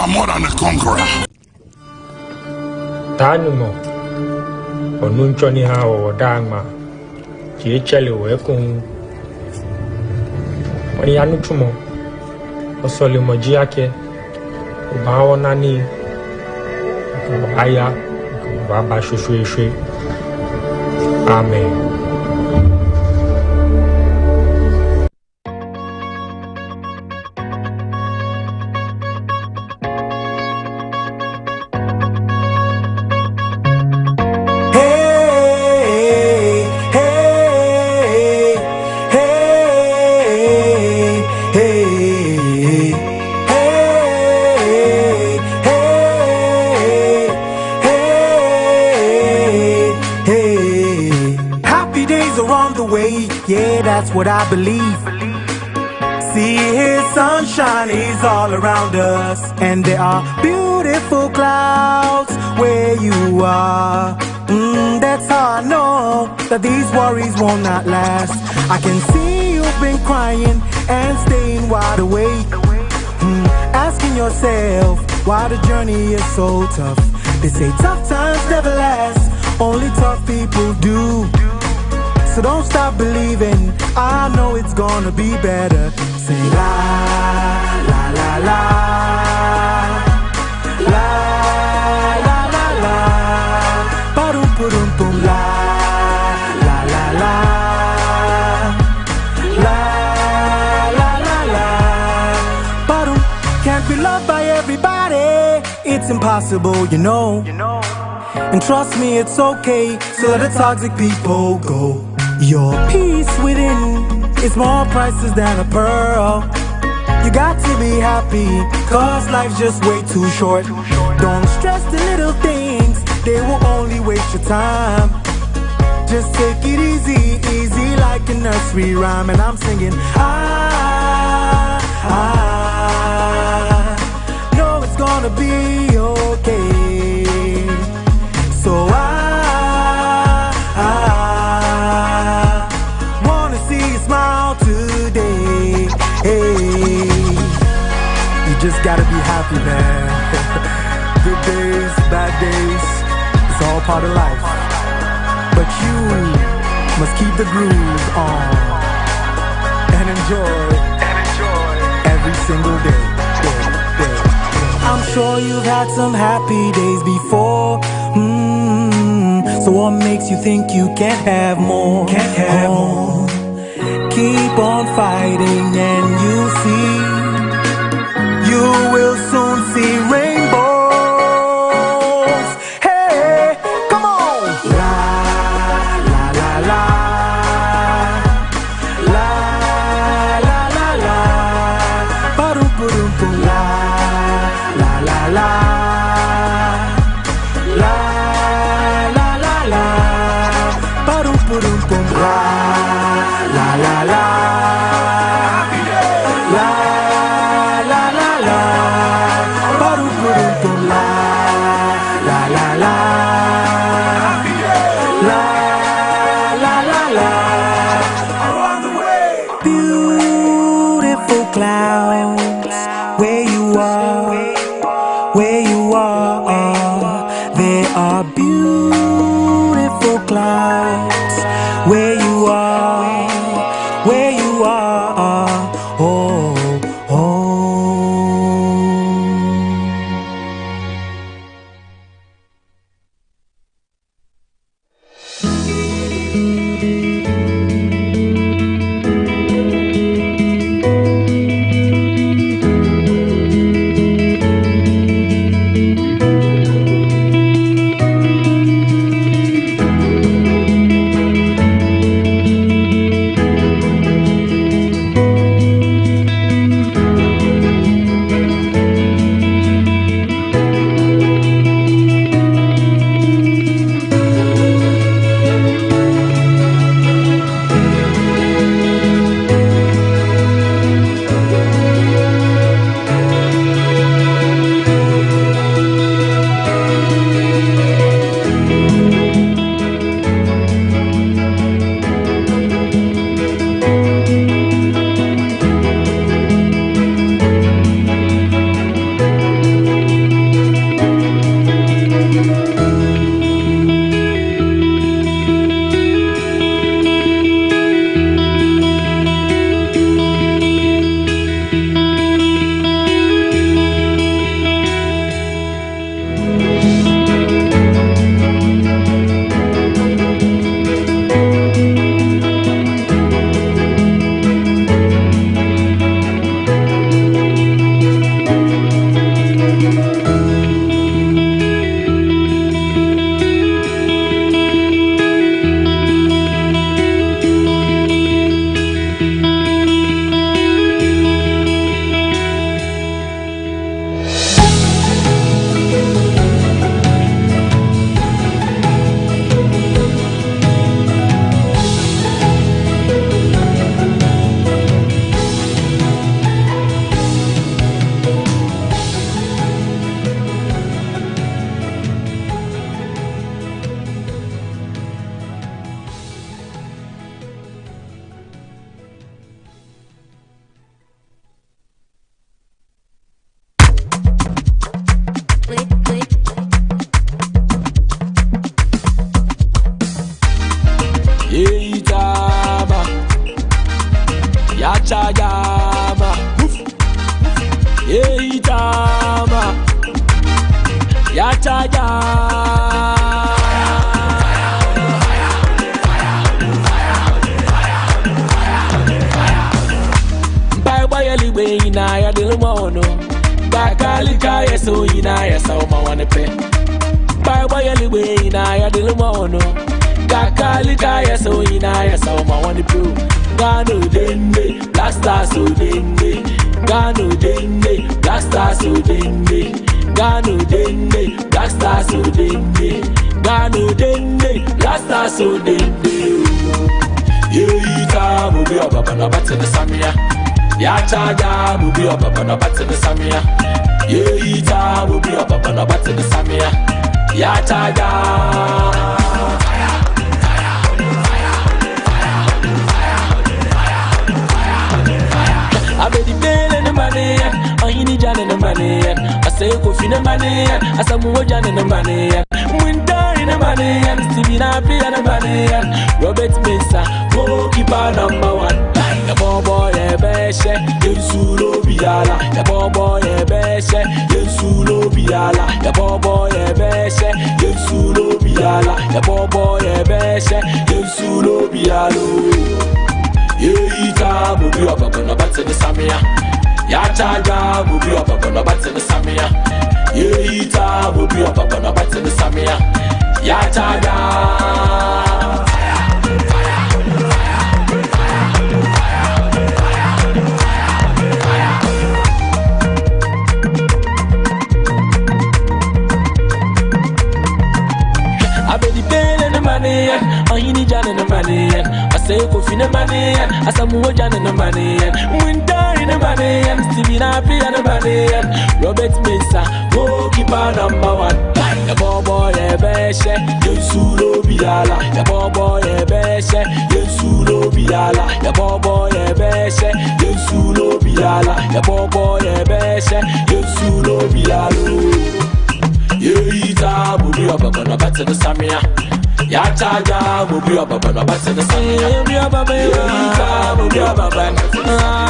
are more than a conqueror. Tanumo, or Nunchoni how or Dama, Gicheli Wekun, Manianutumo, or Solimojiake, Ubawanani, Aya, Baba Shushui. Amen. Yeah, that's what I believe. See his sunshine, he's all around us. And there are beautiful clouds where you are. That's how I know that these worries will not last. I can see you've been crying and staying wide awake, asking yourself why the journey is so tough. They say tough times never last, only tough people do. So don't stop believing, I know it's gonna be better. Say la, la, la, la, la, la, la, la, ba-dum, ba-dum, boom, la, la, la, la, la, la, la, la, ba-dum. Can't be loved by everybody, it's impossible, you know. And trust me, it's okay, so let the toxic people go. Your peace within is more priceless than a pearl. You got to be happy, cause life's just way too short. Don't stress the little things, they will only waste your time. Just take it easy, easy like a nursery rhyme. And I'm singing, I know it's gonna be okay. So I wanna see you smile today. Hey, you just gotta be happy, man. Good days, bad days, it's all part of life. But you must keep the groove on and enjoy every single day. I'm sure you've had some happy days before. So what makes you think you can't have more? Keep on fighting and you'll see. You will soon see rainbows. Hey, come on! La, la, la, la. La, la, la, la. Ba-dum, ba-dum, boom. La, la, la, la. La, la, la, la. Ba-dum, ba-dum, boom. La, la, la, la. La, la, la, la. ya chaja. Ina ya dilmono bakalika yeso ina ya sauma wanepe baba ya liwe ina ya dilmono bakalika yeso ina ya sauma wanepe gano dende black stars so dende gano dende black stars so dende gano dende black stars so dende gano dende black stars so dende yeita mubi obaba na batene samia ya chaja mubi obaba na batene samia yeita mubi obaba na batene samia ya chaja abedi bele na mane ayini jane na mane asay ko fina mane asamu jane na mane mwindari na mane sibina pia na mane Robert Mensah goalkeeper number 1 ya bobo ye beshe yensulo biala ya bobo ye beshe yensulo biala ya bobo ye beshe yensulo biala ya bobo ye beshe yensulo bialo yeita mubi obaba na batene samia ya chaja mubi obaba na batene samia yeita mubi obaba na batene samia ya chaja ayini jana na mane asay ko fina mane asamu jana na mane mwindari na mane sibina pia na mane Robert Mensah goalkeeper number 1 ya bobo ye beshe yensulo biala ya bobo ye beshe yensulo biala ya bobo ye beshe yensulo biala ya bobo ye beshe yensulo bialo yeita mubi obaba na batene samia ya chaja mubi obaba na batene samia mubi obaba mubi obaba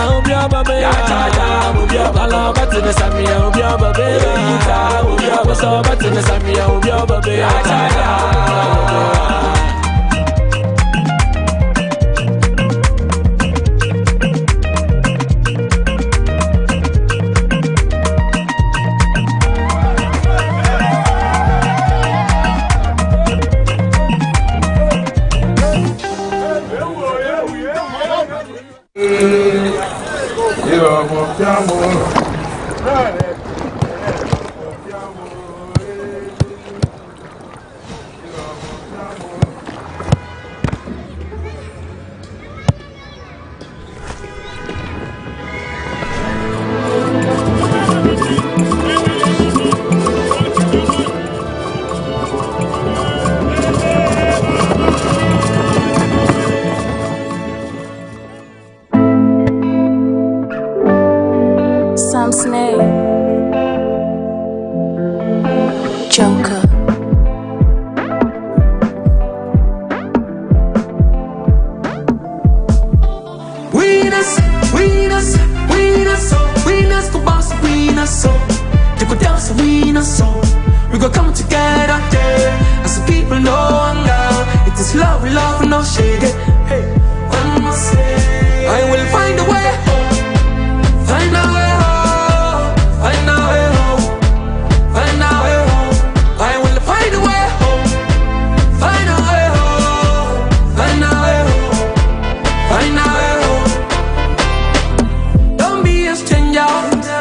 mubi obaba ya chaja mubi obaba na batene samia mubi obaba mubi obaba so batene samia mubi obaba ya chaja Joker. Winners, go boss, winners, so they go dance, winners, so we go come together there. As the people know and love, it is love, no shade. Hey, one more say, I will find a way home, find a way home, find a way home, find a way home. I will find a way home, find a way home, find a way home, find a way home. Don't be a stranger,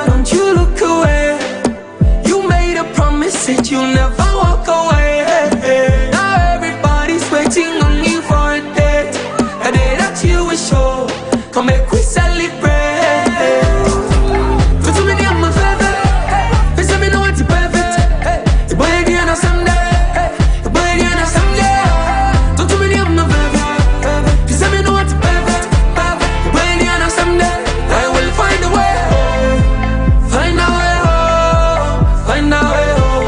don't you look away. You made a promise that you'll never walk away. Now everybody's waiting on you for a date, a day that you will show. Come make we celebrate. Go to me, I'm a favorite. Please let me know what's perfect. The boy again on Sunday. The boy again on Sunday. Go to me, I'm a favorite. Please let me know what's perfect. The boy again on Sunday. I will find a way home. Find a way home. Find a way home.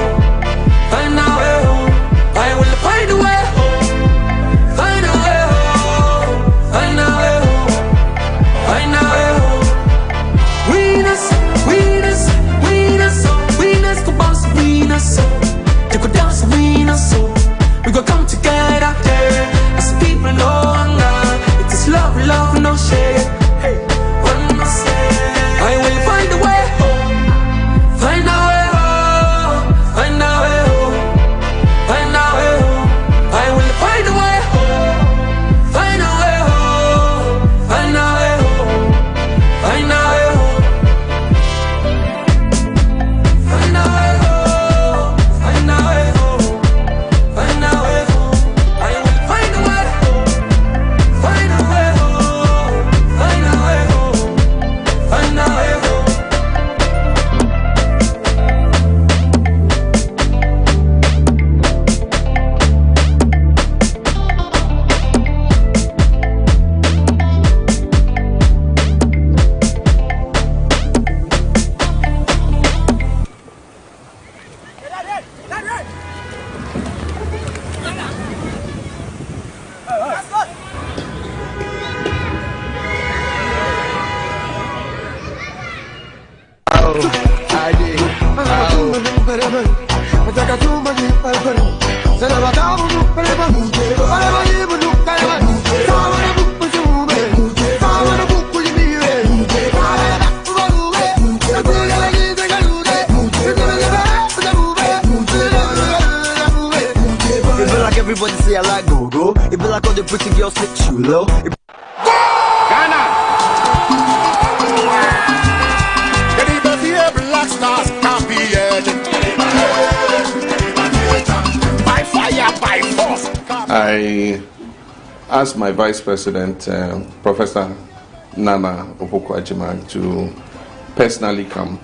Everybody say I like go-go. It be like all the pretty girls sit you low. Ghana! Black Stars can't be by fire, by force. I asked my Vice President, Professor Nana Opoku-Agyeman, to personally come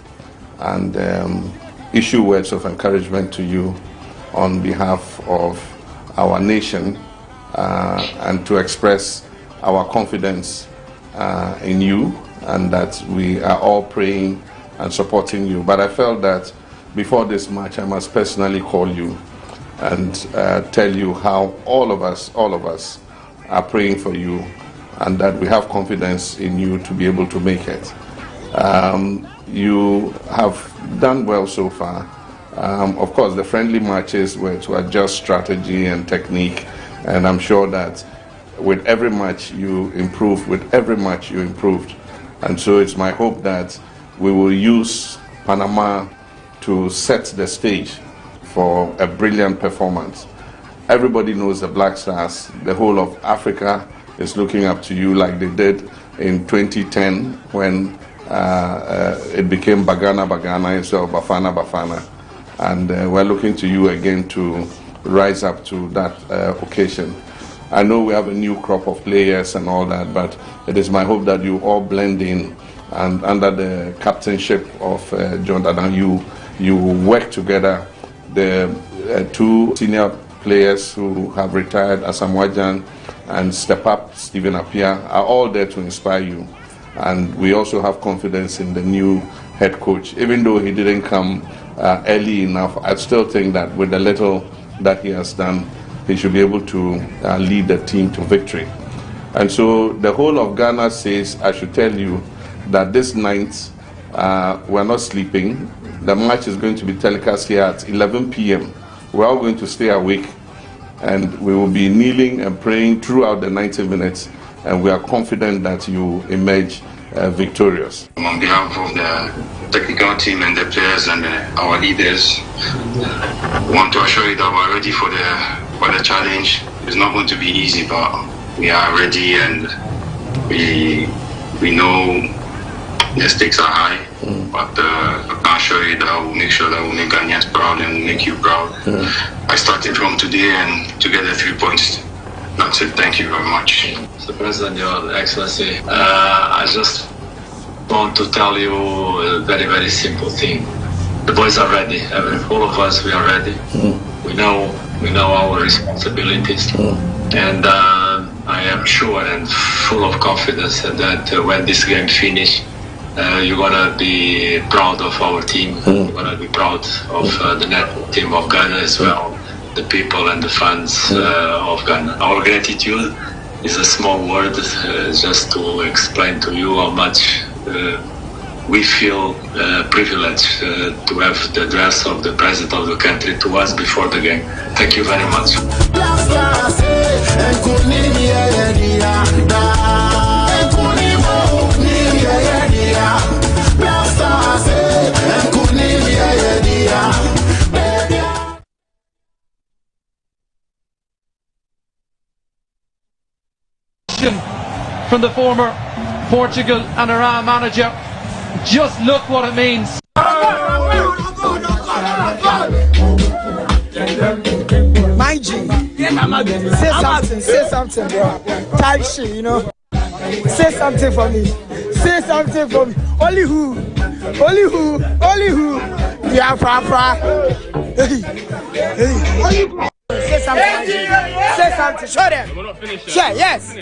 and issue words of encouragement to you on behalf of our nation and to express our confidence in you and that we are all praying and supporting you. But I felt that before this match I must personally call you and tell you how all of us are praying for you and that we have confidence in you to be able to make it. You have done well so far. Of course, the friendly matches were to adjust strategy and technique, and I'm sure that with every match you improved, and so it's my hope that we will use Panama to set the stage for a brilliant performance. Everybody knows the Black Stars. The whole of Africa is looking up to you like they did in 2010 when it became Bagana instead of Bafana. And we're looking to you again to rise up to that occasion. I know we have a new crop of players and all that, but it is my hope that you all blend in and under the captainship of John Dada, you work together. The two senior players who have retired, Asamoah Gyan and Step Up, Stephen Appiah, are all there to inspire you. And we also have confidence in the new head coach. Even though he didn't come early enough, I still think that with the little that he has done, he should be able to lead the team to victory. And so the whole of Ghana says, I should tell you that this night we're not sleeping. The match is going to be telecast here at 11 p.m. We're all going to stay awake and we will be kneeling and praying throughout the 90 minutes, and we are confident that you emerge victorious. On behalf of the technical team and the players and our leaders, I want to assure you that we're ready for the challenge. It's not going to be easy, but we are ready and we know the stakes are high. But I can assure you that we'll make sure that we'll make Ghanaians proud and we'll make you proud. I started from today and to get the 3 points. That's it. Thank you very much. Mr. President, Your Excellency, I just want to tell you a very, very simple thing. The boys are ready. All of us, we are ready. We know our responsibilities, and I am sure and full of confidence that when this game finishes, you're gonna be proud of our team. You're gonna be proud of the national team of Ghana as well, the people and the fans of Ghana. Our gratitude is a small word just to explain to you how much we feel privileged to have the address of the president of the country to us before the game. Thank you very much. From the former Portugal and Iran manager, just look what it means. Mind you, say something, bro. Type shit, you know. Say something for me. Only who? Yeah, Papa. Hey. Say something. Show them. Sure, yes.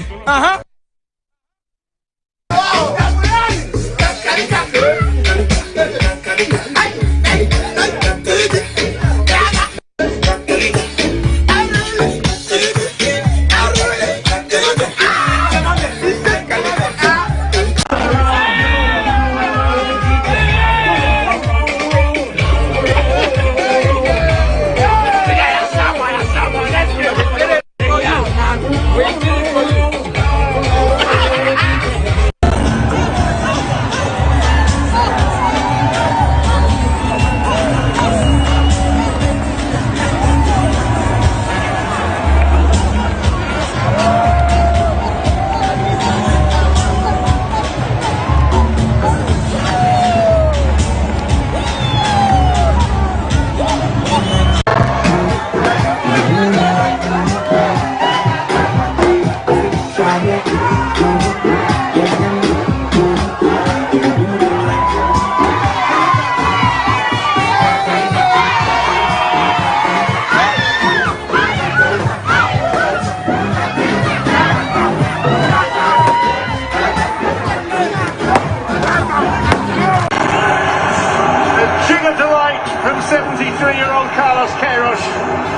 73-year-old Carlos Queiroz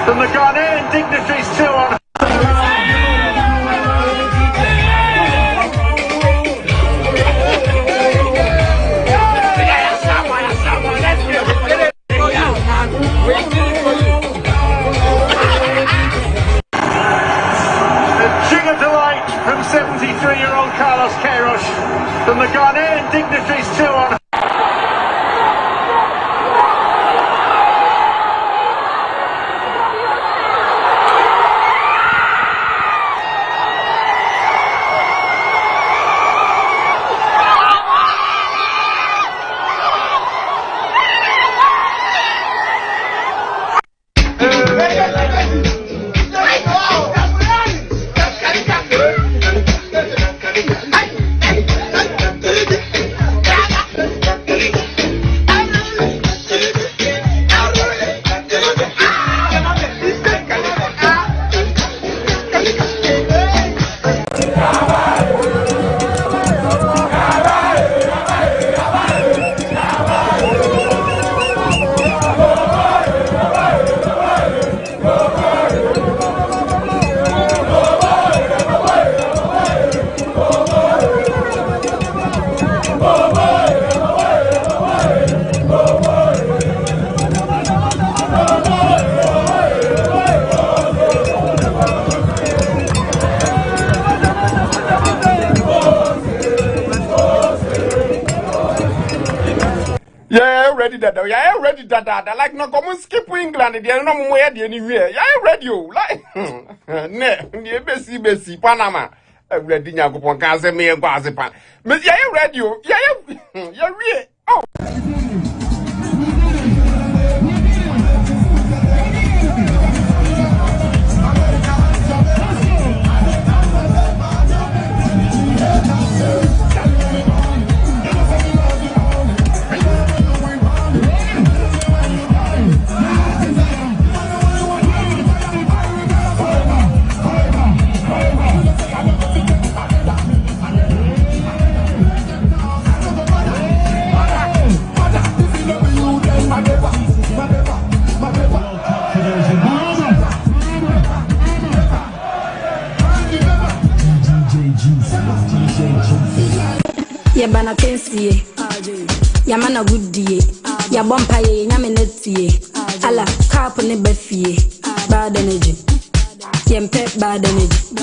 from the Ghanaian dignitaries too on. A jig of delight from 73-year-old Carlos Queiroz from the Ghanaian dignitaries too on. Yeah, ready that. Like no come skip England, they no more anywhere. Yeah, ready like ne, besi Panama. Ready nyago pon kan se me gwa se pan. Me yeah, ready yeah, ready. Oh. Ya bana pensiye ya mana goodie ya bompa ye nyame netie ala cap ne bafie bad energy yempe bad energy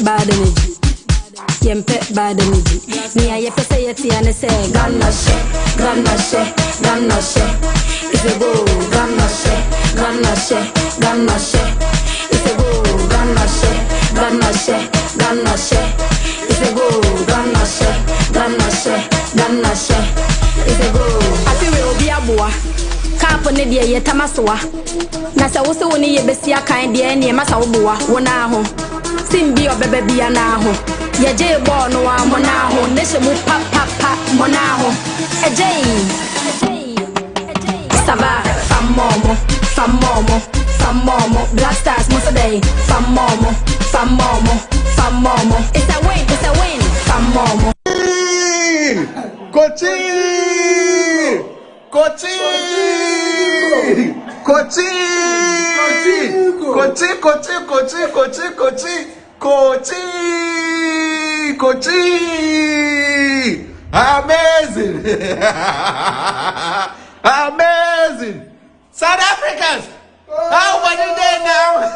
bad energy yempe bad energy ni aye pese yeti ane se ganna she is a go ganna she is a go ganna she is a go ganna she is a go afi we obi aboa cap ne de ye tamasoa na se wo se woni ye besia kan de ne ma sa wo boa wona ho simbi obebe bia na ho ye je bo no wa mo na ho ne se mu pa mo na ho ejei sava famomo Black Stars mo so day famomo it's a win famomo Kochi amazing South Africans how are you there now?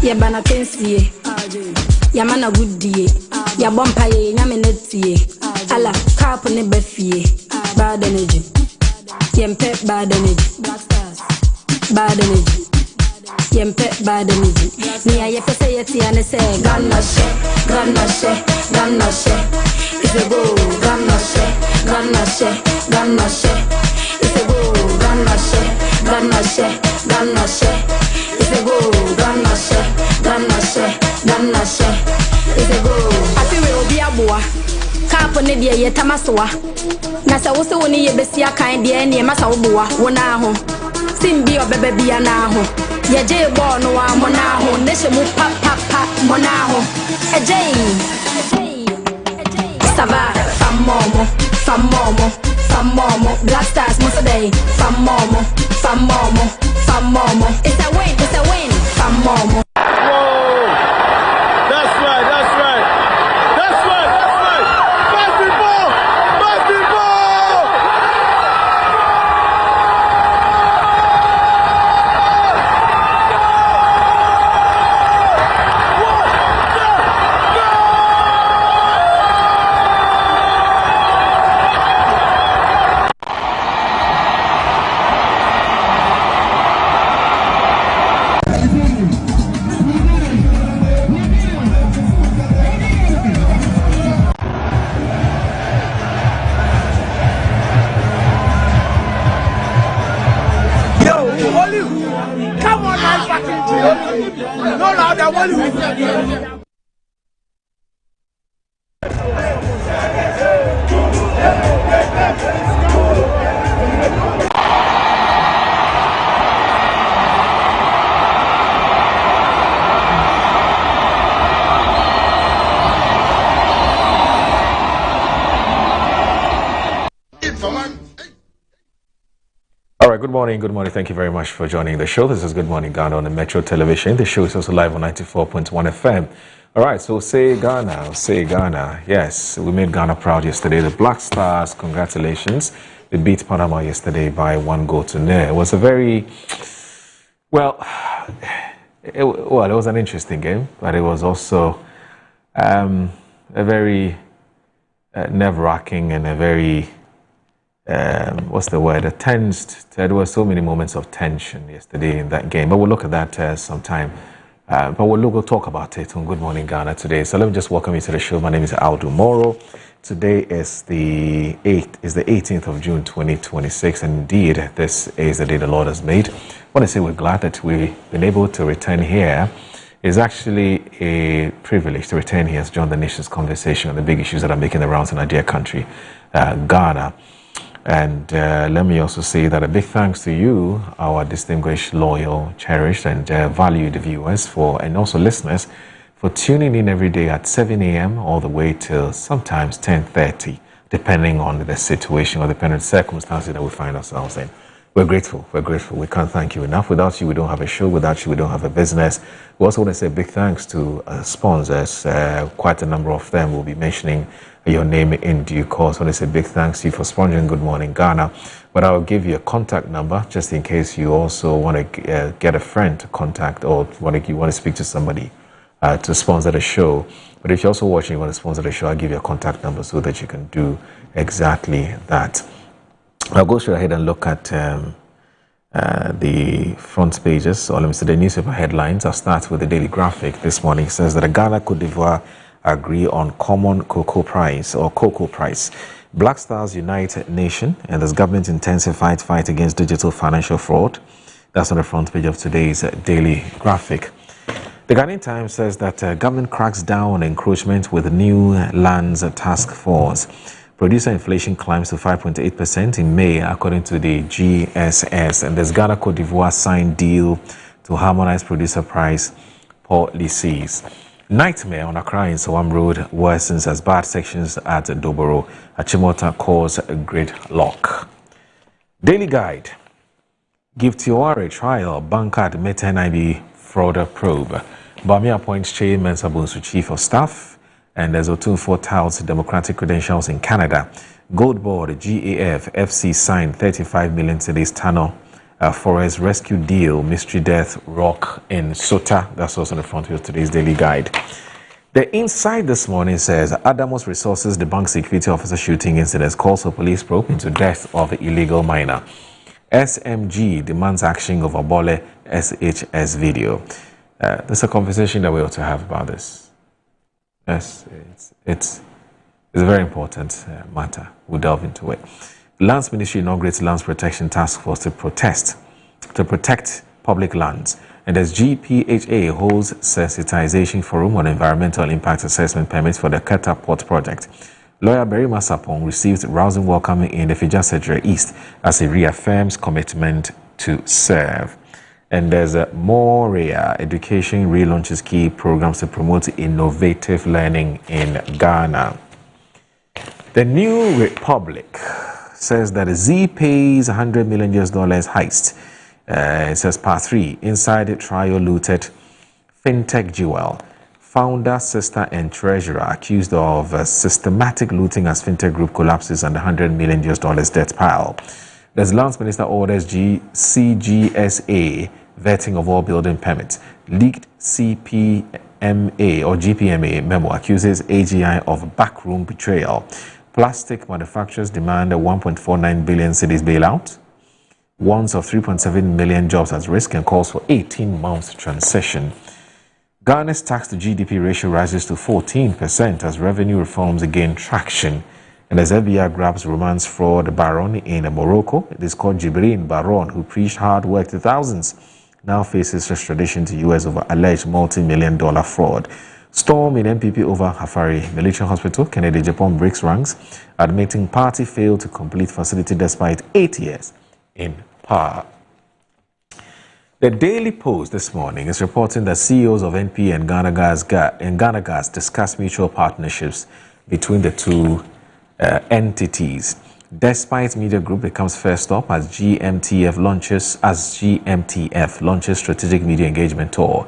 Yabana pensiye, Yamana good day, Yabompa ye, Yamenetie, Allah, carp ne befie, bad energy, Yempe bad energy, bad energy, Yempe bad energy. Nia Yepesayeti and say, Ganache, Ganache, Ganache, it's a go, Ganache, Ganache, Ganache, it's a go, Ganache, Ganache, Ganache. It's a go, Ganache, Ganache, Ganache. It's a go. I feel we'll be a boy. Carp Nidia Yetamaswa. Nasa was the one ye bestia kind, the any Masawa, Wonaho. Simbi or baby Anaho. Ye jay born no one Monaho, Neshamu Papa Monaho. A jay. Sava, Famomo, Famomo, Famomo, Black Stars, Mosaday, Famomo, Famomo, Famomo. It's a win, Famomo. Whoa! That's right, that's right. That's right, that's right. Basketball! Basketball! Come on, nice fucking no louder, Hollywood. Good morning. Thank you very much for joining the show. This is Good Morning Ghana on the Metro Television. The show is also live on 94.1 FM. All right, so say Ghana. Yes, we made Ghana proud yesterday. The Black Stars, congratulations. They beat Panama yesterday by 1-0. It was a very, it was an interesting game, but it was also a very nerve-wracking and a very there were so many moments of tension yesterday in that game, but we'll look at that sometime. But we'll talk about it on Good Morning Ghana today. So let me just welcome you to the show. My name is Aldo Moro. Today is the 18th of June 2026, and indeed this is the day the Lord has made. I want to say we're glad that we've been able to return here. It's actually a privilege to return here to join the nation's conversation on the big issues that are making the rounds in our dear country, Ghana. And let me also say that a big thanks to you, our distinguished, loyal, cherished, and valued viewers and also listeners for tuning in every day at 7 a.m. all the way till sometimes 10:30, depending on the situation or depending on the circumstances that we find ourselves in. We're grateful. We can't thank you enough. Without you, we don't have a show. Without you, we don't have a business. We also want to say big thanks to sponsors. Quite a number of them will be mentioning your name in due course. I want to say big thanks to you for sponsoring Good Morning Ghana. But I'll give you a contact number just in case you also want to get a friend to contact or you want to speak to somebody to sponsor the show. But if you're also watching, you want to sponsor the show, I'll give you a contact number so that you can do exactly that. I'll go straight ahead and look at the front pages, or let me say the newspaper headlines. I'll start with the Daily Graphic this morning. It says that Ghana, Cote d'Ivoire agree on common cocoa price. Black Stars unite nation, and as government intensified fight against digital financial fraud. That's on the front page of today's Daily Graphic. The Ghanaian Times says that government cracks down on encroachment with new lands task force. Producer inflation climbs to 5.8% in May, according to the GSS. And there's Ghana Cote d'Ivoire signed deal to harmonize producer price policies. Nightmare on Accra in Sowam Road worsens as bad sections at Doboro. Achimota cause gridlock. Daily Guide. Give Tiwari trial, banker admit NIB fraud probe. Bami appoints Che Mensah-Bonsu chief of staff. And there's Otunfo touts democratic credentials in Canada. Gold Board, GAF, FC signed 35 million today's tunnel forest rescue deal. Mystery death rock in Sota. That's also on the front of today's Daily Guide. The Inside this morning says Adamos Resources debunks security officer shooting incidents, calls for police probe into death of illegal miner. SMG demands action over Bole SHS video. There's a conversation that we ought to have about this. Yes, it's a very important matter. We'll delve into it. Lands Ministry inaugurates Lands Protection Task Force to protect public lands. And as GPHA holds sensitization forum on environmental impact assessment permits for the Keta Port project. Lawyer Berima Sapong received rousing welcome in the Fija Sedre East as he reaffirms commitment to serve. And there's a Moria Education relaunches key programs to promote innovative learning in Ghana. The New Republic says that Z pays $100 million heist. It says part 3, inside trial looted fintech jewel. Founder, sister, and treasurer accused of systematic looting as fintech group collapses under $100 million debt pile. There's Lands Minister orders CGSA vetting of all building permits. Leaked CPMA or GPMA memo accuses AGI of backroom betrayal. Plastic manufacturers demand a 1.49 billion cedis bailout. Warns of 3.7 million jobs at risk and calls for 18 months transition. Ghana's tax to GDP ratio rises to 14% as revenue reforms gain traction. And as FBI grabs romance fraud baron in Morocco, it is called Jibrin Baron, who preached hard work to thousands, now faces extradition to US over alleged multi-million-dollar fraud. Storm in NPP over Hafari Military Hospital. Kennedy Japan breaks ranks, admitting party failed to complete facility despite 8 years in power. The Daily Post this morning is reporting that CEOs of NP and Ghana Gas discuss mutual partnerships between the two entities. Despite Media Group becomes first stop as GMTF launches strategic media engagement tour.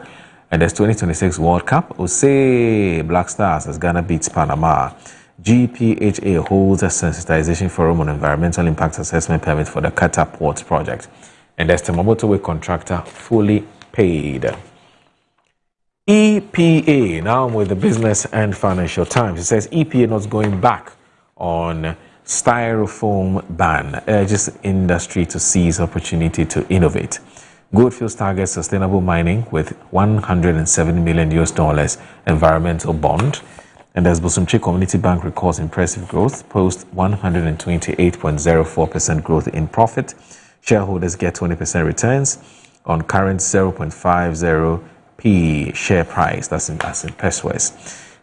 And there's 2026 World Cup. Ose Black Stars as Ghana beats Panama. GPHA holds a sensitization forum on environmental impact assessment permit for the Keta Port project. And there's the motorway contractor fully paid. EPA, now with the Business and Financial Times. It says EPA not going back on styrofoam ban, urges industry to seize opportunity to innovate. Goldfields targets sustainable mining with $107 million environmental bond. And as Bosumtwi Community Bank records impressive growth, post 128.04% growth in profit. Shareholders get 20% returns on current 0.50p share price. That's in Peswes.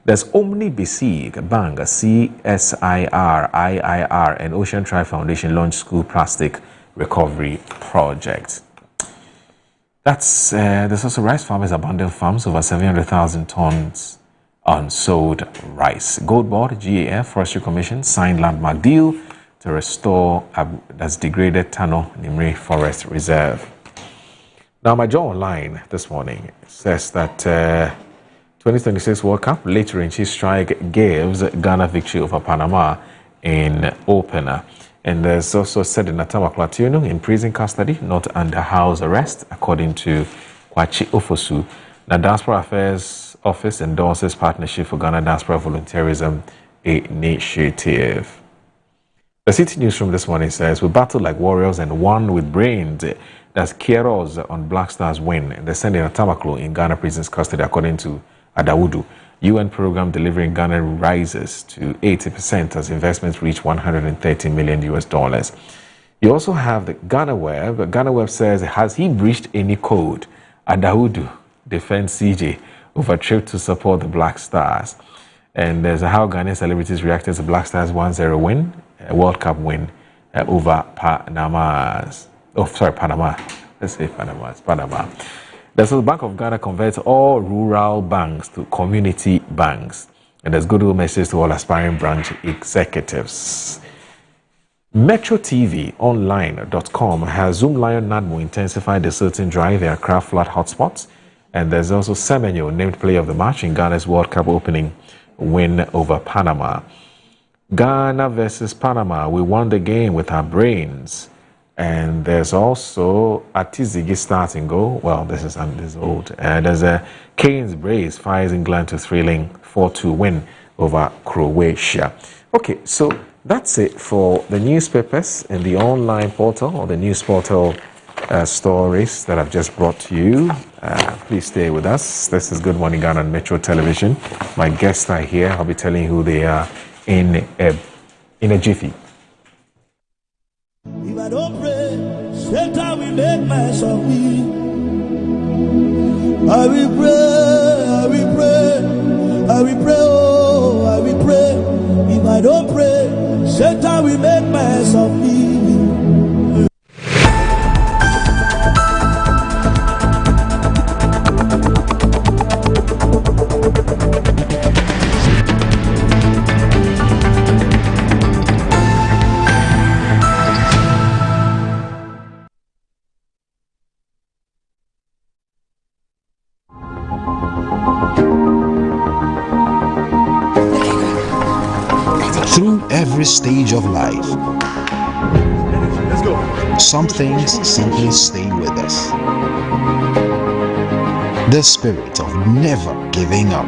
There's Omni Bisig Bank, CSIR, IIR, and Ocean Tri Foundation launch school plastic recovery project. There's also rice farmers abandon farms, over 700,000 tons unsold rice. Gold Board, GAF, Forestry Commission signed landmark deal to restore that's degraded Tano Nimri Forest Reserve. Now, my jaw online this morning says that 2026 World Cup late range strike gives Ghana victory over Panama in opener. And there's also said in Natama Platiano in prison custody, not under house arrest, according to Kwachi Ofosu. The Diaspora Affairs Office endorses partnership for Ghana Diaspora Volunteerism Initiative. The City Newsroom this morning says, we battled like warriors and won with brains. That's Kieros on Black Stars win. And they're sending Atamaklo in Ghana prison's custody, according to Adawudu. UN program delivering Ghana rises to 80% as investments reach $130 million. You also have the Ghana Web. Ghana Web says, has he breached any code? Adawudu defends CJ over trip to support the Black Stars. And there's how Ghanaian celebrities reacted to Black Stars 1-0 win, a World Cup win over Panama. Let's say Panama. It's Panama. The Bank of Ghana converts all rural banks to community banks. And there's goodwill message to all aspiring branch executives. Metro TV Online.com has Zoom Lion Nadmo intensified the certain drive aircraft flood hotspots. And there's also Semenyo named player of the match in Ghana's World Cup opening win over Panama. Ghana versus Panama. We won the game with our brains. And there's also Atizigi starting goal. Well, this is old. There's a Kane's brace fires England to thrilling 4-2 win over Croatia. Okay, so that's it for the newspapers and the online portal or the news portal stories that I've just brought to you. Please stay with us. This is Good Morning Ghana on Metro Television. My guests are here. I'll be telling you who they are in a jiffy. If I don't pray, Satan will make mess of me. I will pray, oh, I will pray. If I don't pray, Satan will make mess of me. Every stage of life, some things simply stay with us. The spirit of never giving up.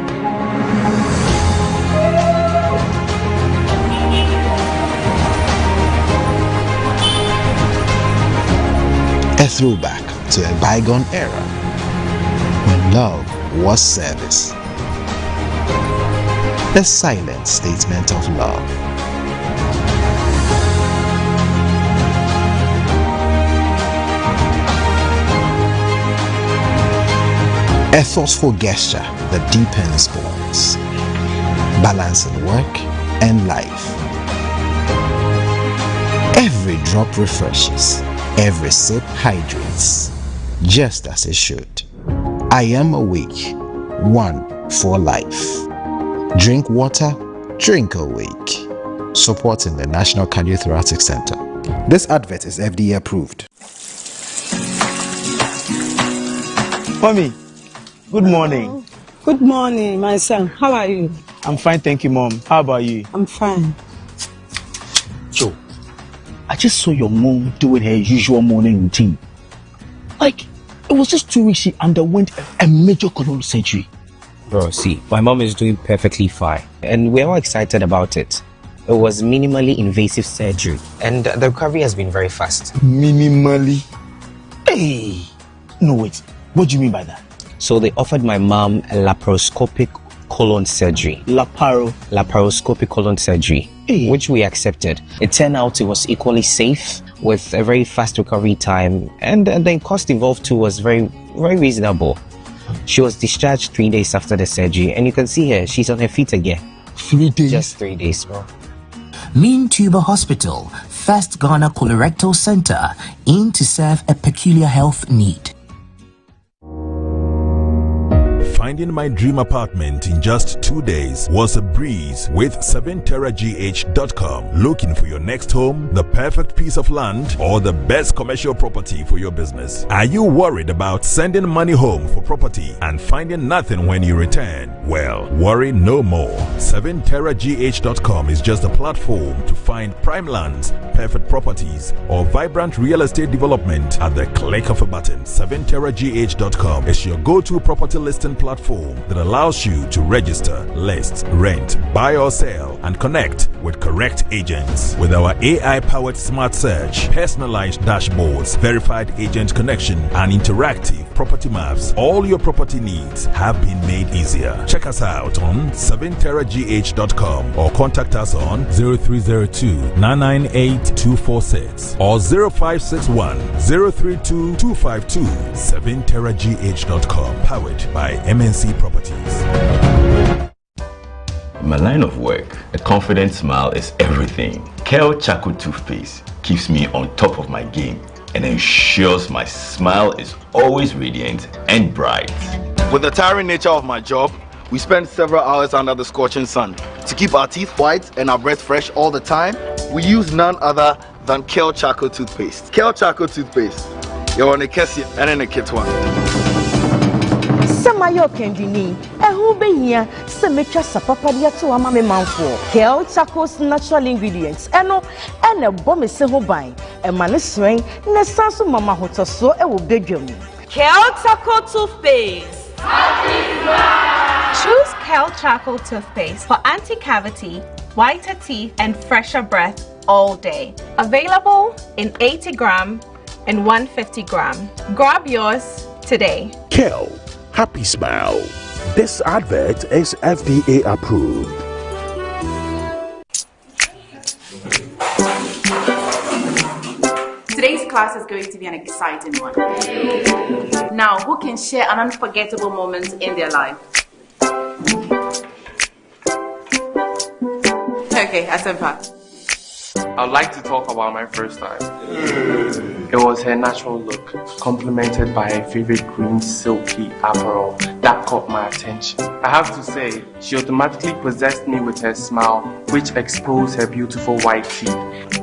A throwback to a bygone era when love was service. The silent statement of love. A thoughtful gesture that deepens bonds, balancing work and life. Every drop refreshes, every sip hydrates, just as it should. I am awake, one for life. Drink water, drink awake. Supporting the National Cardiothoracic Center. This advert is FDA approved. Mommy. Good morning. Good morning, my son. How are you? I'm fine, thank you, Mom. How about you? I'm fine. Joe, I just saw your mom doing her usual morning routine. Like, it was just 2 weeks she underwent a major colon surgery. Bro, see, my mom is doing perfectly fine. And we're all excited about it. It was minimally invasive surgery. And the recovery has been very fast. Minimally? Hey! No, wait. What do you mean by that? So they offered my mom a laparoscopic colon surgery. Laparoscopic colon surgery, which we accepted. It turned out it was equally safe with a very fast recovery time, and the cost involved too was very, very reasonable. She was discharged 3 days after the surgery, and you can see her, she's on her feet again. 3 days? Just 3 days, bro. Mean Tuber Hospital, first Ghana colorectal center, aimed to serve a peculiar health need. Finding my dream apartment in just 2 days was a breeze with 7terragh.com. Looking for your next home, the perfect piece of land, or the best commercial property for your business? Are you worried about sending money home for property and finding nothing when you return? Well, worry no more. 7terragh.com is just a platform to find prime lands, perfect properties, or vibrant real estate development at the click of a button. 7terragh.com is your go-to property listing platform platform that allows you to register, list, rent, buy or sell, and connect with correct agents. With our AI-powered smart search, personalized dashboards, verified agent connection, and interactive property maps, all your property needs have been made easier. Check us out on 7terragh.com or contact us on 0302 998 246 or 0561 032 252. 7terragh.com, powered by MNC Properties. In my line of work, a confident smile is everything. Kel Charcoal Toothpaste keeps me on top of my game and ensures my smile is always radiant and bright. With the tiring nature of my job, we spend several hours under the scorching sun. To keep our teeth white and our breath fresh all the time, we use none other than Kel Charcoal Toothpaste. Kel Charcoal Toothpaste. You're on a Kessie and in a kit one. Samayo Kendini, who be here, Semetra Sapapadia to Amame Manfo, Kel Charcoal's natural ingredients, and a bomb is so by, a man is swing, Nesasu Mama Hotoso, a will beg you. Kel Charcoal Toothpaste. Choose Kel Charcoal Toothpaste for anti-cavity, whiter teeth, and fresher breath all day. Available in 80-gram and 150-gram. Grab yours today. Kel, happy smile. This advert is FDA approved. Today's class is going to be an exciting one. Now, who can share an unforgettable moment in their life? Okay, Asempa. I'd like to talk about my first time. It was her natural look, complemented by her favorite green silky apparel that caught my attention. I have to say, she automatically possessed me with her smile, which exposed her beautiful white teeth.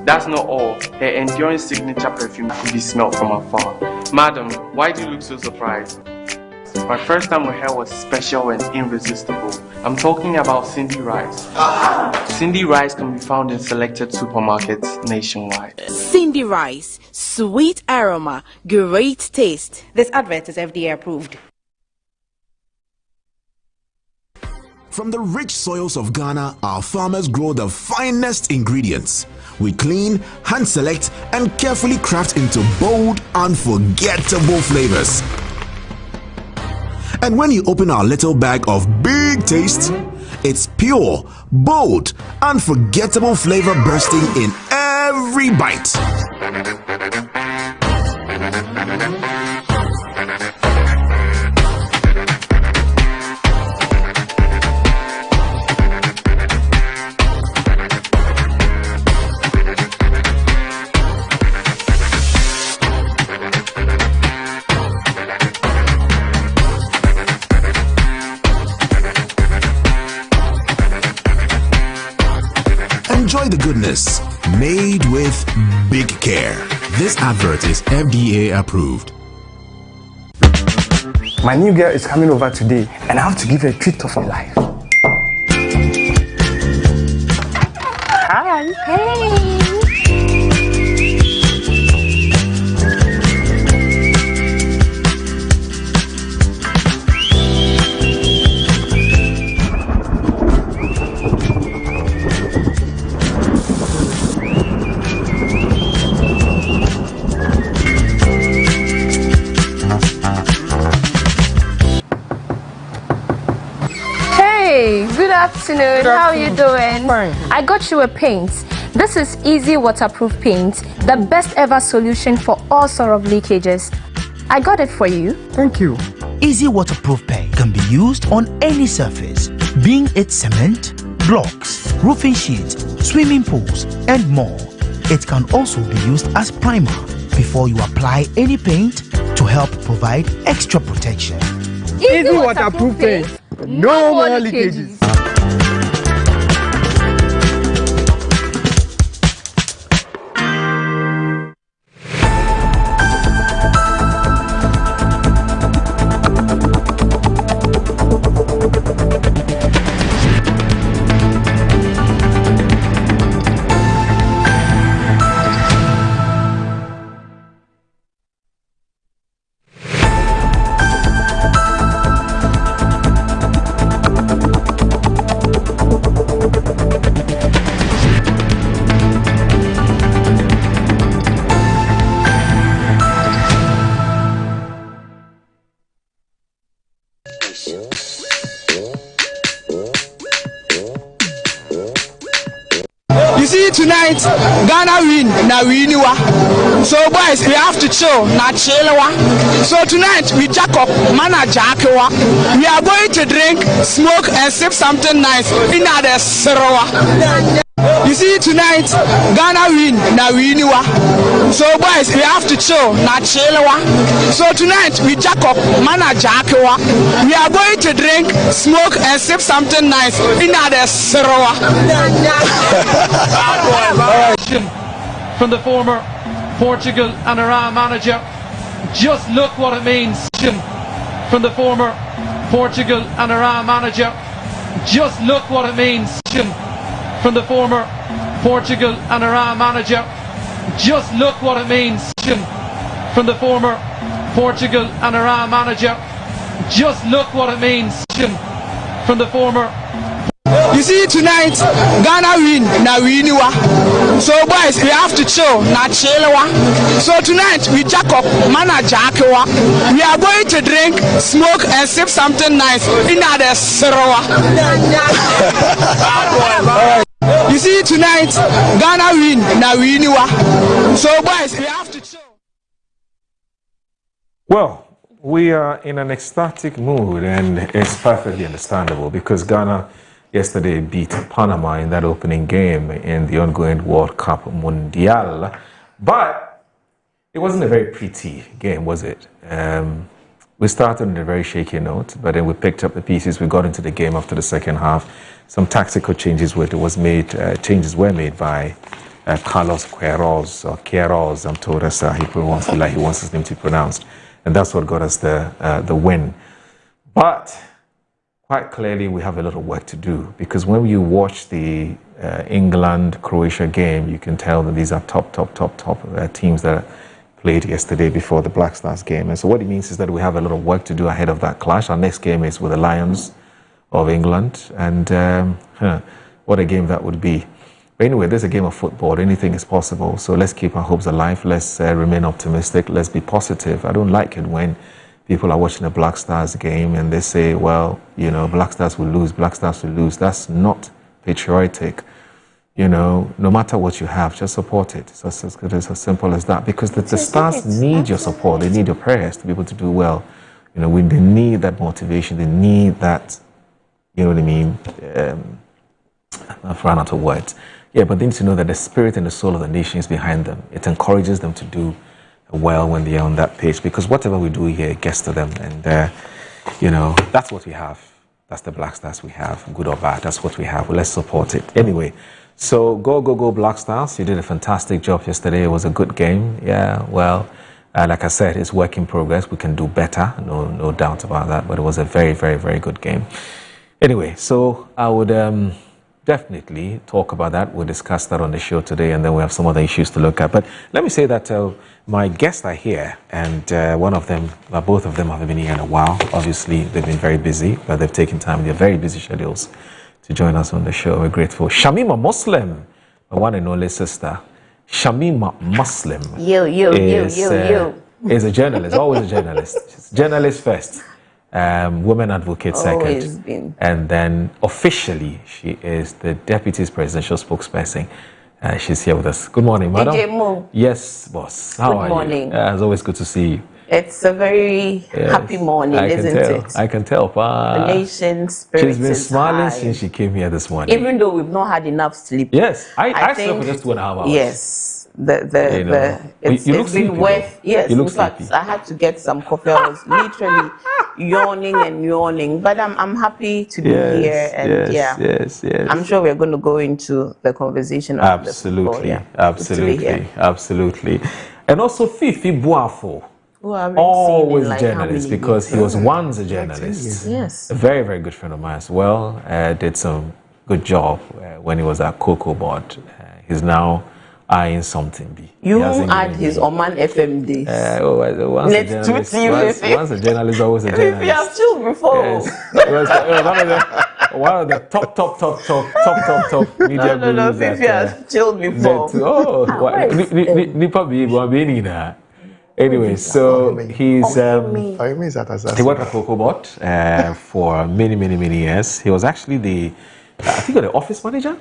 That's not all, her enduring signature perfume could be smelled from afar. Madam, why do you look so surprised? My first time with her was special and irresistible. I'm talking about Cindy Rice. Cindy Rice can be found in selected supermarkets nationwide. Cindy Rice, sweet aroma, great taste. This advert is FDA approved. From the rich soils of Ghana, our farmers grow the finest ingredients. We clean, hand select, and carefully craft into bold, unforgettable flavors. And when you open our little bag of big taste, it's pure, bold, unforgettable flavor bursting in every bite. Enjoy the goodness, made with big care. This advert is FDA approved. My new girl is coming over today, and I have to give her a treat of her life. Hi. Hey. Good afternoon. How are you doing? Fine. I got you a paint. This is Easy Waterproof Paint, the best ever solution for all sort of leakages. I got it for you. Thank you. Easy Waterproof Paint can be used on any surface, being it cement, blocks, roofing sheets, swimming pools, and more. It can also be used as primer before you apply any paint to help provide extra protection. Easy Waterproof Paint. No more leakages. You see tonight, Ghana win, now we knew. So boys, we have to chill, not chill. So tonight we jack up, mana jackawa. We are going to drink, smoke, and sip something nice in the Sarawa. You see tonight, Ghana win, now we knew. So boys, we have to chill, not chill. So tonight we jack up, mana jackawa. We are going to drink, smoke, and sip something nice in the Sarawa. From the former Portugal and Iran manager. Just look what it means. From the former Portugal and Iran manager. Just look what it means. From the former Portugal and Iran manager. Just look what it means. From the former Portugal and Iran manager. Just look what it means. From the former. You see tonight, Ghana win, now we knew. So boys, we have to chill, not chill. So tonight we jack up, mana jackawa. We are going to drink, smoke, and sip something nice in the Sarawa. You see tonight, Ghana win, now we knew. So boys, we have to chill. Well, we are in an ecstatic mood, and it's perfectly understandable because Ghana yesterday beat Panama in that opening game in the ongoing World Cup Mundial. But it wasn't a very pretty game, was it? We started on a very shaky note, but then we picked up the pieces. We got into the game after the second half. Some tactical changes were made by Carlos Queiroz, or Queiroz, I'm told us he wants his name to be pronounced. And that's what got us the win. But quite clearly, we have a lot of work to do because when you watch the England-Croatia game, you can tell that these are top teams that played yesterday before the Black Stars game. And so what it means is that we have a lot of work to do ahead of that clash. Our next game is with the Lions of England, and what a game that would be. But anyway, there's a game of football. Anything is possible. So let's keep our hopes alive. Let's remain optimistic. Let's be positive. I don't like it when people are watching a Black Stars game and they say, well, you know, Black Stars will lose, Black Stars will lose. That's not patriotic. You know, no matter what you have, just support it. It's as simple as that. Because the Stars need your support. They need your prayers to be able to do well. You know, they need that motivation. They need that, you know what I mean? I've run out of words. Yeah, but they need to know that the spirit and the soul of the nation is behind them. It encourages them to do well when they are on that page, because whatever we do here gets to them, and you know, that's what we have. That's the Black Stars we have, good or bad. That's what we have. Well, let's support it anyway. So go Black Stars! You did a fantastic job yesterday. It was a good game. Yeah, well, like I said, it's work in progress. We can do better, no doubt about that. But it was a very, very, very good game. Anyway, so I would definitely talk about that. We'll discuss that on the show today, and then we have some other issues to look at. But let me say that my guests are here, and both of them haven't been here in a while. Obviously, they've been very busy, but they've taken time in their very busy schedules to join us on the show. We're grateful. Shamima Muslim, my one and only sister. Shamima Muslim is a journalist, always a journalist. She's a journalist first. Women advocate second, and then officially she is the deputy presidential spokesperson. She's here with us. Good morning, madam. DJ Mo. Yes, boss. How are you? Good morning. It's always good to see you. It's a very happy morning, isn't it? I can tell. The nation's spirit She's been smiling since she came here this morning. Even though we've not had enough sleep. Yes, I slept for just 2.5 hours. Yes. It's been worth. Yes, in fact, I had to get some coffee. I was literally yawning, but I'm happy to be here, and yes. I'm sure we're going to go into the conversation. Absolutely. And also Fifi Boafo, always a journalist, because he was once a journalist. Yes, a very, very good friend of mine as well. Did some good job when he was at Cocoa Board. He's now eyeing something. You had his Oman FM days. Once a journalist, always a journalist. You have chilled before. Yes. It was one of the top media gurus. No, Fifi has chilled before. Anyway, so he's he worked at CocoBot for many years. He was actually the office manager.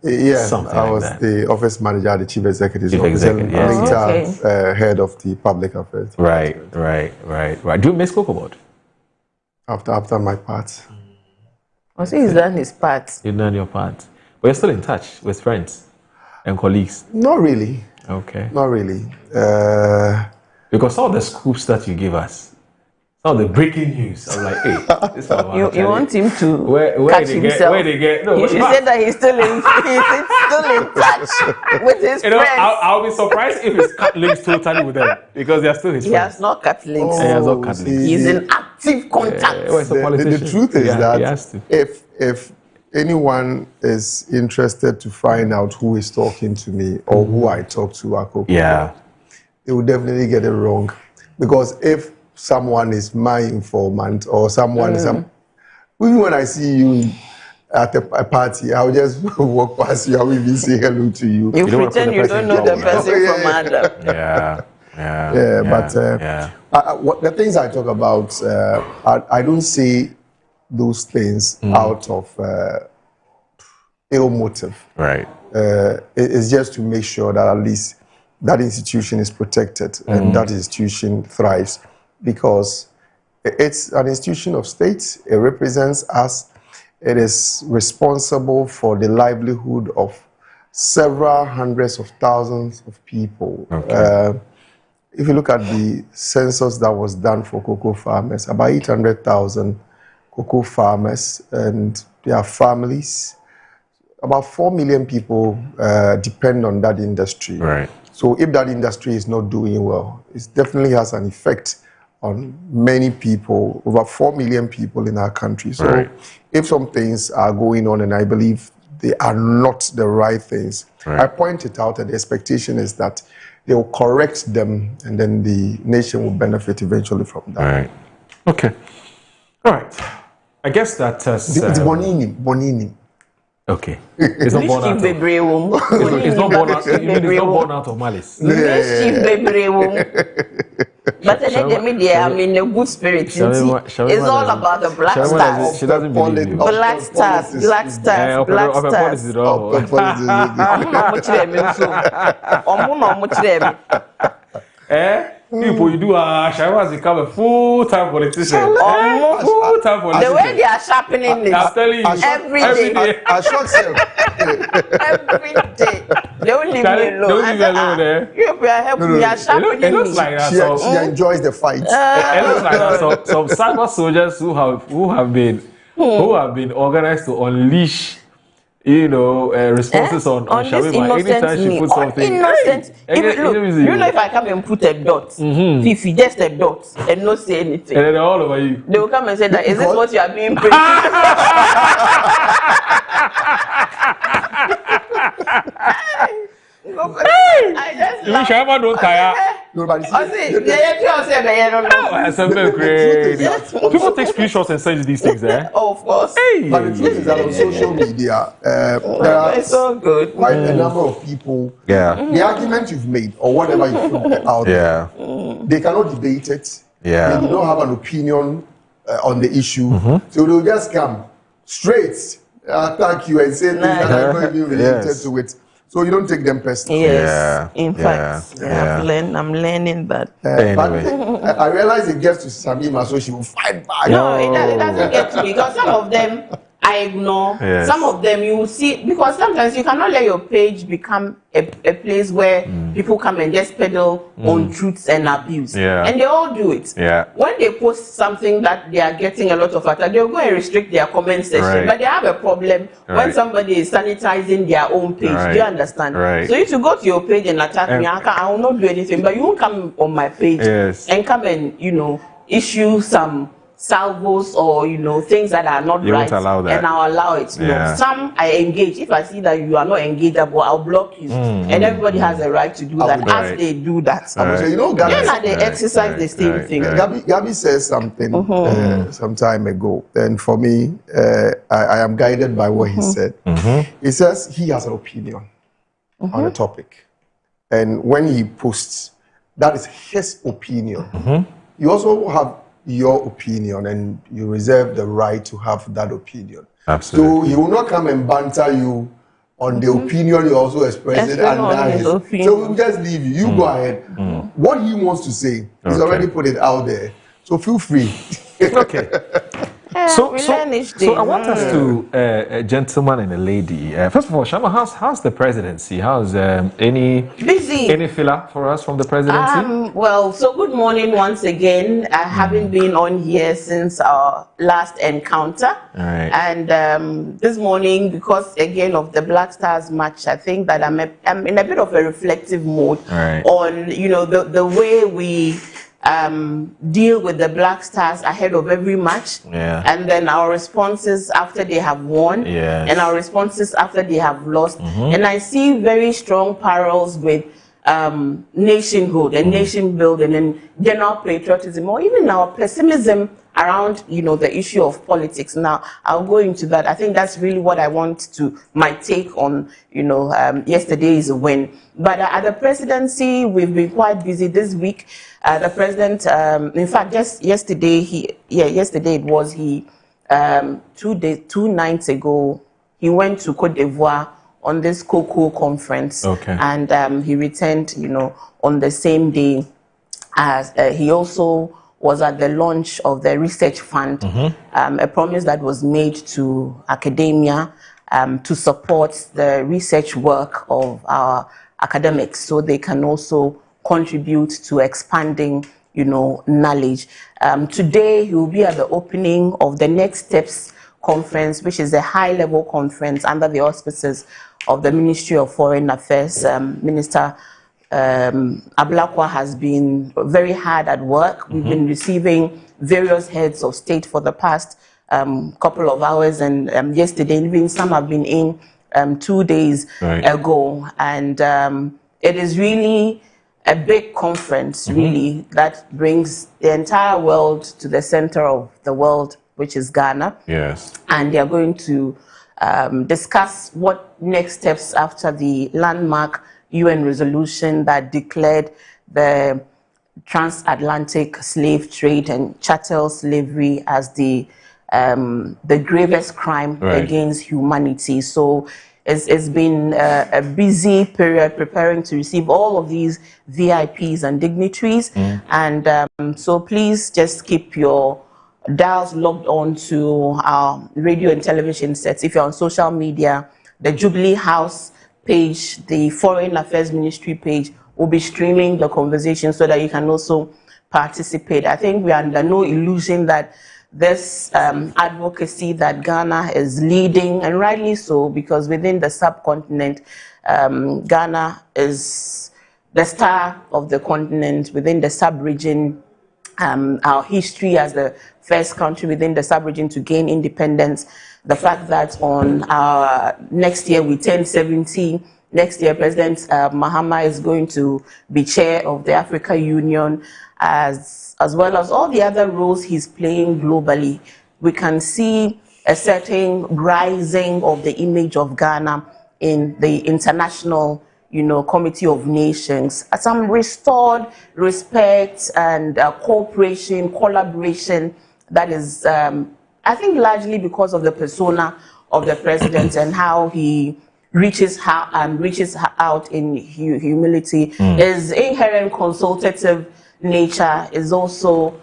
Yeah, I was the office manager at the chief executive's office, and later head of the public affairs. Right. Do you miss CocoBot? After my part. I see he's done his part. You've done your part. But you're still in touch with friends and colleagues? Not really. Okay. Not really. Because some of the scoops that you give us, some of the breaking news, I'm like, hey, this is you want him to catch himself. Where they get? No, you said that he's still in touch with his friends. I'll be surprised if he's cut links totally with them because they are still his friends. He has not cut links. He has not cut links. He's in active contact. The truth is that if anyone is interested to find out who is talking to me or who I talk to at CocoBot, they will definitely get it wrong. Because if someone is my informant or someone is even when I see you at a party, I'll just walk past you. I will even say hello to you. You pretend you don't know the person from Adam. But the things I talk about, I don't say those things out of ill motive. Right. It's just to make sure that at least that institution is protected and that institution thrives, because it's an institution of state. It represents us. It is responsible for the livelihood of several hundreds of thousands of people. Okay. If you look at the census that was done for cocoa farmers, about 800,000 cocoa farmers and their families, about 4 million people depend on that industry. Right. So if that industry is not doing well, it definitely has an effect on many people, over 4 million people in our country. So if some things are going on, and I believe they are not the right things, I point it out, and the expectation is that they will correct them, and then the nation will benefit eventually from that. Right. Okay. All right. I guess that Bonini. Okay. It's not born out of it's not born out. You mean it's not born out of malice. But the media, I'm in a good spirit. It's all about the black stars. She doesn't believe you. Black stars. People, you do Shaiwa become a full-time politician. Full-time politician. The way they are sharpening this, I'm telling you, every day. Every day. They won't leave me alone. Don't leave me alone there. You are helping me. Are sharpening it looks like that. She enjoys the fight. It looks like that. Some cyber soldiers who have been organized to unleash, responses on Shamima. Anytime she puts something. Innocent. You know, if I come and put a dot, Fifi, just a dot, and not say anything. And then all over you. They will come and say that, is this what you are being paid? Shama don't tire. People take screenshots and send these things, eh? Oh, of course. But the truth is that on social media, there are quite a number of people. The argument you've made or whatever you put out there, they cannot debate it. They do not have an opinion on the issue. So they'll just come straight, attack you and say things that are not even related to it. So you don't take them personally. Yes, in fact, I'm learning that. But I realize it gets to Shamima, so she will fight back. No, it doesn't get to me, because some of them I ignore. Some of them you will see, because sometimes you cannot let your page become a place where people come and just peddle untruths and abuse. And they all do it. When they post something that they are getting a lot of attack, they'll go and restrict their comment section. But they have a problem when somebody is sanitizing their own page. Do you understand? So if you go to your page and attack me, I will not do anything. But you won't come on my page and come and, issue some salvos or things that are not right, and I'll allow it. Some I engage. If I see that you are not engageable, I'll block you. And everybody has a right to do that as they do that. They exercise the same thing. Gabby says something some time ago, and for me, I am guided by what he said. He says he has an opinion on a topic, and when he posts, that is his opinion. You also have your opinion, and you reserve the right to have that opinion. Absolutely. So he will not come and banter you on the opinion you also expressed under his. So we'll just leave you. You go ahead. What he wants to say, he's already put it out there. So feel free. Okay. So I want us to, a gentleman and a lady. First of all, Shama, how's the presidency? How's any filler for us from the presidency? Well, so good morning once again. I haven't been on here since our last encounter. All right. And this morning, because again of the Black Stars match, I think that I'm in a bit of a reflective mode on, you know, the way we deal with the Black Stars ahead of every match, and then our responses after they have won, and our responses after they have lost. And I see very strong parallels with nationhood and nation building and general patriotism, or even our pessimism around, you know, the issue of politics. Now, I'll go into that. I think that's really what I want to, my take on, you know, yesterday's win. But at the presidency, we've been quite busy this week. The president, in fact, just yesterday, yesterday it was, 2 nights ago, he went to Cote d'Ivoire on this Cocoa conference. And he returned, you know, on the same day as he also was at the launch of the research fund, a promise that was made to academia to support the research work of our academics, so they can also contribute to expanding, you know, knowledge. Today he will be at the opening of the Next Steps conference, which is a high-level conference under the auspices of the Ministry of Foreign Affairs. Minister Ablakwa has been very hard at work. We've been receiving various heads of state for the past couple of hours, and yesterday, even some have been in 2 days ago. And it is really a big conference, really, that brings the entire world to the center of the world, which is Ghana. And they are going to discuss what next steps after the landmark UN resolution that declared the transatlantic slave trade and chattel slavery as the gravest crime against humanity. So it's been a busy period preparing to receive all of these VIPs and dignitaries. And so please just keep your dials logged on to our radio and television sets. If you're on social media, the Jubilee House page, the Foreign Affairs Ministry page will be streaming the conversation so that you can also participate. I think we are under no illusion that this advocacy that Ghana is leading, and rightly so, because within the subcontinent, Ghana is the star of the continent. Within the sub-region, our history as the first country within the sub-region to gain independence, the fact that on our next year we turn 70, next year President Mahama is going to be chair of the Africa Union, as well as all the other roles he's playing globally. We can see a certain rising of the image of Ghana in the international, you know, Committee of Nations, some restored respect and cooperation, collaboration that is, I think, largely because of the persona of the president and how he reaches out in humility. His inherent consultative nature is also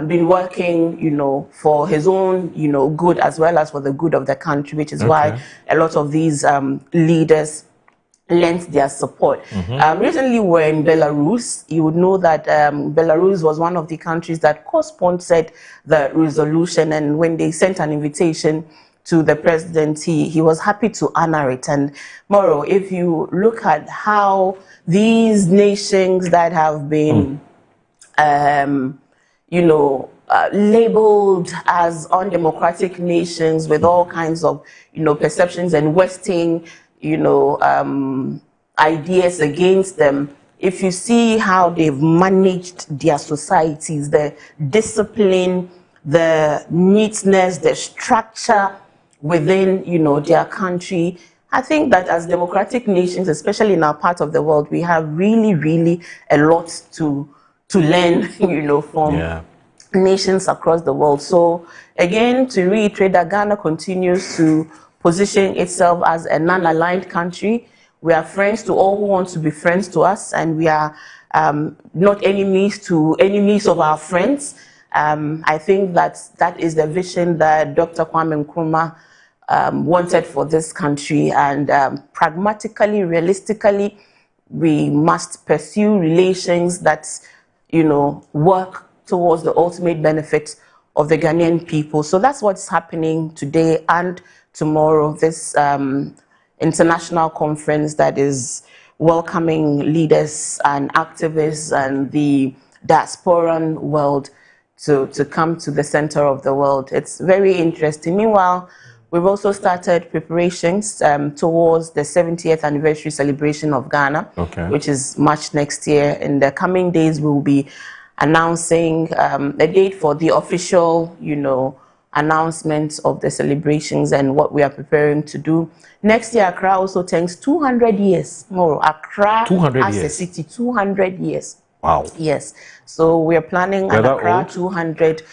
been working, you know, for his own, you know, good as well as for the good of the country, which is why a lot of these leaders lent their support. Recently, we're in Belarus. You would know that Belarus was one of the countries that co-sponsored the resolution, and when they sent an invitation to the president, he was happy to honor it. And Moro, if you look at how these nations that have been, you know, labeled as undemocratic nations with all kinds of, you know, perceptions and Western, you know, ideas against them, if you see how they've managed their societies, the discipline, the neatness, the structure within, you know, their country I think that as democratic nations, especially in our part of the world, we have really, really a lot to learn, from nations across the world. So again, to reiterate that Ghana continues to position itself as a non-aligned country. We are friends to all who want to be friends to us, and we are not enemies of our friends. I think that is the vision that Dr. Kwame Nkrumah wanted for this country, and pragmatically, realistically, we must pursue relations that, work towards the ultimate benefit of the Ghanaian people. So that's what's happening today and tomorrow, this international conference that is welcoming leaders and activists and the diasporan world to come to the center of the world. It's very interesting. Meanwhile, we've also started preparations towards the 70th anniversary celebration of Ghana, which is March next year. In the coming days, we'll be announcing a date for the official, announcement of the celebrations and what we are preparing to do. Next year, Accra also turns 200 years. More Accra 200 as years. a city, 200 years. Wow. Yes. So we're planning an Accra 200,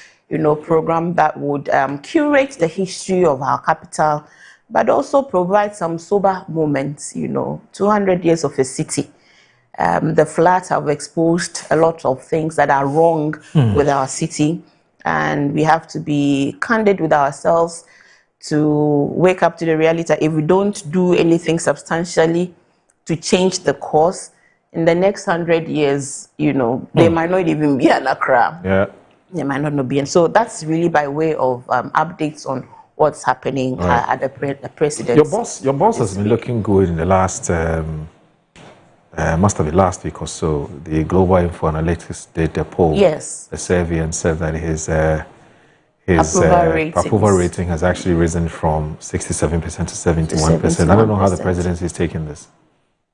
program that would curate the history of our capital, but also provide some sober moments. 200 years of a city. The floods have exposed a lot of things that are wrong with our city, and we have to be candid with ourselves to wake up to the reality that if we don't do anything substantially to change the course, in the next 100 years, they might not even be an Accra. Yeah. They might not be. And so that's really by way of updates on what's happening at the presidency. Your boss has been looking good in the last, must have been last week or so. The Global Info Analytics did a poll, a survey, and said that his approval rating has actually risen from 67% to 71%. I don't know how the presidency is taking this.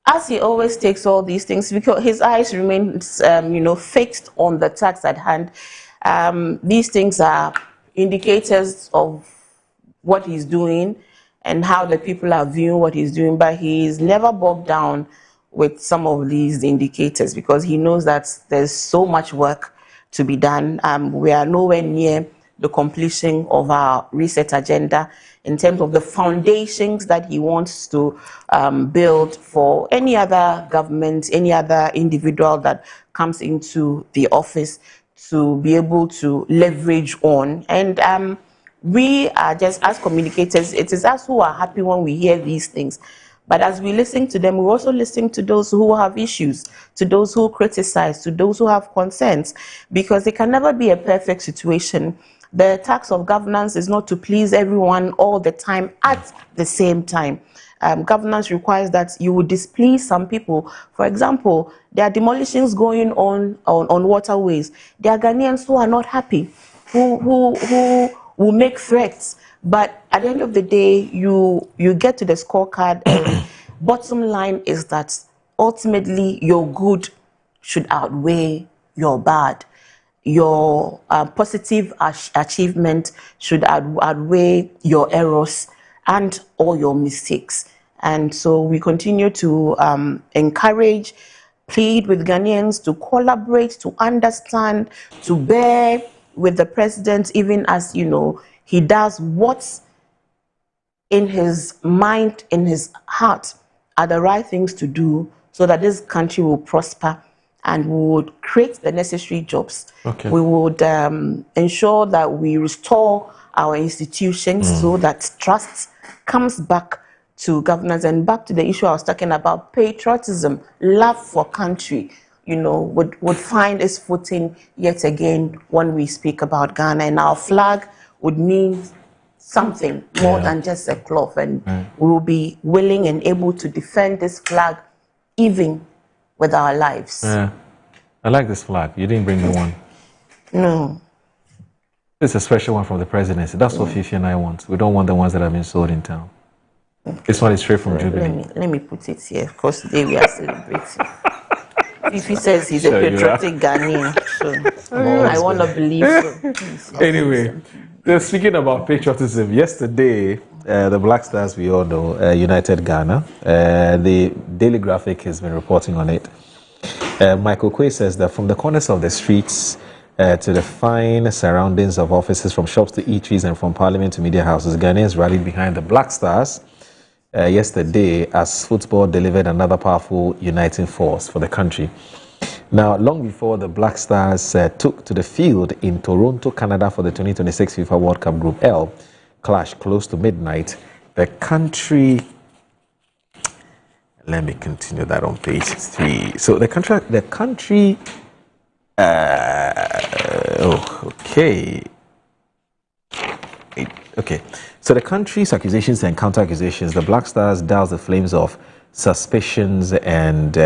As he always takes all these things, because his eyes remain, fixed on the task at hand. These things are indicators of what he's doing and how the people are viewing what he's doing, but he's never bogged down with some of these indicators because he knows that there's so much work to be done. We are nowhere near the completion of our reset agenda in terms of the foundations that he wants to build for any other government, any other individual that comes into the office to be able to leverage on. And we are just, as communicators, it is us who are happy when we hear these things. But as we listen to them, we also listen to those who have issues, to those who criticize, to those who have concerns, because it can never be a perfect situation. The task of governance is not to please everyone all the time at the same time. Governance requires that you would displease some people. For example, there are demolitions going on waterways. There are Ghanaians who are not happy, who will make threats. But at the end of the day, you get to the scorecard, and bottom line is that ultimately your good should outweigh your bad. Your positive achievement should outweigh your errors and all your mistakes. And so we continue to encourage, plead with Ghanaians to collaborate, to understand, to bear with the president, even as, he does what's in his mind, in his heart, are the right things to do so that this country will prosper and we would create the necessary jobs. We would ensure that we restore our institutions so that trust comes back to governance. And back to the issue I was talking about, patriotism, love for country, would find its footing yet again when we speak about Ghana. And our flag would mean something more than just a cloth. And we will be willing and able to defend this flag even with our lives. Yeah. I like this flag. You didn't bring me one. No. It's a special one from the presidency. That's what Fifi and I want. We don't want the ones that have been sold in town. This one is straight from Jubilee. Let me put it here, because today we are celebrating. Fifi says he's a patriotic Ghanaian, so I want to believe so. Anyway, speaking about patriotism, yesterday the Black Stars, we all know, United Ghana. The Daily Graphic has been reporting on it. Michael Quay says that from the corners of the streets to the fine surroundings of offices, from shops to eateries and from parliament to media houses, Ghanaians rallied behind the Black Stars yesterday as football delivered another powerful uniting force for the country. Now, long before the Black Stars took to the field in Toronto, Canada for the 2026 FIFA World Cup Group L clash close to midnight, the country... Let me continue that on page 3. So the country... Okay. So the country's accusations and counter-accusations, the Black Stars douse the flames of suspicions and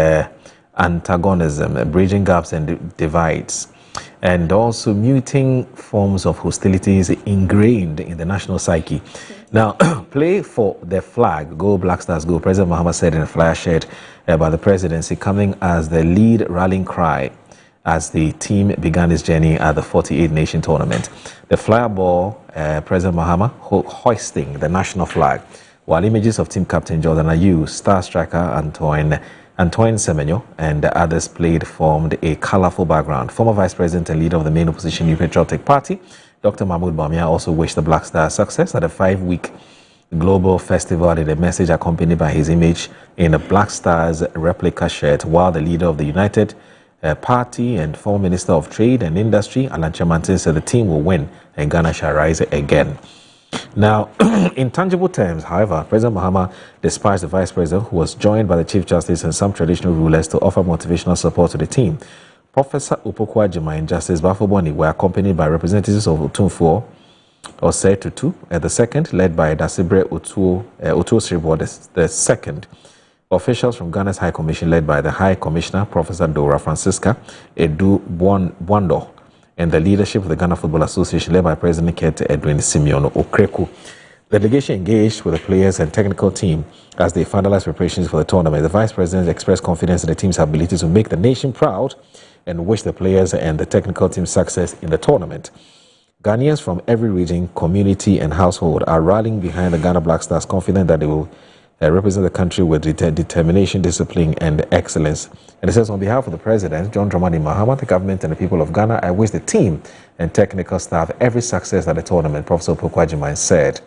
antagonism, bridging gaps and divides, and also muting forms of hostilities ingrained in the national psyche. Now, play for the flag, go Black Stars, go, President Mahama said in a flyer shared by the presidency, coming as the lead rallying cry as the team began its journey at the 48-nation tournament. The flyer ball, President Mahama hoisting the national flag, while images of team captain Jordan Ayew, star striker Antoine Semenyo, and others formed a colorful background. Former Vice President and leader of the main opposition New Patriotic Party, Dr. Mahmoud Bawumia, also wished the Black Stars success at a 5-week global festival in a message accompanied by his image in a Black Stars replica shirt, while the leader of the United Party and former Minister of Trade and Industry, Alan Chamantin, said the team will win and Ghana shall rise again. Now, in tangible terms, however, President Mahama despised the Vice President, who was joined by the Chief Justice and some traditional rulers to offer motivational support to the team. Professor Opoku Agyeman and Justice Bafo Boni were accompanied by representatives of Otumfuo, Osei Tutu, the second, led by Dasibre Otuo-Sribo, the second. Officials from Ghana's High Commission, led by the High Commissioner, Professor Dora Francisca Edu Bwando, and the leadership of the Ghana Football Association, led by President Kete Edwin Simeon Okreku. The delegation engaged with the players and technical team as they finalized preparations for the tournament. The Vice President expressed confidence in the team's ability to make the nation proud and wished the players and the technical team success in the tournament. Ghanaians from every region, community, and household are rallying behind the Ghana Black Stars, confident that they will represent the country with determination, discipline, and excellence. And it says, on behalf of the President, John Dramani Mahama, the government, and the people of Ghana, I wish the team and technical staff every success at the tournament, Professor Opoku Agyeman said.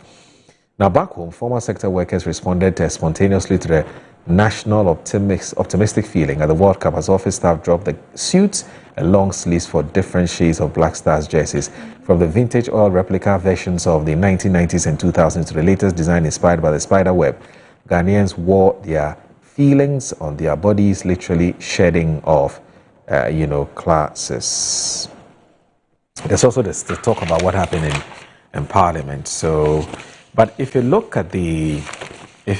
Now, back home, former sector workers responded spontaneously to the national optimistic feeling at the World Cup as office staff dropped the suits and long sleeves for different shades of Black Stars jerseys, from the vintage oil replica versions of the 1990s and 2000s to the latest design inspired by the spider web. Ghanaians wore their feelings on their bodies, literally shedding off, classes. There's also this to talk about what happened in Parliament. So, but if you look at Mike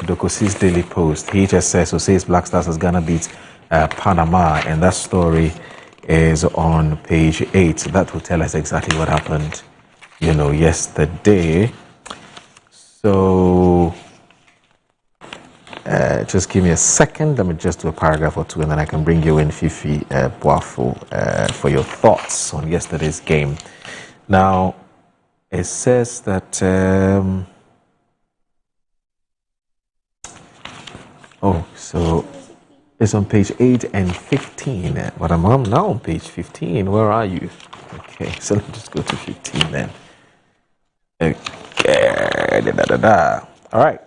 Dokosi's Daily Post, he just says Black Stars as Ghana beats Panama, and that story is on page 8. That will tell us exactly what happened, yesterday. So, just give me a second. Let me just do a paragraph or two, and then I can bring you in, Fifi Boafo, for your thoughts on yesterday's game. Now, it says that... so it's on page 8 and 15. But I'm now on page 15. Where are you? Okay, so let me just go to 15 then. Okay, All right.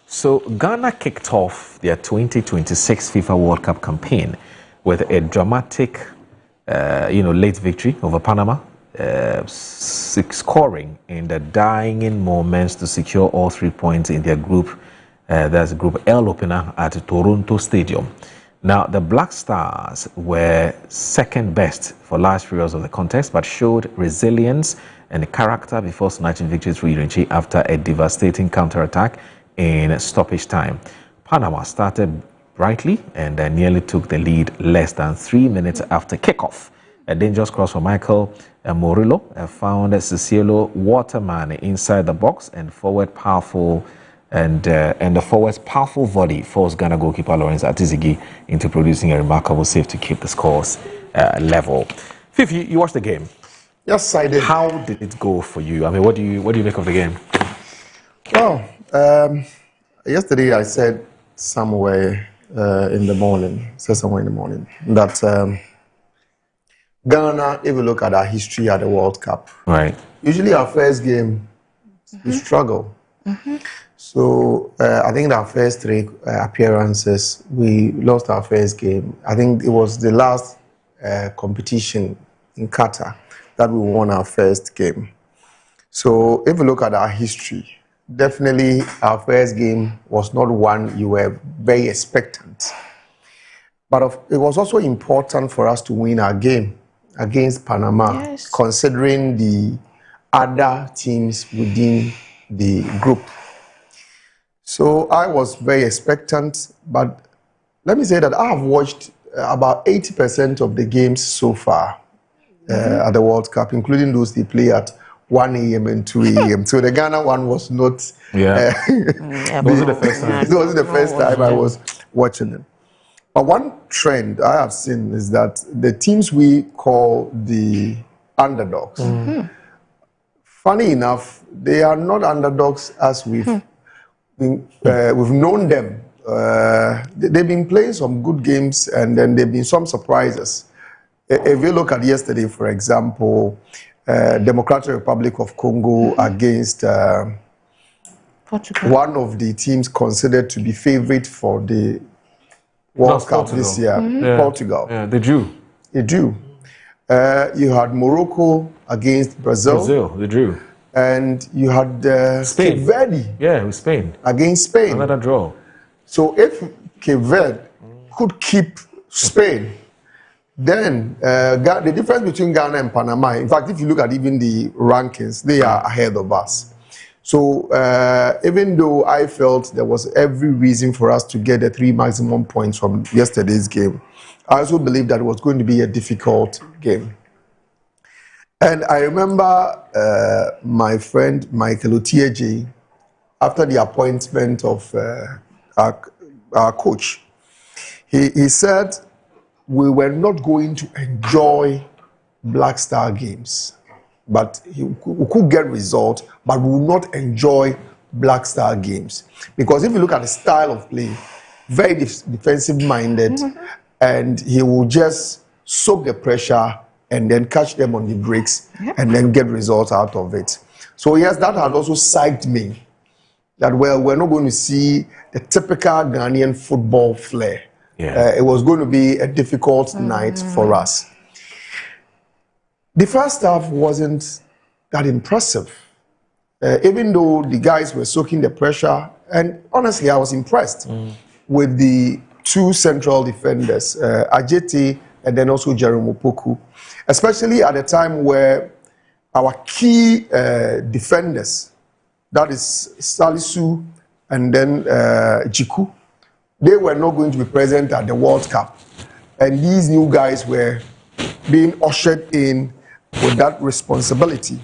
So Ghana kicked off their 2026 FIFA World Cup campaign with a dramatic, late victory over Panama, scoring in the dying moments to secure all 3 points in their group. That's Group L opener at Toronto Stadium. Now, the Black Stars were second best for large periods of the contest, but showed resilience and character before snatching victory through Irinchi after a devastating counterattack in stoppage time. Panama started brightly and nearly took the lead less than 3 minutes after kickoff. A dangerous cross from Michael Morillo found Cicelo Waterman inside the box, and the forward's powerful volley forced Ghana goalkeeper Lawrence Atizigi into producing a remarkable save to keep the scores level. Fifi, you watched the game. Yes, I did. How did it go for you? I mean, what do you make of the game? Well, yesterday I said somewhere in the morning, that Ghana, if you look at our history at the World Cup, right? Usually our first game, we struggle. So I think our first 3 appearances, we lost our first game. I think it was the last competition in Qatar that we won our first game. So if you look at our history, definitely our first game was not one you were very expectant. But it was also important for us to win our game against Panama, considering the other teams within the group. So I was very expectant, but let me say that I have watched about 80% of the games so far at the World Cup, including those they play at 1 a.m. and 2 a.m. So the Ghana one was not... It wasn't the first time. It wasn't the first time I was watching it. But one trend I have seen is that the teams we call the underdogs, funny enough, they are not underdogs as we've known them. They've been playing some good games, and then there've been some surprises. If you look at yesterday, for example, Democratic Republic of Congo against Portugal, one of the teams considered to be favorite for the World Cup this year, Portugal. Yeah, they drew. They drew. You had Morocco against Brazil. They drew. And you had Spain. Cape Verde. Yeah, it was Spain. Against Spain. Another draw. So if Cape Verde could keep Spain, then the difference between Ghana and Panama, in fact, if you look at even the rankings, they are ahead of us. So even though I felt there was every reason for us to get the 3 maximum points from yesterday's game, I also believe that it was going to be a difficult game. And I remember my friend Michael Otieje, after the appointment of our coach, he said we were not going to enjoy Black Star games, but we could get results, but we will not enjoy Black Star games. Because if you look at the style of play, very defensive-minded, and he will just soak the pressure and then catch them on the breaks and then get results out of it. So yes, that had also psyched me that, well, we're not going to see the typical Ghanaian football flair. It was going to be a difficult night for us. The first half wasn't that impressive, even though the guys were soaking the pressure. And honestly, I was impressed with the 2 central defenders, Ajeti and then also Jerome Opoku, especially at a time where our key defenders, that is Salisu and then Jiku, they were not going to be present at the World Cup. And these new guys were being ushered in with that responsibility.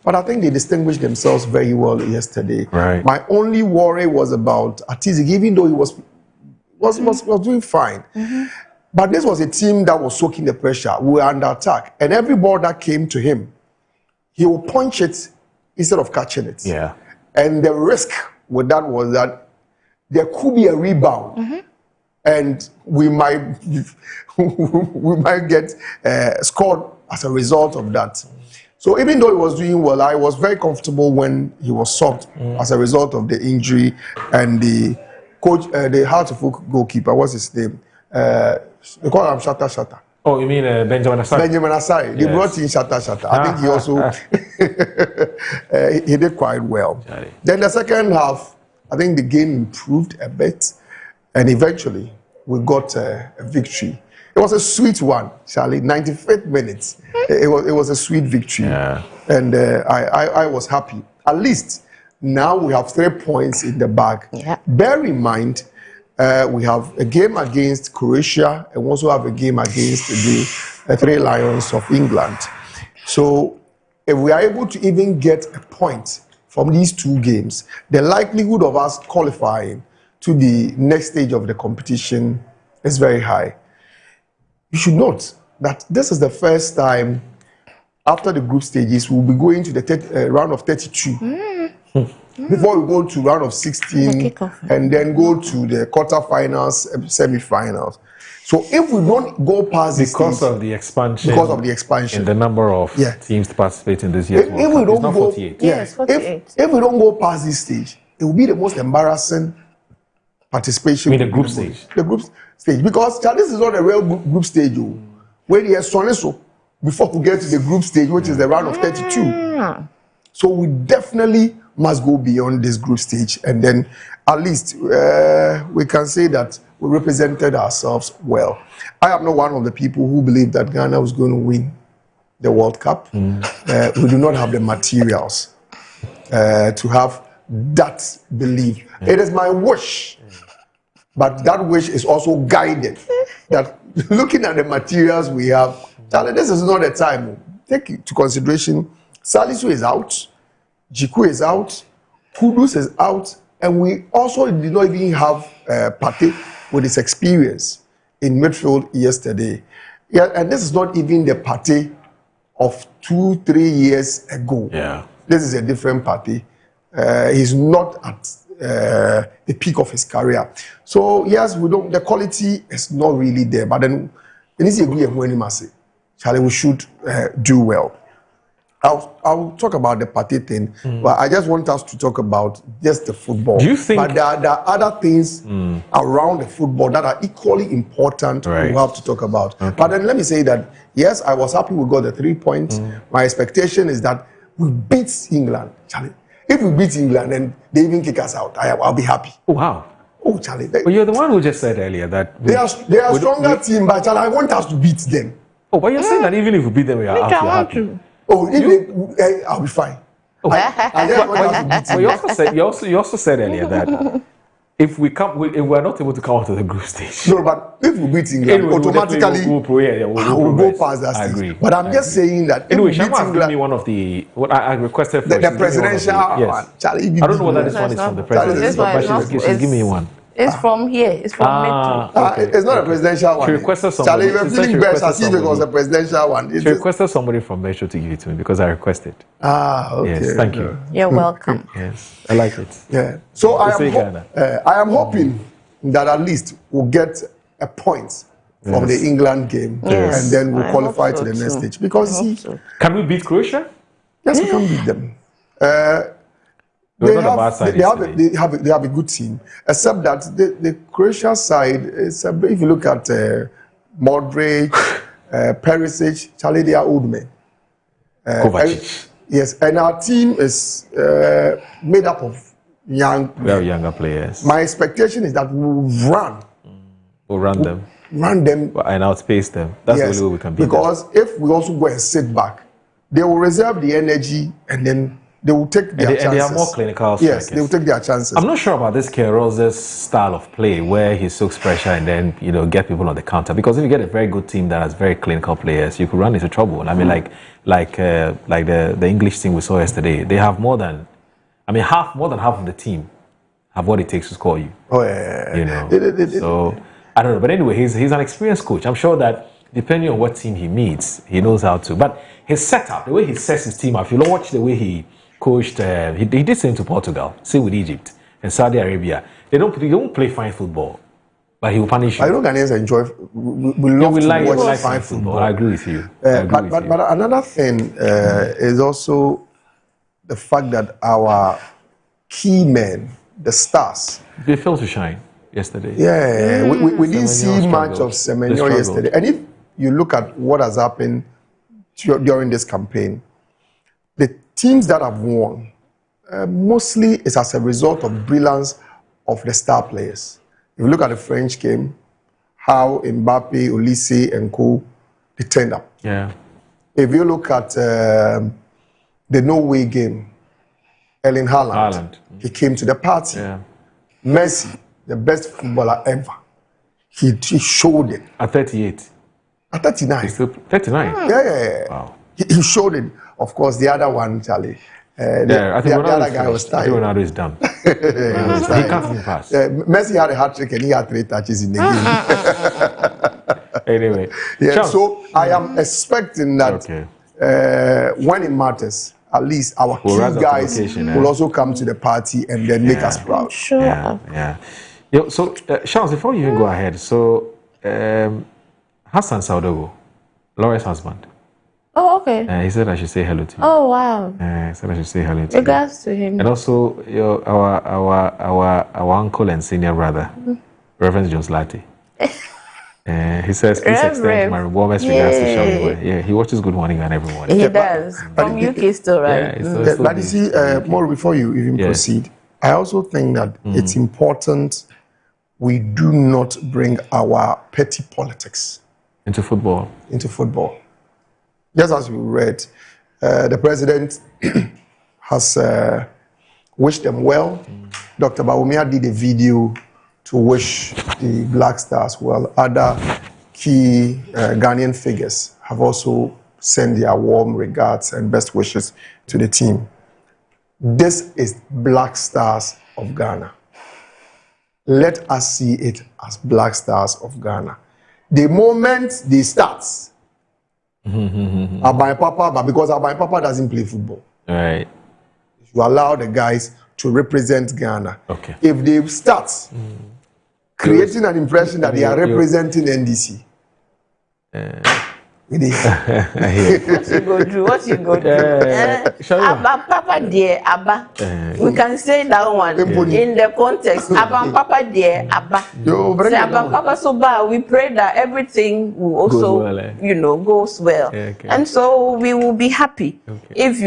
But I think they distinguished themselves very well yesterday. Right. My only worry was about Atizi, even though he was doing fine. But this was a team that was soaking the pressure. We were under attack. And every ball that came to him, he would punch it instead of catching it. Yeah. And the risk with that was that there could be a rebound. And we might get scored as a result of that. So even though he was doing well, I was very comfortable when he was subbed as a result of the injury. And the coach, the Hartlepool goalkeeper, what's his name? They call him Shatta. Oh, you mean Benjamin Asai? Benjamin Asai. They brought in Shatta. I think he also he did quite well. Then the second half, I think the game improved a bit, and eventually we got a victory. It was a sweet one, Charlie. 95th minutes. It was a sweet victory, and I was happy. At least now we have 3 points in the bag. Bear in mind, we have a game against Croatia and we also have a game against the 3 Lions of England. So if we are able to even get a point from these 2 games, the likelihood of us qualifying to the next stage of the competition is very high. You should note that this is the first time after the group stages, we'll be going to the round of 32. Before we go to round of 16 and then go to the quarterfinals, semi-finals. So if we don't go past because of the expansion, in the number of teams participating this year, if we don't go, 48. Yes, 48. If we don't go past this stage, it will be the most embarrassing participation. In the group stage, because this is not a real group stage. Where the so before we get to the group stage, which is the round of 32. So we definitely must go beyond this group stage, and then at least we can say that we represented ourselves well. I am not one of the people who believe that Ghana was going to win the World Cup. We do not have the materials to have that belief. It is my wish, but that wish is also guided. That looking at the materials we have, Charlie, this is not the time. Take into consideration, Salisu is out, Jiku is out, Kudus is out, and we also did not even have Partey with his experience in midfield yesterday. Yeah, and this is not even the Partey of 2-3 years ago. Yeah. This is a different Partey. He's not at the peak of his career. So yes, the quality is not really there, but then Charlie, we should do well. I'll talk about the Partey thing, but I just want us to talk about just the football. Do you think? But there are other things around the football that are equally important we have to talk about. Okay. But then let me say that, yes, I was happy we got the 3 points. My expectation is that we beat England, Charlie. If we beat England and they even kick us out, I'll be happy. Oh, wow. Oh, Charlie. But you're the one who just said earlier that... They are a stronger team, but Charlie, I want us to beat them. Oh, but you're saying that even if we beat them, we are happy. Oh, if I'll be fine. Oh. You also said earlier that if we're not able to come out of the group stage. No, but if we beat England, automatically we'll go past that stage. I agree. But I'm just saying that anyway, Shama gave me one of the what I requested for the presidential one. Charlie, I don't know whether this one is from the president, but she's give me one. It's from here. It's from It's not a presidential one. She requested somebody. Charlie, you're feeling best as if it was a presidential one. She requested somebody from Metro to give it to me because I requested. Okay. Yes, thank you. You're welcome. Yes, I like it. Yeah. So I am hoping that at least we'll get a point from the England game, and then we'll qualify to the next stage. Because can we beat Croatia? Yes, we can beat them. They have a good team, except that the Croatia side is if you look at Modric, Perisic, Charlie, they are old men. Kovacic. Yes, and our team is made up of very younger players. My expectation is that we'll run. We'll run them. Run them and outpace them. That's the only way we can beat them. Because if we also go and sit back, they will reserve the energy and then they will take their chances. And they are more clinical strikers. Yes, they will take their chances. I'm not sure about this Queiroz's style of play where he soaks pressure and then, get people on the counter. Because if you get a very good team that has very clinical players, you could run into trouble. And I mean, like the English team we saw yesterday, they have more than half of the team have what it takes to score you. Oh, yeah. So, I don't know. But anyway, he's an experienced coach. I'm sure that depending on what team he meets, he knows how to. But his setup, the way he sets his team up, if you watch the way he coached, he did the same to Portugal, same with Egypt and Saudi Arabia. They don't play fine football, but he will punish you. I know Ghanaians enjoy. We love to watch fine football. I agree with you. But another thing is also the fact that our key men, the stars, they failed to shine yesterday. Yeah, we didn't see much of Semenyo yesterday. And if you look at what has happened during this campaign, the teams that have won mostly is as a result of brilliance of the star players. If you look at the French game, how Mbappe, Olise, and co, they turned up. Yeah. If you look at the Norway game, Erling Haaland, he came to the party. Yeah. Messi, the best footballer ever, he showed it. At 38. At 39. He's still 39. Yeah. Wow. He showed it. Of course, the other one, Charlie. I think the other guy was tired. I think Ronaldo is done. He can't even pass. Messi had a hat-trick and he had 3 touches in the game. Anyway. Yeah, so I am expecting that when it matters, at least our key guys will also come to the party and then make us proud. Sure. Yeah. So, Charles, before you even go ahead, so Hassan Saudogo, Laura's husband. Oh, okay. He said I should say hello to you. Oh, wow. He said I should say hello to Regards to him. And also our uncle and senior brother, Reverend Jones Lati. He says, please extend my warmest regards to Sean. Yeah, he watches Good Morning and every morning. He does. From UK still, right? Yeah, but you see, more before you even proceed, I also think that it's important we do not bring our petty politics into football. Just as we read, the president has wished them well. Dr. Bawumia did a video to wish the Black Stars well. Other key Ghanaian figures have also sent their warm regards and best wishes to the team. This is Black Stars of Ghana. Let us see it as Black Stars of Ghana. The moment they start, Abai Papa, but because Abai Papa doesn't play football, right? You allow the guys to represent Ghana. Okay. If they start creating an impression that they are representing NDC, what you go do? Abba Papa dear Abba. We can say that one in the context. Abba Papa dear Abba. Say Abba Papa so bad. We pray that everything will also, goes well. And so we will be happy if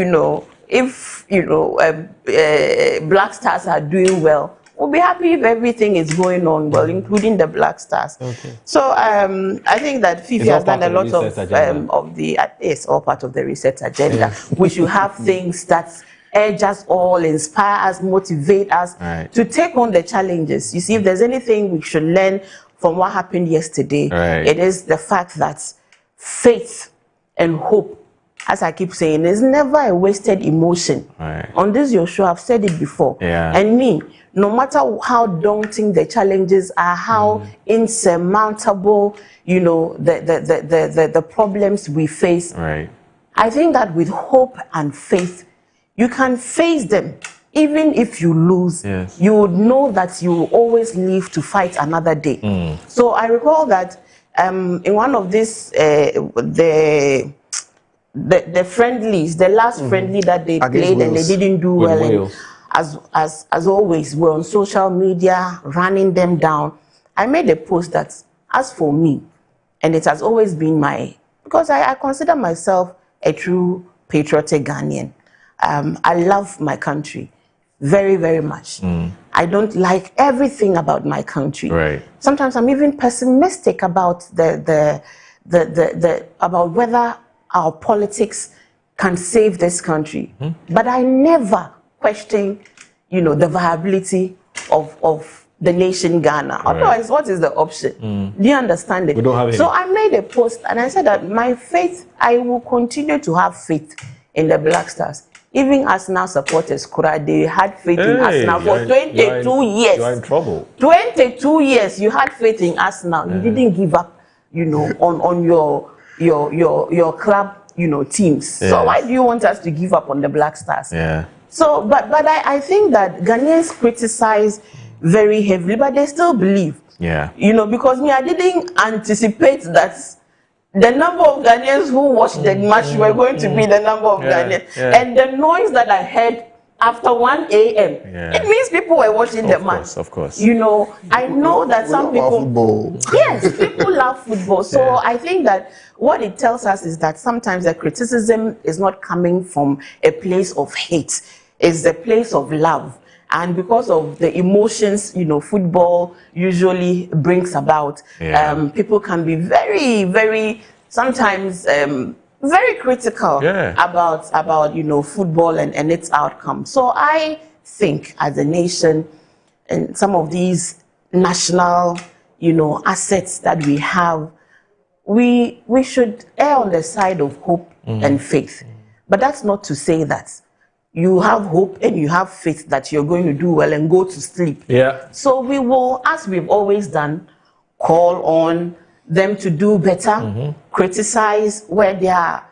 Black Stars are doing well. We'll be happy if everything is going on well, including the Black Stars. So I think that FIFA has done a lot it's all part of the reset agenda. We should have things that urge us all, inspire us, motivate us to take on the challenges. You see, if there's anything we should learn from what happened yesterday, it is the fact that faith and hope, as I keep saying, is never a wasted emotion. On this your show, I've said it before. And me, no matter how daunting the challenges are, how insurmountable, the problems we face, I think that with hope and faith, you can face them. Even if you lose, you would know that you will always live to fight another day. So I recall that in one of these, the friendlies, the last friendly that they played and they didn't do well, and as always, we're on social media running them down. I made a post that, as for me, and it has always been because I consider myself a true patriotic Ghanaian. I love my country very, very much. I don't like everything about my country. Sometimes I'm even pessimistic about about whether our politics can save this country. But I never question, the viability of the nation Ghana. Otherwise, what is the option? Do you understand it? We don't have any. So I made a post and I said that my faith, I will continue to have faith in the Black Stars. Even Arsenal supporters, they had faith in Arsenal for 22 years. You are in trouble. 22 years, you had faith in Arsenal. You didn't give up, on your club, teams. So why do you want us to give up on the Black Stars? So, but I think that Ghanaians criticize very heavily, but they still believe. Because I didn't anticipate that the number of Ghanaians who watched the match were going to be the number of Ghanaians. And the noise that I heard after 1 a.m. It means people were watching the match. Of course. I know that some people... Yes, people love football. So I think that what it tells us is that sometimes the criticism is not coming from a place of hate. It's a place of love. And because of the emotions, football usually brings about, people can be very, very, sometimes very critical about football and its outcome. So I think as a nation, and some of these national, assets that we have, we should err on the side of hope and faith. But that's not to say that you have hope and you have faith that you're going to do well and go to sleep. So we will, as we've always done, call on them to do better, criticize where they are,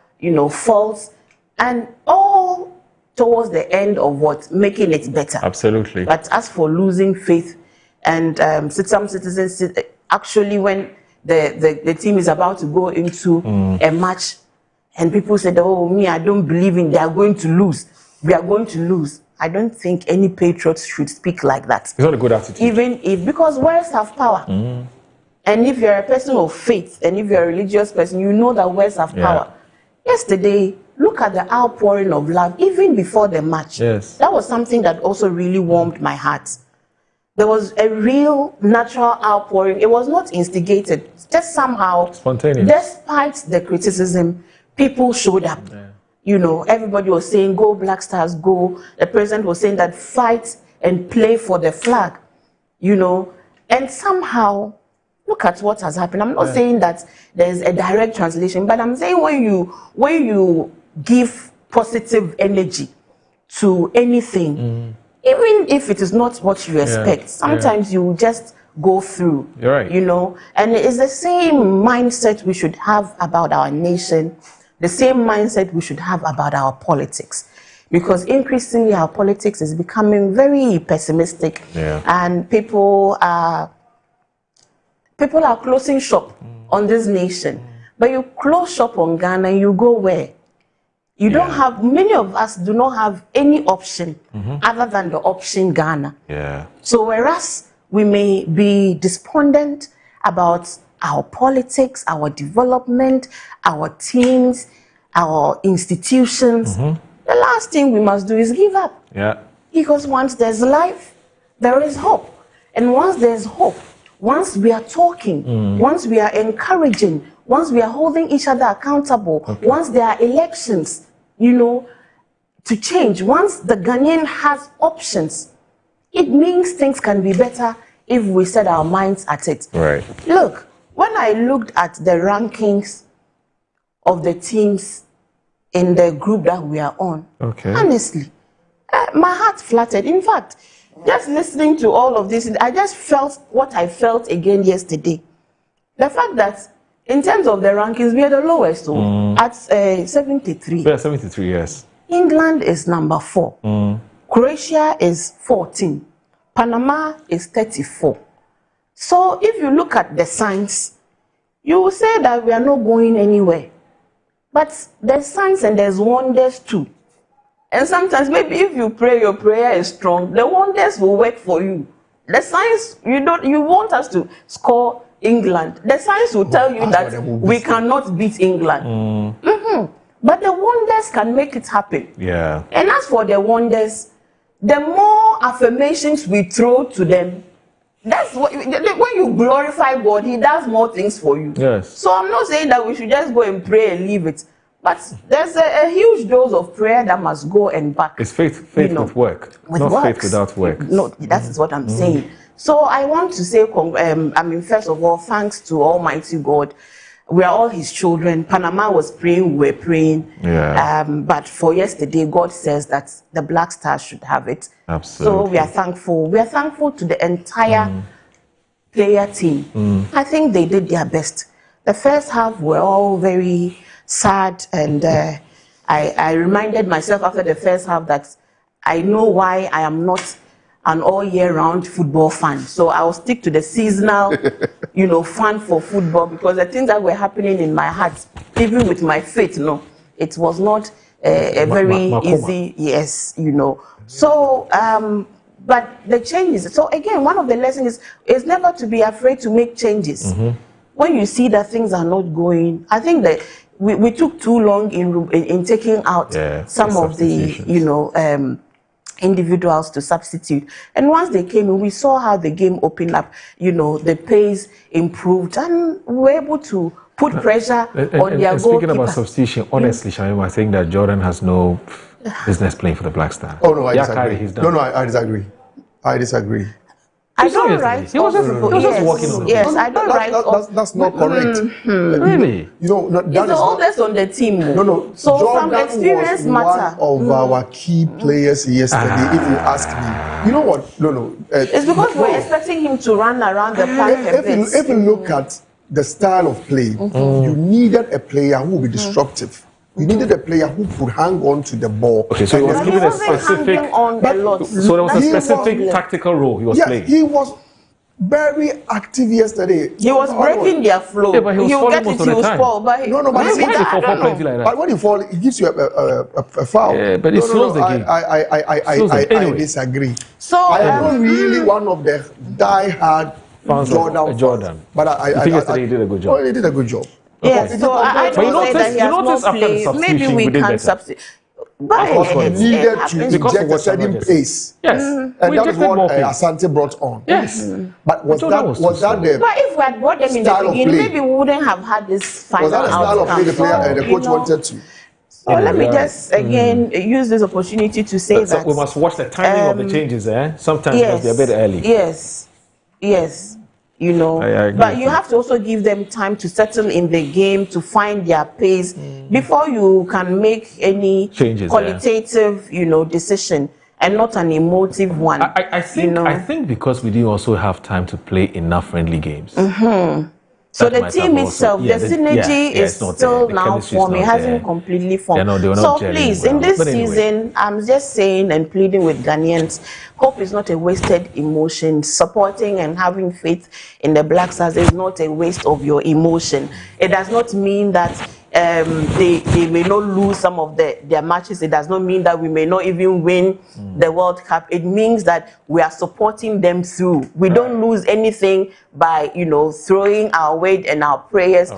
faults, and all towards the end of making it better. Absolutely. But as for losing faith, and some citizens actually, when the team is about to go into a match, and people said, "Oh, me, I don't believe in. They are going to lose. We are going to lose." I don't think any patriots should speak like that. It's not a good attitude. Even if, because words have power. And if you're a person of faith, and if you're a religious person, you know that words have power. Yesterday, look at the outpouring of love, even before the match. Yes. That was something that also really warmed my heart. There was a real natural outpouring. It was not instigated. Just somehow, spontaneous. Despite the criticism, people showed up. Everybody was saying, "Go Black Stars, go." The president was saying that fight and play for the flag, and somehow, look at what has happened. I'm not saying that there's a direct translation, but I'm saying when you give positive energy to anything, even if it is not what you expect, sometimes you just go through. You're right. And it's the same mindset we should have about our nation, the same mindset we should have about our politics. Because increasingly our politics is becoming very pessimistic, and people are closing shop on this nation. But you close shop on Ghana, you go where? You don't have, many of us do not have any option other than the option Ghana. So whereas we may be despondent about our politics, our development, our teams, our institutions, the last thing we must do is give up. Because once there's life, there is hope. And once there's hope, once we are talking, once we are encouraging, once we are holding each other accountable, once there are elections, to change, once the Ghanaian has options, it means things can be better if we set our minds at it. Right. Look, when I looked at the rankings of the teams in the group that we are on, honestly, my heart fluttered. In fact, just listening to all of this, I just felt what I felt again yesterday. The fact that in terms of the rankings, we are the lowest, at 73. Yeah, 73, yes. England is number 4. Croatia is 14. Panama is 34. So if you look at the signs, you will say that we are not going anywhere. But there's signs and there's wonders too. And sometimes maybe if you pray, your prayer is strong, the wonders will work for you. The signs, you want us to score England. The signs will tell you that we cannot beat England. But the wonders can make it happen. And as for the wonders, the more affirmations we throw to them, that's what, when you glorify God, He does more things for you. So I'm not saying that we should just go and pray and leave it. But there's a huge dose of prayer that must go and back. It's faith with work, not faith without work. No, that is what I'm saying. So I want to say, first of all, thanks to Almighty God. We are all His children. Panama was praying, we were praying. But for yesterday, God says that the Black Stars should have it. Absolutely. So we are thankful. We are thankful to the entire player team. I think they did their best. The first half were all very sad, and I reminded myself after the first half that I know why I am not an all-year-round football fan. So I'll stick to the seasonal, fan for football, because the things that were happening in my heart, even with my faith, it was not a very easy, So, but the changes. So again, one of the lessons is never to be afraid to make changes. When you see that things are not going, I think that we took too long in taking out some of the, individuals to substitute. And once they came in, we saw how the game opened up, the pace improved, and we were able to put pressure on their goalkeeper. Speaking about substitution, honestly, Shamim, I think that Jordan has no business playing for the Black Stars. Oh, no, I disagree. No, I disagree. I disagree. I don't write. He was just walking on the Yes, I don't write. That's not correct. Really? He's the oldest on the team. No. So Jordan some experience matter. One of our key players yesterday, if you ask me. You know what? No. It's because we're expecting him to run around the park a bit. If you look at the style of play, you needed a player who will be disruptive. We needed a player who could hang on to the ball. Okay, so he was given a specific. So there was a specific tactical role he was playing. He was very active yesterday. He was breaking their flow. Yeah, but he was falling most of the time. But when you fall, it gives you a foul. Yeah, but it slows the game. I disagree. So I am really one of the die-hard Jordan. But I think yesterday he did a good job. Oh, he did a good job. Yes, so I don't say that he has not played. Maybe we can substitute. But he needed to inject a certain pace. Yes. And that is what Asante brought on. Yes. But was that the But if we had brought them in the beginning, maybe we wouldn't have had this final outcome. Was that the style of play the coach wanted to? So let me just again use this opportunity to say that we must watch the timing of the changes. Sometimes it must be a bit early. Yes. You know, but you have to also give them time to settle in the game, to find their pace before you can make any changes, qualitative, decision and not an emotive one. I think because we didn't also have time to play enough friendly games. So the team itself, the synergy is still now forming. It hasn't completely formed. So please, in this season, I'm just saying and pleading with Ghanaians, hope is not a wasted emotion. Supporting and having faith in the Black Stars is not a waste of your emotion. It does not mean that they may not lose some of their matches. It does not mean that we may not even win the World Cup. It means that we are supporting them through. We don't lose anything by throwing our weight and our prayers.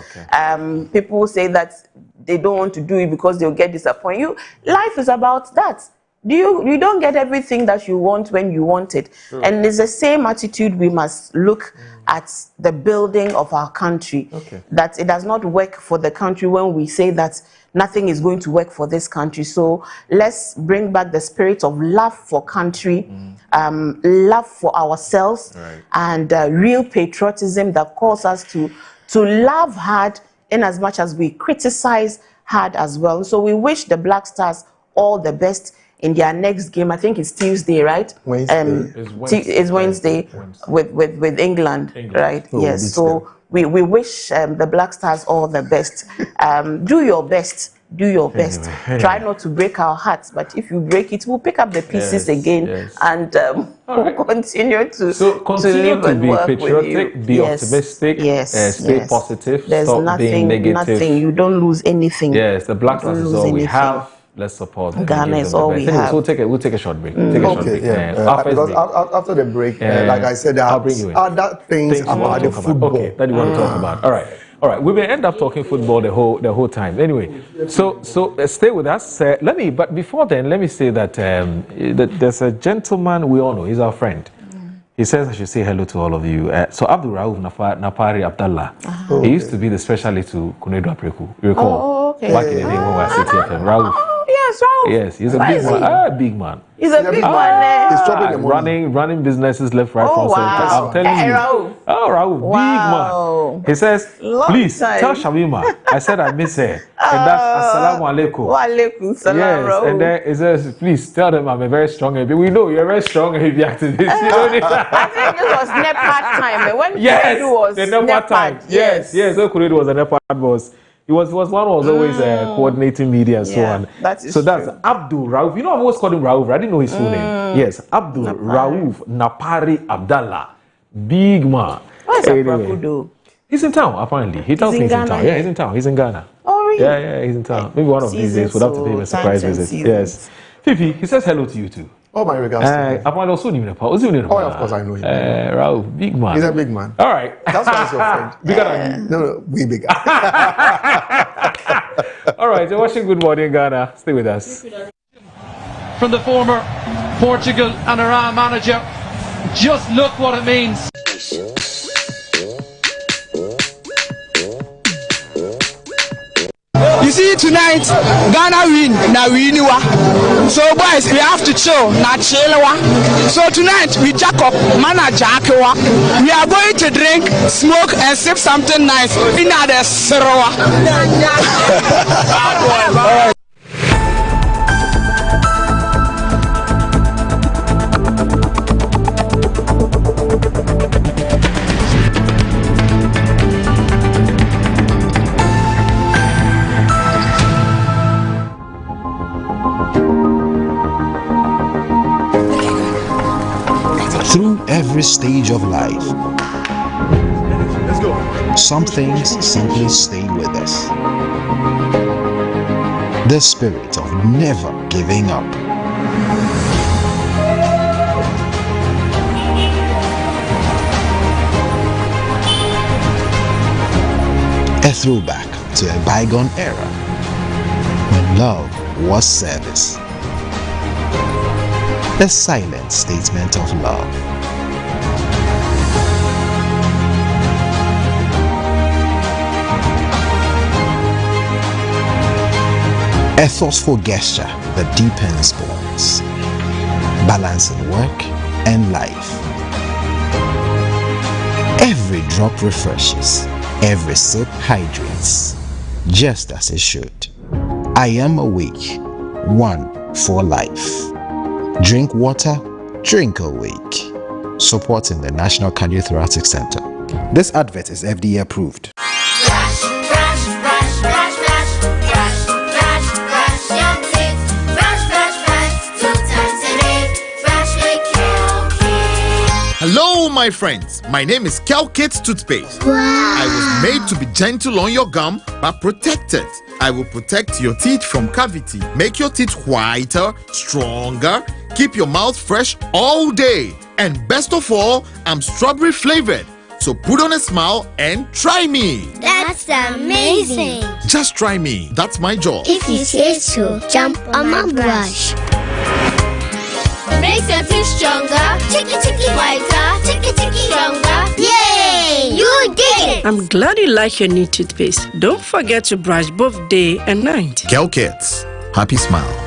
People say that they don't want to do it because they'll get disappointed. Life is about that. You don't get everything that you want when you want it. And it's the same attitude we must look at the building of our country. That it does not work for the country when we say that nothing is going to work for this country. So let's bring back the spirit of love for country, love for ourselves, and real patriotism that calls us to love hard in as much as we criticize hard as well. So we wish the Black Stars all the best in their next game. I think it's Tuesday, right? It's Wednesday with England, right? Yes. So we wish the Black Stars all the best. Do your best. Do your best. Try not to break our hearts, but if you break it, we'll pick up the pieces again and we'll continue to live and be work patriotic, with you. Be optimistic, stay positive, There's stop being negative. nothing. You don't lose anything. Yes, the Black Stars is all we have. Let's support them. Ghana is all we have. We'll take a short break. Because after the break, like I said, I'll bring you in. Other things about the football. Okay, that you want to talk about. All right. We may end up talking football the whole time. Anyway, so stay with us. But before then, let me say that there's a gentleman we all know. He's our friend. He says I should say hello to all of you. So Abdul Rauf Napari Abdallah. He used to be the specialist to Kunedu Apreku. You recall? Back in the day when we were at CTFM. Rauf. Yes, Rauf. Yes, he's a big man. Big man. He's a big man. He's chopping the money. Running businesses left, right, from center. I'm telling you. Rauf. Oh, Rauf, big man. He says, please tell Shamima. I said I miss her. And that's Assalamu alaikum. Wa alaikum salam. Yes, and then he says, please tell them I'm a very strong heavy. We know you're a very strong heavy activist. I think this was NEPAD time. When Kuredu was the NEPAD time. Yes. So Kuredu was a NEPAD boss. He was always coordinating media and so on. That's Abdul Rauf. You know, I've always called him Rauf. I didn't know his full name. Yes, Abdul Rauf Napari Abdallah. Big man. What's Apraku? He's in town, apparently. He tells me he's in town. Yeah, he's in town. He's in Ghana. Oh, really? Yeah, he's in town. Maybe one of these days we'll have to pay him a surprise visit. Yes. Fifi, he says hello to you too. Oh, my regards to him. Oh, of course I know him. Rauf, big man. He's a big man. All right. That's why he's your friend. Bigger than you? No, way bigger. All right, you're watching Good Morning Ghana. Stay with us. From the former Portugal and Iran manager, just look what it means. You see, tonight, Ghana win, na winiwa. So boys, we have to chill, na chilewa. So tonight, we jack up, mana jackewa. We are going to drink, smoke, and sip something nice. In the sirwa. Through every stage of life, some things simply stay with us. The spirit of never giving up. A throwback to a bygone era when love was service. A silent statement of love. A thoughtful gesture that deepens bonds, balancing work and life. Every drop refreshes, every sip hydrates, just as it should. I am awake, one for life. Drink water, drink awake. Supporting the National Cardiothoracic Center. This advert is FDA approved. Hello, my friends. My name is Kelkit Toothpaste. Wow. I was made to be gentle on your gum, but protected. I will protect your teeth from cavity, make your teeth whiter, stronger, keep your mouth fresh all day. And best of all, I'm strawberry flavored. So put on a smile and try me. That's amazing. Just try me. That's my job. If you say so, jump on my brush. Makes your teeth stronger, chicky whiter, chicky stronger. Yay! You did it! I'm glad you like your new toothpaste. Don't forget to brush both day and night. Kelkits, happy smile.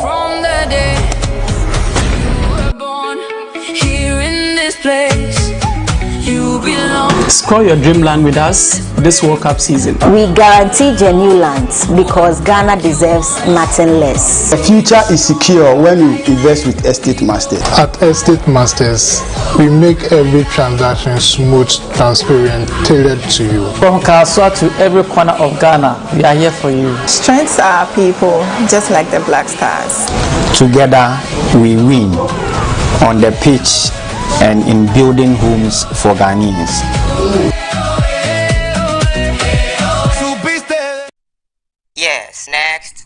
From the day you were born here in this place. Score your dreamland with us this World Cup season. We guarantee genuine lands because Ghana deserves nothing less. The future is secure when you invest with Estate Masters. At Estate Masters, we make every transaction smooth, transparent, tailored to you. From Kaswa to every corner of Ghana, we are here for you. Strengths are people, just like the Black Stars. Together, we win on the pitch and in building homes for Ghanaians. Yes, next.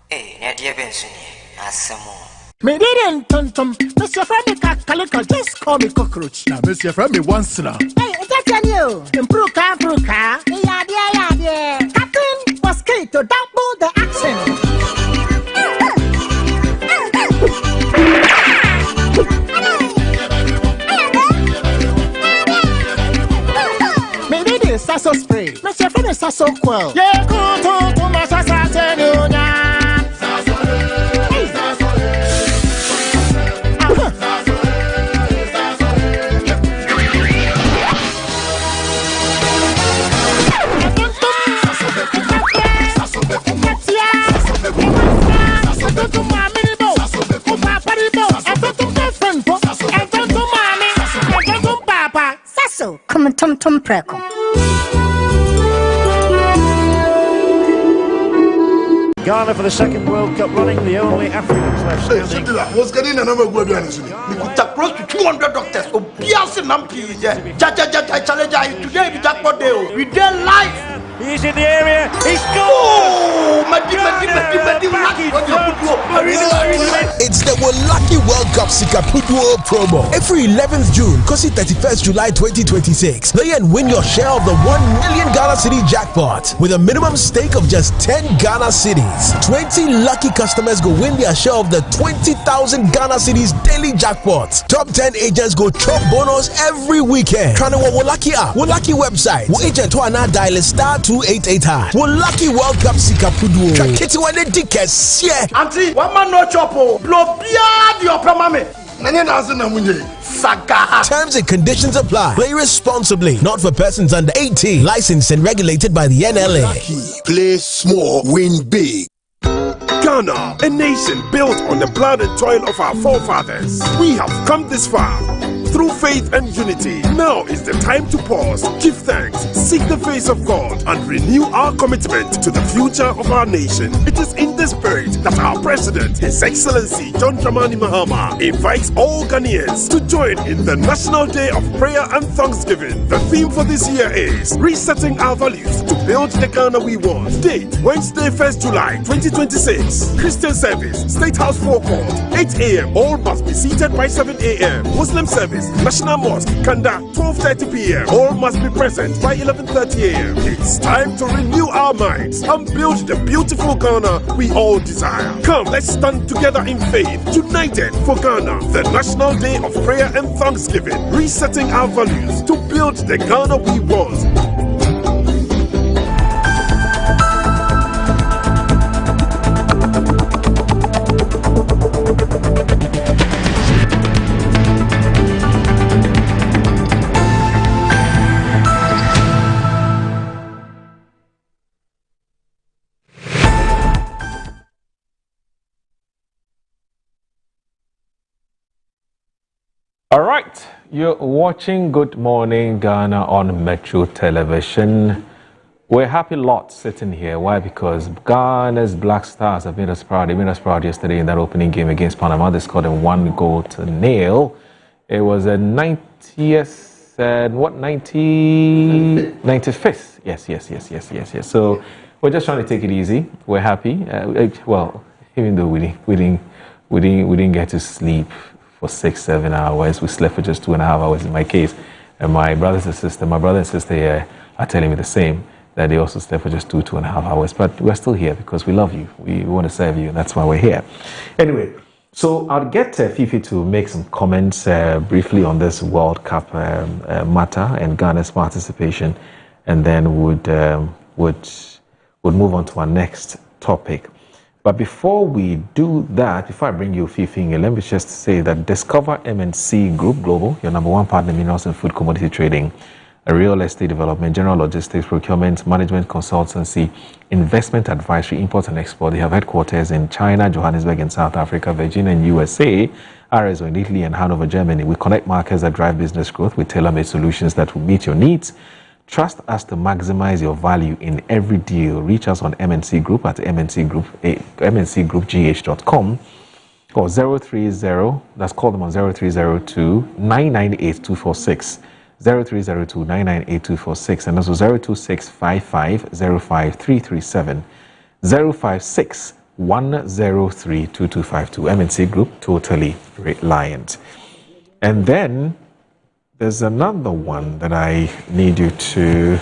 Hey, Nadia Benson, Me didn't tum. Mr. Friendly Calico, just call me cockroach. Now, Mr. Friendly once now. Hey, that's a new. Improve car. Yeah. Captain was key to double the action. Sasso spray. Mr. Friendly Sasso Quell. Yeah, go to my Come on, Tom Preco. Ghana for the second World Cup running, the only Africans left standing. What's getting a number of good ones? We could take close to 200 doctors. Oh, Piazza Nampi, challenge today, we jackpot deal. We did live. He's in the area. He's gone. Oh, It's the Wolaki World Cup Sikapuduo promo. Every 11th June, Kosi 31st July 2026. Play and win your share of the 1 million Ghana City jackpot with a minimum stake of just 10 Ghana Cities. 20 lucky customers go win their share of the 20,000 Ghana Cities daily jackpot. Top 10 agents go chop bonus every weekend. Kanawa Wolaki app, Wolaki website. Wo agent to ana dial *288#. Wolaki World Cup Sikapuduo. Kakiti wane dikes, yeah. Auntie, one man no chopo. Blow beard your mame. Terms and conditions apply. Play responsibly. Not for persons under 18. Licensed and regulated by the NLA. Play small, win big. Ghana, a nation built on the blood and toil of our forefathers. We have come this far. through faith and unity. Now is the time to pause, give thanks, seek the face of God, and renew our commitment to the future of our nation. It is in this spirit that our President, His Excellency John Dramani Mahama, invites all Ghanaians to join in the National Day of Prayer and Thanksgiving. The theme for this year is Resetting Our Values to Build the Ghana We Want. Date, Wednesday, 1st July 2026. Christian service, State House Forecourt, 8 a.m. All must be seated by 7 a.m. Muslim service, National Mosque, Kanda, 12:30 p.m. All must be present by 11:30 a.m. It's time to renew our minds and build the beautiful Ghana we all desire. Come, let's stand together in faith, united for Ghana. The National Day of Prayer and Thanksgiving, resetting our values to build the Ghana we want. All right, you're watching Good Morning Ghana on Metro Television. We're happy lot sitting here. Why? Because Ghana's Black Stars have made us proud. They made us proud yesterday in that opening game against Panama. They scored them 1-0. It was a 95th? Yes. So we're just trying to take it easy. We're happy. Well, even though we didn't get to sleep for 6-7 hours. We slept for just 2.5 hours in my case. And my brother and sister here are telling me the same, that they also slept for just 2.5 hours. But we're still here because we love you. We want to serve you, and that's why we're here. Anyway, so I'll get Fifi to make some comments briefly on this World Cup matter and Ghana's participation, and then would move on to our next topic. But before we do that, before I bring you Fifi, let me just say that Discover MNC Group Global, your number one partner in minerals and food commodity trading, real estate development, general logistics, procurement, management consultancy, investment advisory, import and export. They have headquarters in China, Johannesburg in South Africa, Virginia in USA, RSO in Italy, and Hanover, Germany. We connect markets that drive business growth with tailor-made solutions that will meet your needs. Trust us to maximize your value in every deal. Reach us on MNC Group at mncgroupgh.com or 030, let's call them on 0302-998-246, 0302-998-246, and also 026-55-05337, 056-103-2252. MNC Group, totally reliant. And then there's another one that I need you to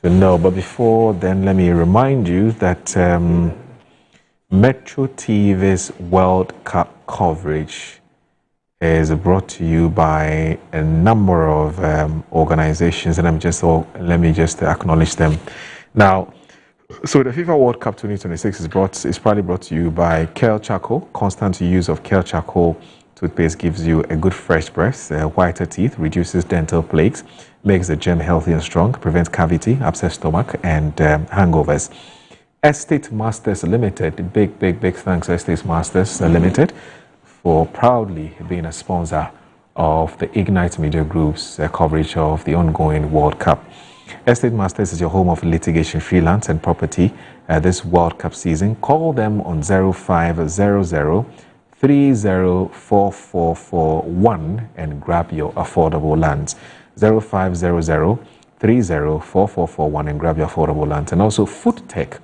know, but before then, let me remind you that Metro TV's World Cup coverage is brought to you by a number of organizations, and let me just acknowledge them. Now, so the FIFA World Cup 2026 is probably brought to you by Kale Charcoal. Constant use of Kale Charcoal toothpaste gives you a good fresh breath, whiter teeth, reduces dental plaques, makes the gem healthy and strong, prevents cavity, upset stomach, and hangovers. Estate Masters Limited, big thanks to Estate Masters Limited for proudly being a sponsor of the Ignite Media Group's coverage of the ongoing World Cup. Estate Masters is your home of litigation, freelance, and property this World Cup season. Call them on 0500-304441 and grab your affordable lands. 0500-304441 and grab your affordable lands. And also Food Tech.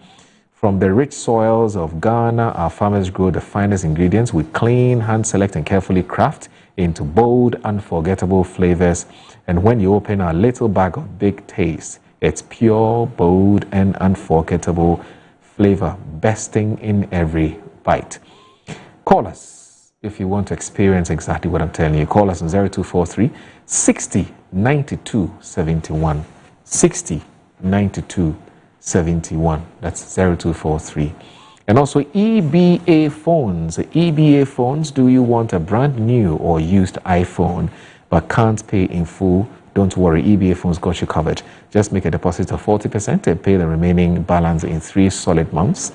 From the rich soils of Ghana, our farmers grow the finest ingredients we clean, hand select, and carefully craft into bold, unforgettable flavors. And when you open a little bag of big taste, it's pure, bold, and unforgettable flavor bursting in every bite. Call us if you want to experience exactly what I'm telling you. Call us on 0243 60 92 71. 60 92 71. That's 0243. And also EBA phones. EBA phones, do you want a brand new or used iPhone but can't pay in full? Don't worry, EBA phones got you covered. Just make a deposit of 40% and pay the remaining balance in 3 solid months.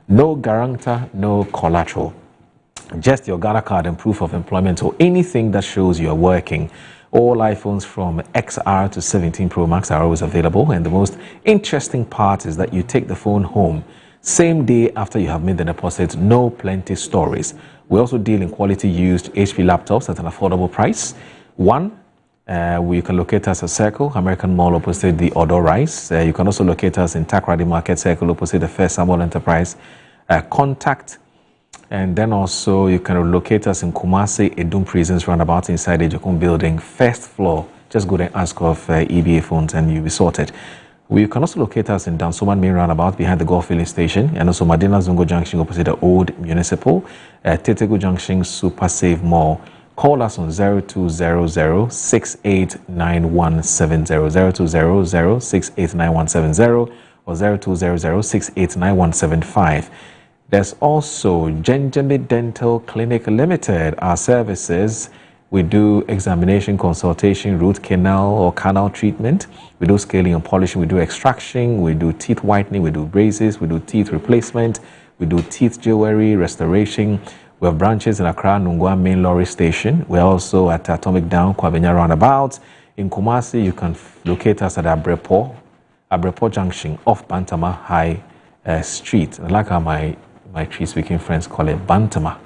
No guarantor, no collateral. just your Ghana card and proof of employment or anything that shows you're working. All iPhones from XR to 17 Pro Max are always available, and the most interesting part is that you take the phone home same day after you have made the deposit. No plenty stories. We also deal in quality used HP laptops at an affordable price. You can locate us at Circle, American Mall opposite the Odo Rice. You can also locate us in Takrady Market Circle opposite the First Samuel Enterprise. Contact. And then also you can locate us in Kumasi, Edum Prisons roundabout inside the Jokun building, first floor. Just go there and ask of EBA phones and you'll be sorted. You can also locate us in Dansoman main roundabout behind the Golf Filling Station, and also Madina Zungo Junction opposite the Old Municipal, Tetegu Junction Super Save Mall. Call us on 0200-689170, 0200-689170, or 0200-689175. There's also Genjami Dental Clinic Limited. Our services, we do examination, consultation, root canal or canal treatment. We do scaling and polishing. We do extraction. We do teeth whitening. We do braces. We do teeth replacement. We do teeth jewelry, restoration. We have branches in Accra, Nungwa Main Lorry Station. We're also at Atomic Down, Kwabenya Roundabout. In Kumasi, you can locate us at Abrepo Junction off Bantama High Street. I like how my Tree-speaking friends call it Bantama.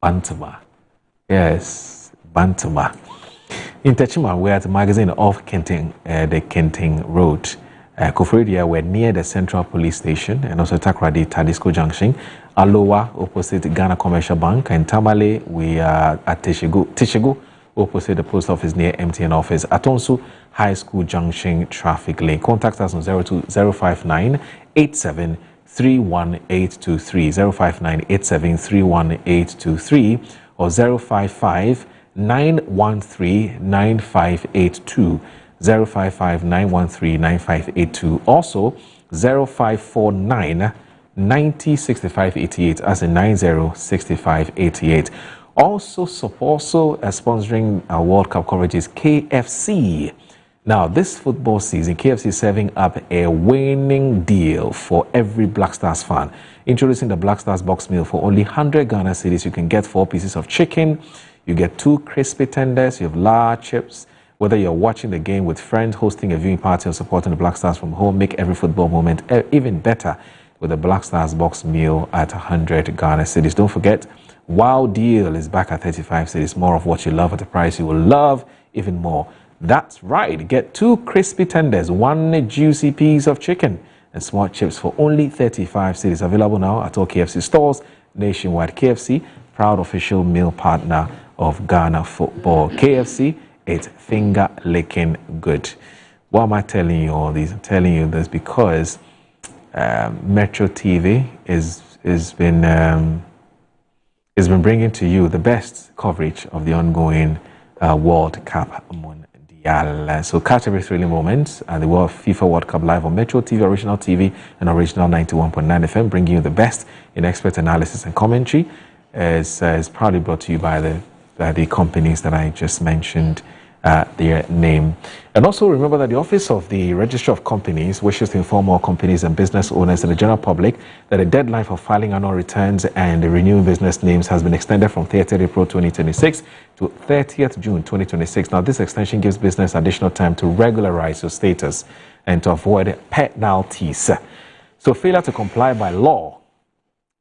Bantama. Yes, Bantama. In Techima, we're at the magazine of Kenting, the Kenting Road. Koforidia, we're near the Central Police Station, and also Takrady, Tadisco Junction. Alowa, opposite Ghana Commercial Bank. And Tamale, we are at Tishigu, opposite the post office near MTN office. Atonsu, High School Junction Traffic Lane. Contact us on 05987 31823, 05987311823, or 055-913-9582, 055-913-9582, also 0549-906588, as in 906588. Also sponsoring our World Cup coverage is KFC. Now, this football season, KFC is serving up a winning deal for every Black Stars fan. Introducing the Black Stars box meal for only 100 Ghana cedis. You can get 4 pieces of chicken, you get 2 crispy tenders, you have large chips. Whether you're watching the game with friends, hosting a viewing party, or supporting the Black Stars from home, make every football moment even better with the Black Stars box meal at 100 Ghana cedis. Don't forget, Wow Deal is back at 35 cedis. More of what you love at a price you will love even more. That's right, get 2 crispy tenders, 1 juicy piece of chicken, and small chips for only 35 cedis. Available now at all KFC stores nationwide. KFC, proud official meal partner of Ghana football. KFC, it's finger licking good. Why am I telling you all these? I'm telling you this because Metro TV is been bringing to you the best coverage of the ongoing World Cup Mondial. So catch every thrilling moment at the FIFA World Cup live on Metro TV, Original TV, and Original 91.9 FM, bringing you the best in expert analysis and commentary. It's proudly brought to you by the companies that I just mentioned their name. And also remember that the Office of the Registrar of Companies wishes to inform all companies and business owners and the general public that the deadline for filing annual returns and renewing business names has been extended from 30th April 2026 to 30th June 2026. Now, this extension gives business additional time to regularize your status and to avoid penalties. So failure to comply by law,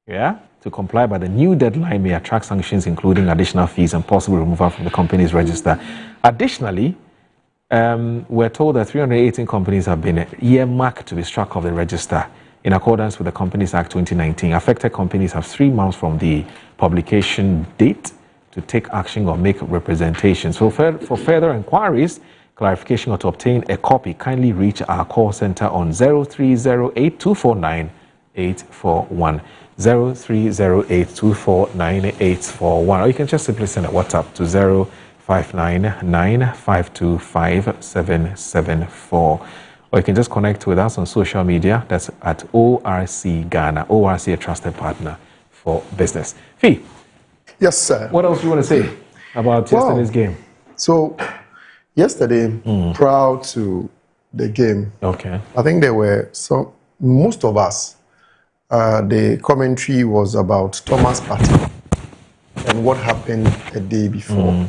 to comply by the new deadline may attract sanctions, including additional fees and possible removal from the company's register. Additionally, we're told that 318 companies have been earmarked to be struck off the register in accordance with the Companies Act 2019. Affected companies have 3 months from the publication date to take action or make representations. So for further inquiries, clarification, or to obtain a copy, kindly reach our call center on 0308 249 841. 0308249841, or you can just simply send a WhatsApp to 0599525774, or you can just connect with us on social media. That's at ORC Ghana. ORC, a trusted partner for business. Fee. Yes, sir. What else do you want to say about yesterday's game? So, yesterday, prior to the game, I think there were most of us. The commentary was about Thomas Partey. than what happened a day before.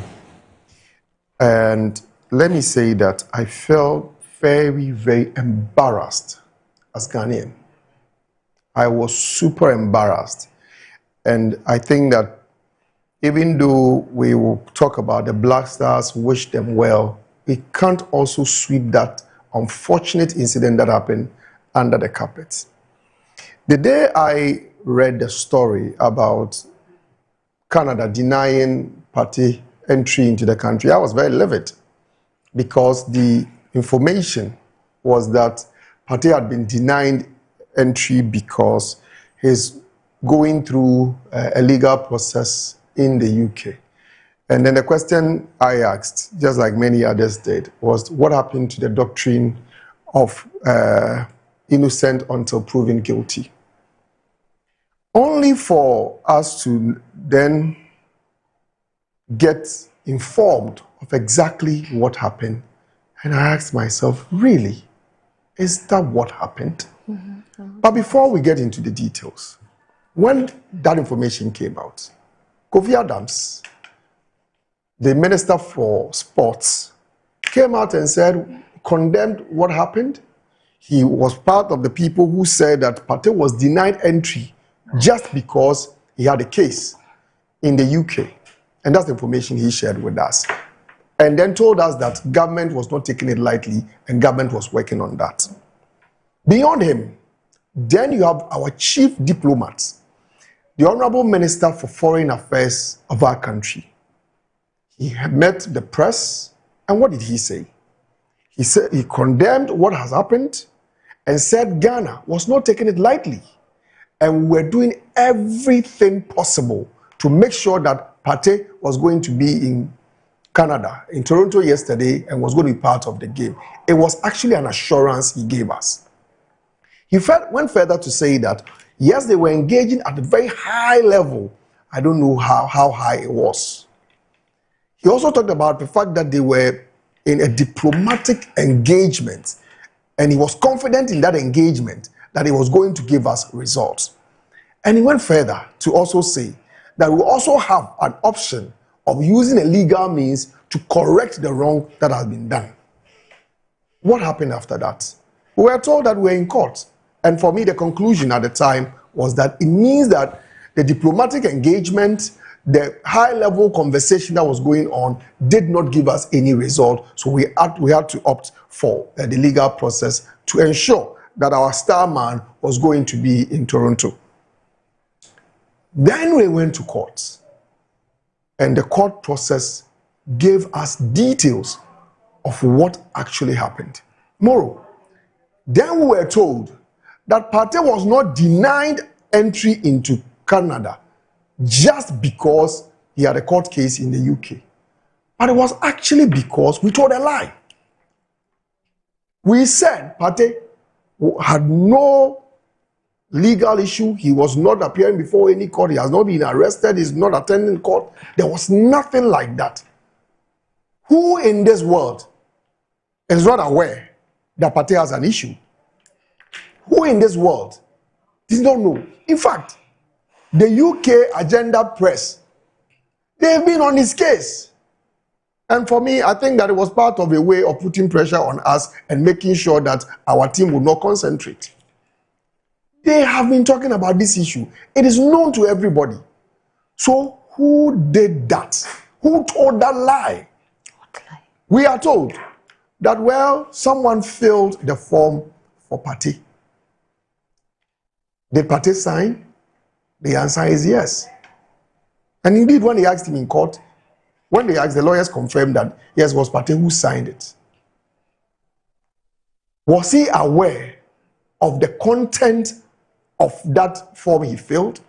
And let me say that I felt very, very embarrassed as Ghanaian. I was super embarrassed. And I think that even though we will talk about the Black Stars, wish them well, we can't also sweep that unfortunate incident that happened under the carpet. The day I read the story about Canada denying Partey entry into the country, I was very livid because the information was that Partey had been denied entry because he's going through a legal process in the UK. And then the question I asked, just like many others did, was what happened to the doctrine of innocent until proven guilty? Only for us to then get informed of exactly what happened. And I asked myself, really, is that what happened? But before we get into the details, when that information came out, Kofi Adams, the Minister for Sports, came out and said, condemned what happened. He was part of the people who said that Partey was denied entry just because he had a case in the UK. And that's the information he shared with us. And then told us that government was not taking it lightly and government was working on that. Beyond him, then you have our chief diplomat, the Honorable Minister for Foreign Affairs of our country. He met the press, and what did he say? He said he condemned what has happened and said Ghana was not taking it lightly. And we're doing everything possible to make sure that Partey was going to be in Canada, in Toronto yesterday, and was going to be part of the game. It was actually an assurance he gave us. He went further to say that, yes, they were engaging at a very high level. I don't know how high it was. He also talked about the fact that they were in a diplomatic engagement, and he was confident in that engagement that he was going to give us results. And he went further to also say that we also have an option of using a legal means to correct the wrong that has been done. What happened after that? We were told that we were in court. And for me, the conclusion at the time was that it means that the diplomatic engagement, the high-level conversation that was going on did not give us any result. So we had to opt for the legal process to ensure that our star man was going to be in Toronto. Then we went to court. And the court process gave us details of what actually happened. Moro, then we were told that Partey was not denied entry into Canada just because he had a court case in the UK. But it was actually because we told a lie. We said Partey had no legal issue. He was not appearing before any court. He has not been arrested. He's not attending court. There was nothing like that. Who in this world is not aware that Partey has an issue? Who in this world does not know? In fact, the UK Agenda Press, they've been on his case. And for me, I think that it was part of a way of putting pressure on us and making sure that our team would not concentrate. They have been talking about this issue. It is known to everybody. So who did that? Who told that lie? What lie? We are told that, well, someone filled the form for Partey. Did Partey sign? The answer is yes. And indeed, when they asked him in court, when they asked, the lawyers confirmed that, yes, it was Partey who signed it. Was he aware of the content of that form he filled?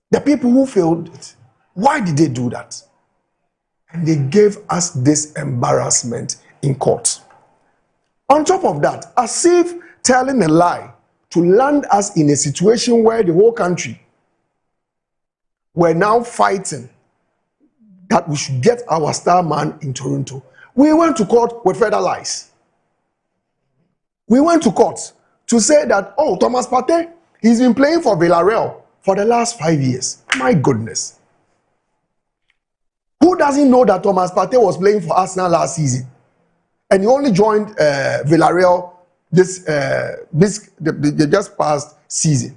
The people who filled it, why did they do that? And they gave us this embarrassment in court. On top of that, as if telling a lie to land us in a situation where the whole country were now fighting that we should get our star man in Toronto. We went to court with further lies. We went to court to say that, oh, Thomas Partey, he's been playing for Villarreal for the last 5 years. My goodness. doesn't know that Thomas Partey was playing for Arsenal last season, and he only joined Villarreal the just past season.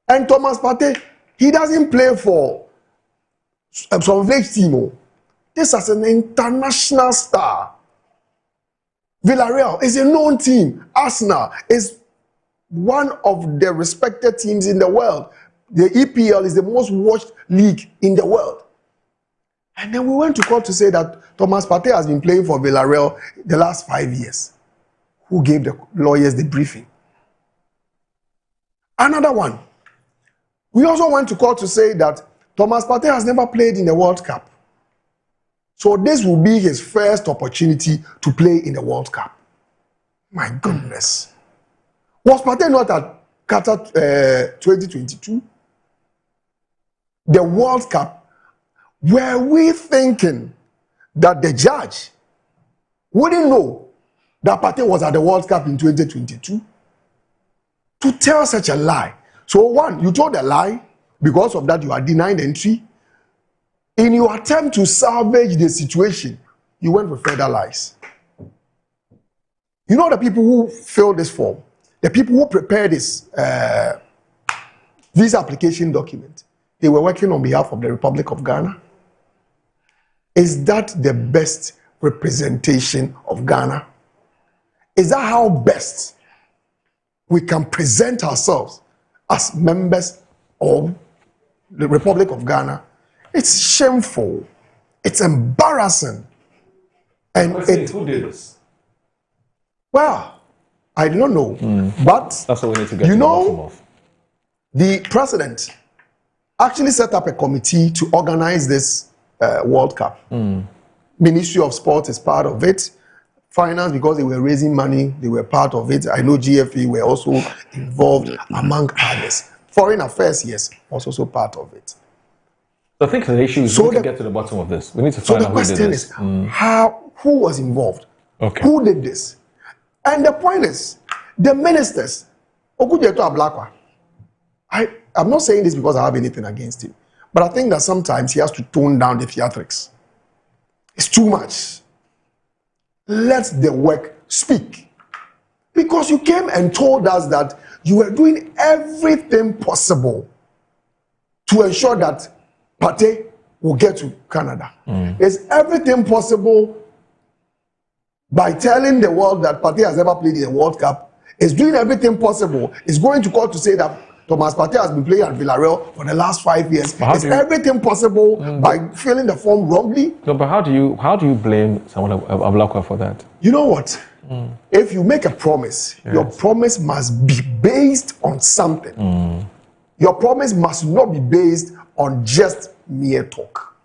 And Thomas Partey, he doesn't play for some village team. This is an international star. Villarreal is a known team. Arsenal is one of the respected teams in the world. The EPL is the most watched league in the world. And then we went to court to say that Thomas Partey has been playing for Villarreal the last 5 years. Who gave the lawyers the briefing? Another one. We also went to court to say that Thomas Partey has never played in the World Cup. So this will be his first opportunity to play in the World Cup. My goodness. Was Partey not at Qatar 2022? The World Cup. Were we thinking that the judge wouldn't know that Partey was at the World Cup in 2022? To tell such a lie. So one, you told a lie. Because of that, you are denied entry. In your attempt to salvage the situation, you went with further lies. You know the people who filled this form, the people who prepared this visa application document, they were working on behalf of the Republic of Ghana. Is that the best representation of Ghana? Is that how best we can present ourselves as members of the Republic of Ghana? It's shameful. It's embarrassing. And who did this? Well, I don't know. But that's what we need to get you to the know, bottom of. The president actually set up a committee to organize this World Cup. Ministry of Sport is part of it. Finance, because they were raising money, they were part of it. I know GFA were also involved, among others. Foreign Affairs, yes, was also part of it. I think the issue is we need to get to the bottom of this. We need to find out who did this. So the question is, who was involved? Okay. Who did this? And the point is, the ministers, Okujeto Ablakwa, I'm not saying this because I have anything against him, but I think that sometimes he has to tone down the theatrics. It's too much. Let the work speak. Because you came and told us that you were doing everything possible to ensure that Partey will get to Canada. There's everything possible by telling the world that Partey has never played in the World Cup. It's doing everything possible. It's going to court to say that Thomas Partey has been playing at Villarreal for the last 5 years. It's everything possible by filling the form wrongly. No, but how do you blame someone like Ablakwa for that? You know what? If you make a promise, your promise must be based on something. Your promise must not be based on just mere talk.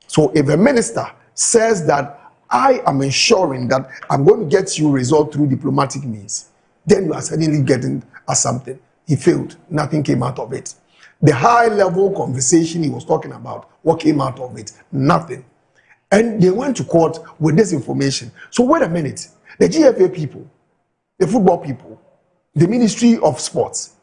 So if a minister says that I am ensuring that I'm going to get you result through diplomatic means, then you are suddenly getting at something. He failed. Nothing came out of it. The high-level conversation he was talking about, what came out of it? Nothing. And they went to court with this information. So wait a minute. The GFA people, the football people, the Ministry of Sports,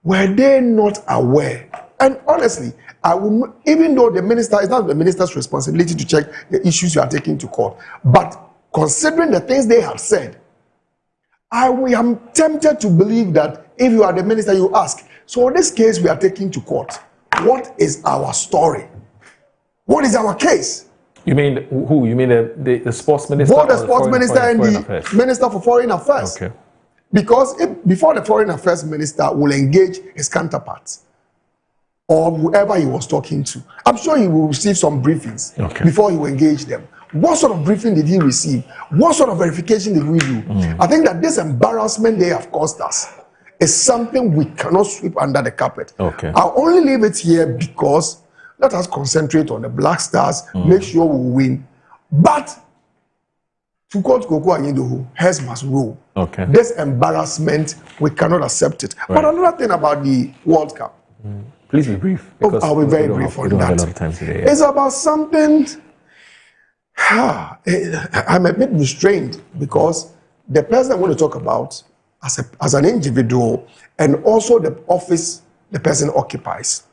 were they not aware? And honestly, I will, even though the minister, it's not the minister's responsibility to check the issues you are taking to court, but considering the things they have said, I am tempted to believe that if you are the minister, you ask, so in this case we are taking to court, what is our story? What is our case? You mean who? You mean the sports minister? Both the sports minister and the minister for foreign affairs. Okay. Because before the foreign affairs minister will engage his counterparts or whoever he was talking to, I'm sure he will receive some briefings before he will engage them. What sort of briefing did he receive? What sort of verification did we do? I think that this embarrassment they have caused us is something we cannot sweep under the carpet. I'll only leave it here because let us concentrate on the Black Stars, make sure we win. But to quote Koko Anyidoho, heads must roll. This embarrassment, we cannot accept it. But another thing about the World Cup. Please be brief. I'll be very brief on that. It's about something. I'm a bit restrained because the person I want to talk about as an individual and also the office the person occupies.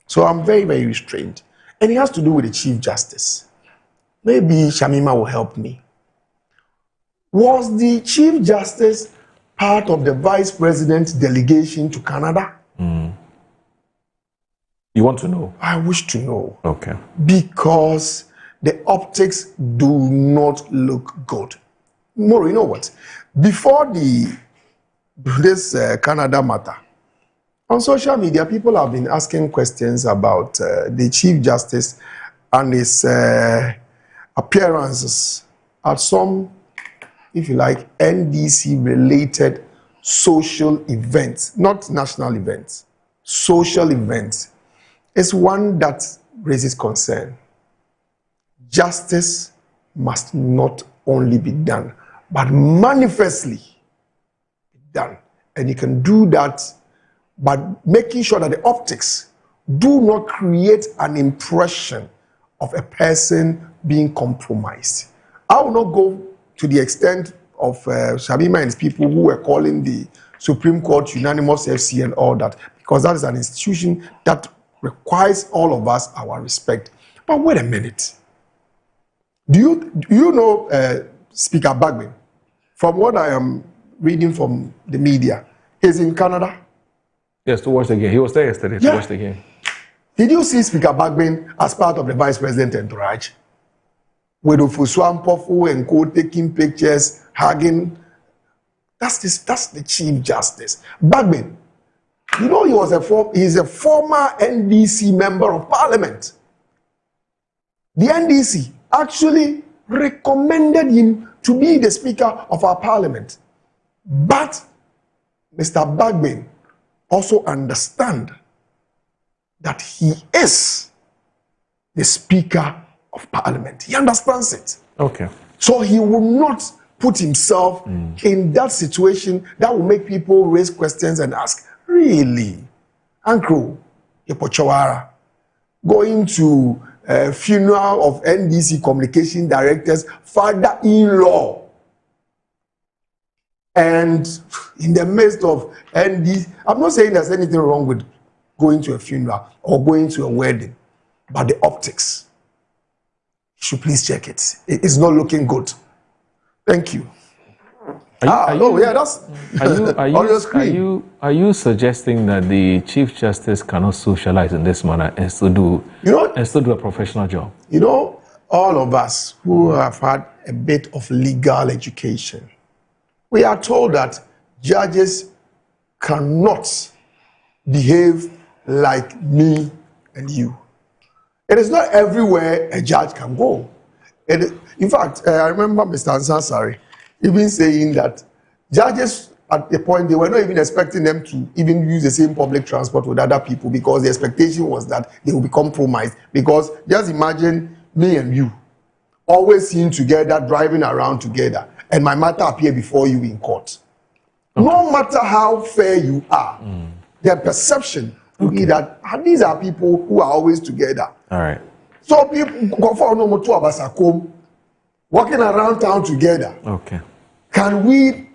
So I'm very, very restrained. And it has to do with the Chief Justice. Maybe Shamima will help me. Was the Chief Justice part of the Vice President's delegation to Canada? You want to know? I wish to know. Okay. Because the optics do not look good. Moro, you know what? Before this Canada matter, on social media, people have been asking questions about the Chief Justice and his appearances at some, if you like, NDC-related social events, not national events, social events. It's one that raises concern. Justice must not only be done, but manifestly be done. And you can do that by making sure that the optics do not create an impression of a person being compromised. I will not go to the extent of Shamima and his people who were calling the Supreme Court unanimous FC and all that, because that is an institution that requires all of us our respect. But wait a minute. Do you know Speaker Bagbin? From what I am reading from the media, he's in Canada. Yes, to watch the game. He was there yesterday to watch the game. Did you see Speaker Bagbin as part of the Vice President entourage? With Ofosu Ampofu and co taking pictures, hugging. That's the Chief Justice. Bagbin, you know he's a former NDC member of Parliament. The NDC actually recommended him to be the Speaker of our Parliament. But Mr. Bagbin also understands that he is the Speaker of Parliament. He understands it. Okay. So he will not put himself in that situation that will make people raise questions and ask, really? Uncle Yepochawara going to a funeral of NDC Communication Director's father-in-law. And in the midst of NDC, I'm not saying there's anything wrong with going to a funeral or going to a wedding, but the optics, you should please check it. It's not looking good. Thank you. Are you suggesting that the Chief Justice cannot socialize in this manner and still do a professional job? You know, all of us who have had a bit of legal education, we are told that judges cannot behave like me and you. It is not everywhere a judge can go. In fact, I remember Mr. Ansari even saying that judges at the point, they were not even expecting them to even use the same public transport with other people because the expectation was that they will be compromised. Because just imagine me and you always seen together, driving around together, and my matter appear before you in court. Okay. No matter how fair you are, their perception will be that these are people who are always together. All right. So people go for no more 2 of us at home, walking around town together. Okay. Can we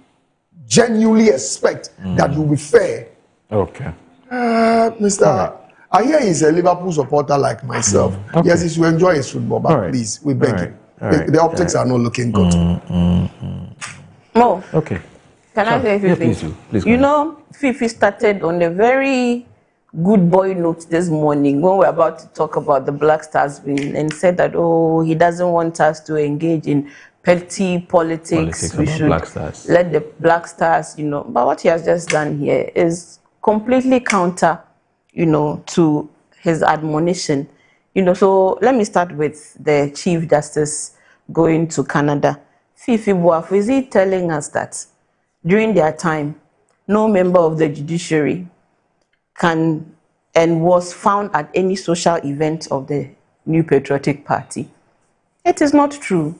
genuinely expect that you'll be fair? Okay. Mr. Right. I hear he's a Liverpool supporter like myself. Okay. Yes, he should enjoy his football, but please, we beg you. The optics are not looking good. Mo. Okay. Can I say a few things? Please you know, Fifi started on a very good boy note this morning when we were about to talk about the Black Stars win and said that, he doesn't want us to engage in petty politics. We should let the Black Stars, But what he has just done here is completely counter, to his admonition. So let me start with the Chief Justice going to Canada. Fifi Boafo, is he telling us that during their time, no member of the judiciary can and was found at any social event of the New Patriotic Party? It is not true.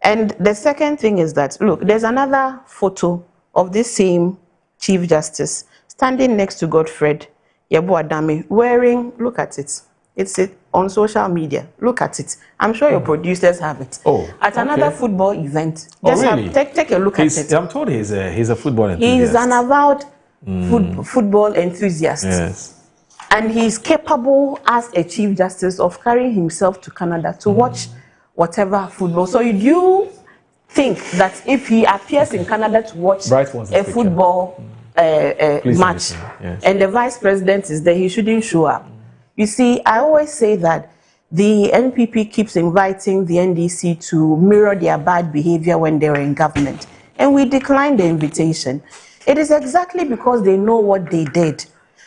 And the second thing is that, look, there's another photo of this same Chief Justice standing next to Godfred Yeboah Dame wearing, look at it. It's on social media. Look at it. I'm sure your producers have it. At another football event. Just really? Take a look at it. I'm told he's a football enthusiast. He's an avowed football enthusiast. Yes. And he's capable as a Chief Justice of carrying himself to Canada to watch whatever football. So you think that if he appears in Canada to watch a football match and the Vice President is there, he shouldn't show up. You see, I always say that the NPP keeps inviting the NDC to mirror their bad behavior when they're in government. And we declined the invitation. It is exactly because they know what they did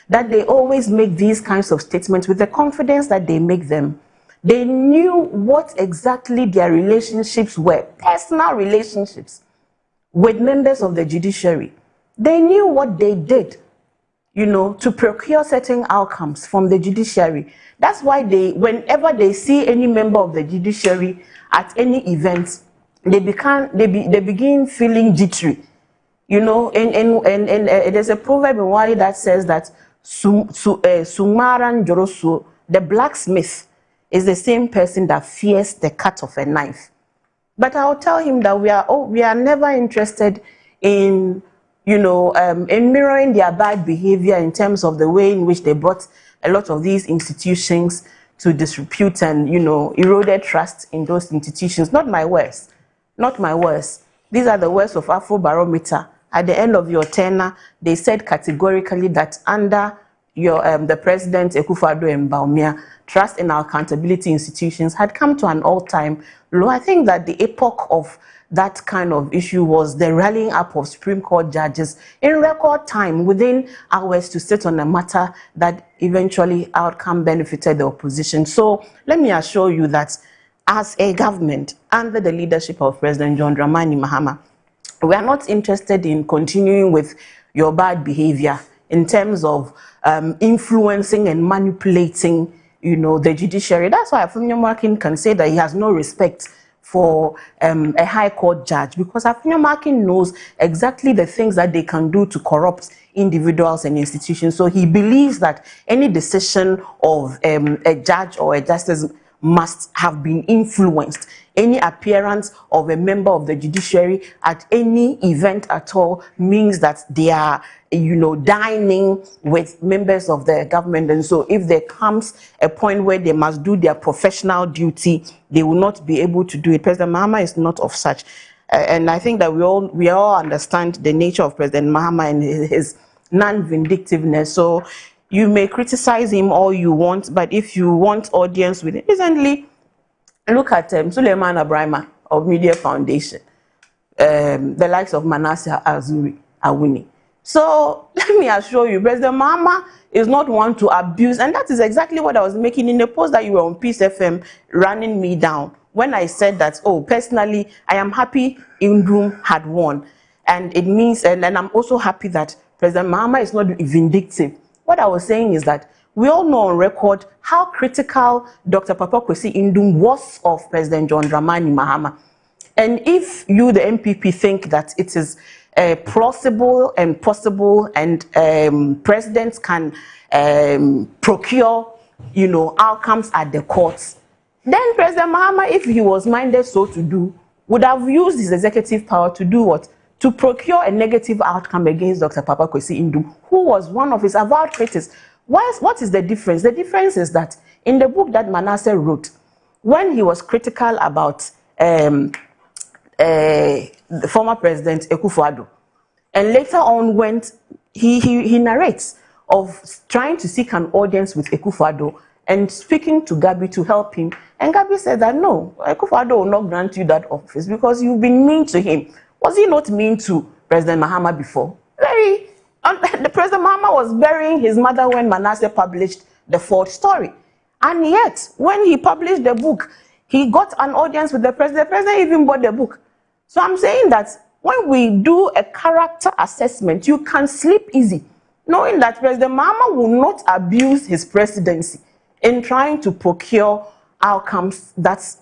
that they always make these kinds of statements with the confidence that they make them. They knew what exactly their relationships were, personal relationships with members of the judiciary. They knew what they did, you know, to procure certain outcomes from the judiciary. That's why whenever they see any member of the judiciary at any event, they begin feeling jittery. You know, and there's a proverb in Wali that says that Sumaran Jorosu, the blacksmith, is the same person that fears the cut of a knife. But I'll tell him that we are never interested in, you know, in mirroring their bad behavior in terms of the way in which they brought a lot of these institutions to disrepute and, you know, eroded trust in those institutions. Not my words. Not my words. These are the words of Afrobarometer. At the end of your tenure, they said categorically that under your the President Akufo-Addo and Bawumia, trust in our accountability institutions had come to an all-time low. I think that the epoch of that kind of issue was the rallying up of Supreme Court judges in record time, within hours, to sit on a matter that eventually outcome benefited the opposition. So let me assure you that as a government, under the leadership of President John Dramani Mahama, we are not interested in continuing with your bad behavior in terms of influencing and manipulating, you know, the judiciary. That's why Afunyo Markin can say that he has no respect for a high court judge, because Afunyo Markin knows exactly the things that they can do to corrupt individuals and institutions. So he believes that any decision of a judge or a justice must have been influenced. Any appearance of a member of the judiciary at any event at all means that they are, you know, dining with members of the government. And so if there comes a point where they must do their professional duty, they will not be able to do it. President Mahama is not of such. And I think that we all understand the nature of President Mahama and his non-vindictiveness. So you may criticize him all you want, but if you want audience with him, recently, look at Suleiman Abrahima of Media Foundation, the likes of Manasseh Awuni. So let me assure you, President Mahama is not one to abuse, and that is exactly what I was making in the post that you were on Peace FM running me down when I said that, oh, personally, I am happy Indrum had won. And it means, and I'm also happy that President Mahama is not vindictive. What I was saying is that we all know on record how critical Dr. Papa Kwesi Indum was of President John Dramani Mahama. And if you, the MPP, think that it is plausible and possible and presidents can procure, you know, outcomes at the courts, then President Mahama, if he was minded so to do, would have used his executive power to do what? To procure a negative outcome against Dr. Papa Kwesi Indum, who was one of his avowed critics. What is the difference? The difference is that in the book that Manasseh wrote, when he was critical about the former president Akufo-Addo, and later on he narrates of trying to seek an audience with Akufo-Addo and speaking to Gabi to help him. And Gabi said that no, Akufo-Addo will not grant you that office because you've been mean to him. Was he not mean to President Mahama before? The President Mahama was burying his mother when Manasseh published the Ford story. And yet, when he published the book, he got an audience with the president. The president even bought the book. So I'm saying that when we do a character assessment, you can sleep easy, knowing that President Mahama will not abuse his presidency in trying to procure outcomes that,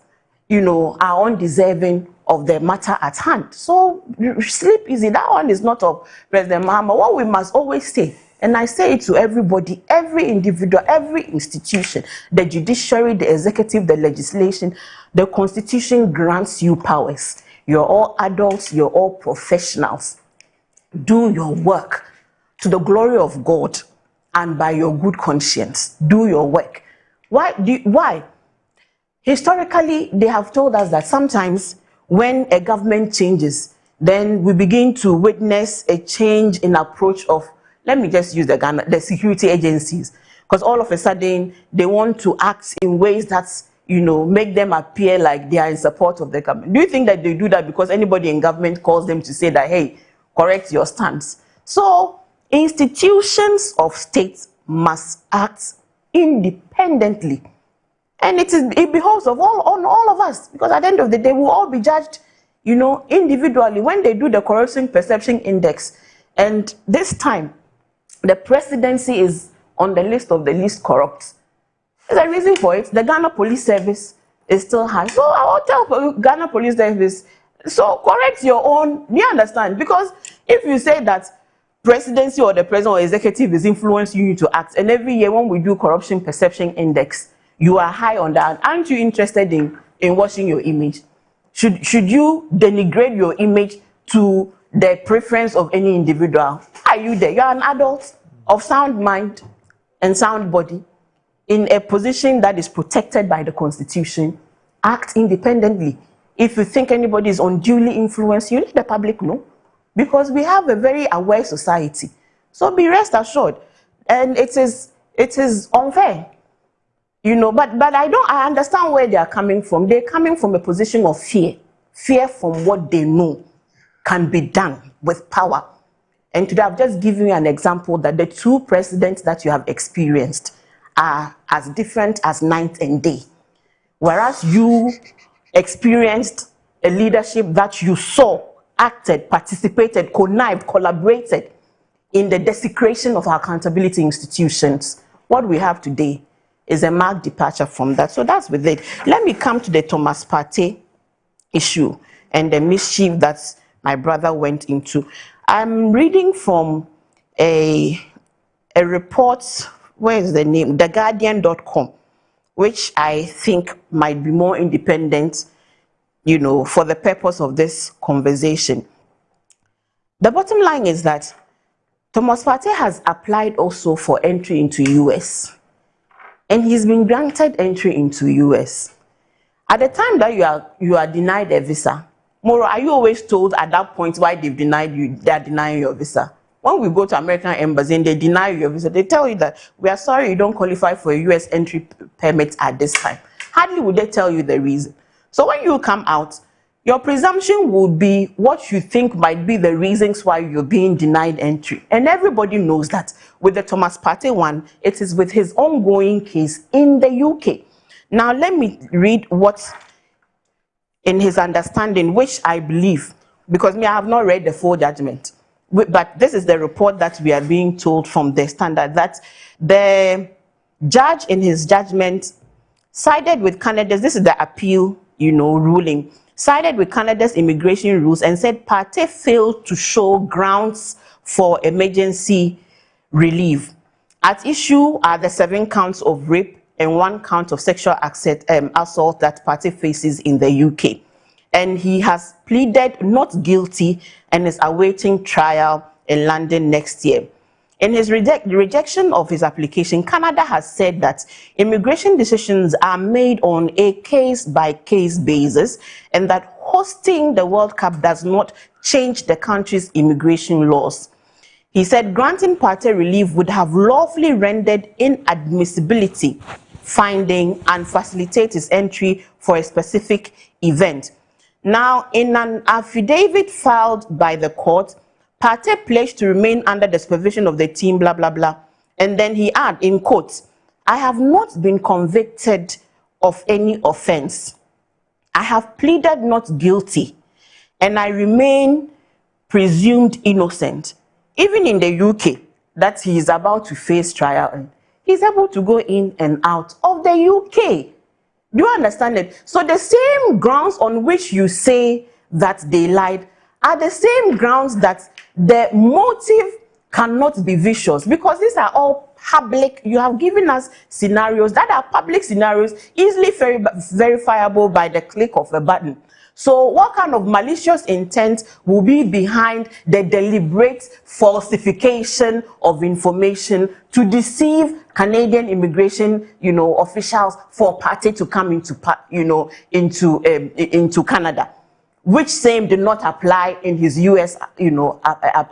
you know, are undeserving of the matter at hand. So sleep easy. That one is not of President Mahama. What we must always say, and I say it to everybody, every individual, every institution, the judiciary, the executive, the legislation, the Constitution grants you powers. You're all adults, you're all professionals. Do your work to the glory of God and by your good conscience. Do your work. Why? Historically, they have told us that sometimes when a government changes, then we begin to witness a change in approach of, let me just use the security agencies, because all of a sudden they want to act in ways that, make them appear like they are in support of the government. Do you think that they do that because anybody in government calls them to say that, hey, correct your stance? So institutions of states must act independently. And it behoves on all of us, because at the end of the day, we'll all be judged, individually when they do the Corruption Perception Index. And this time, the presidency is on the list of the least corrupt. There's a reason for it. The Ghana Police Service is still high. So I will tell Ghana Police Service, so correct your own. Do you understand? Because if you say that presidency or the president or executive is influencing you to act, and every year when we do Corruption Perception Index, you are high on that, aren't you interested in washing your image? Should you denigrate your image to the preference of any individual? Are you there? You are an adult of sound mind and sound body in a position that is protected by the Constitution. Act independently. If you think anybody is unduly influenced, you let the public know, because we have a very aware society. So be rest assured. And it is unfair. But I understand where they are coming from. They're coming from a position of fear. Fear from what they know can be done with power. And today I've just given you an example that the two presidents that you have experienced are as different as night and day. Whereas you experienced a leadership that you saw, acted, participated, connived, collaborated in the desecration of our accountability institutions. What we have today is a marked departure from that. So that's with it. Let me come to the Thomas Partey issue and the mischief that my brother went into. I'm reading from a report, where is the name? TheGuardian.com, which I think might be more independent, for the purpose of this conversation. The bottom line is that Thomas Partey has applied also for entry into US. And he's been granted entry into US. At the time that you are denied a visa, Moro, are you always told at that point why they've denied you, they're denying your visa? When we go to American embassy and they deny you your visa, they tell you that we are sorry you don't qualify for a US entry permit at this time. Hardly would they tell you the reason. So when you come out, your presumption would be what you think might be the reasons why you're being denied entry. And everybody knows that. With the Thomas Partey one, it is with his ongoing case in the UK. Now, let me read what's in his understanding, which I believe, because I have not read the full judgment, but this is the report that we are being told from the Standard, that the judge in his judgment sided with Canada's, this is the appeal, ruling, sided with Canada's immigration rules and said Partey failed to show grounds for emergency relief. At issue are the 7 counts of rape and 1 count of sexual assault that Partey faces in the UK. And he has pleaded not guilty and is awaiting trial in London next year. In his rejection of his application, Canada has said that immigration decisions are made on a case-by-case basis and that hosting the World Cup does not change the country's immigration laws. He said granting Partey relief would have lawfully rendered inadmissibility finding and facilitate his entry for a specific event. Now, in an affidavit filed by the court, Partey pledged to remain under the supervision of the team, blah, blah, blah. And then he added, in quotes, I have not been convicted of any offense. I have pleaded not guilty, and I remain presumed innocent. Even in the UK, that he is about to face trial, he's able to go in and out of the UK. Do you understand it? So the same grounds on which you say that they lied are the same grounds that the motive cannot be vicious, because these are all public. You have given us scenarios that are public scenarios, easily verifiable by the click of a button. So what kind of malicious intent will be behind the deliberate falsification of information to deceive Canadian immigration, officials for party to come into Canada, which same did not apply in his US,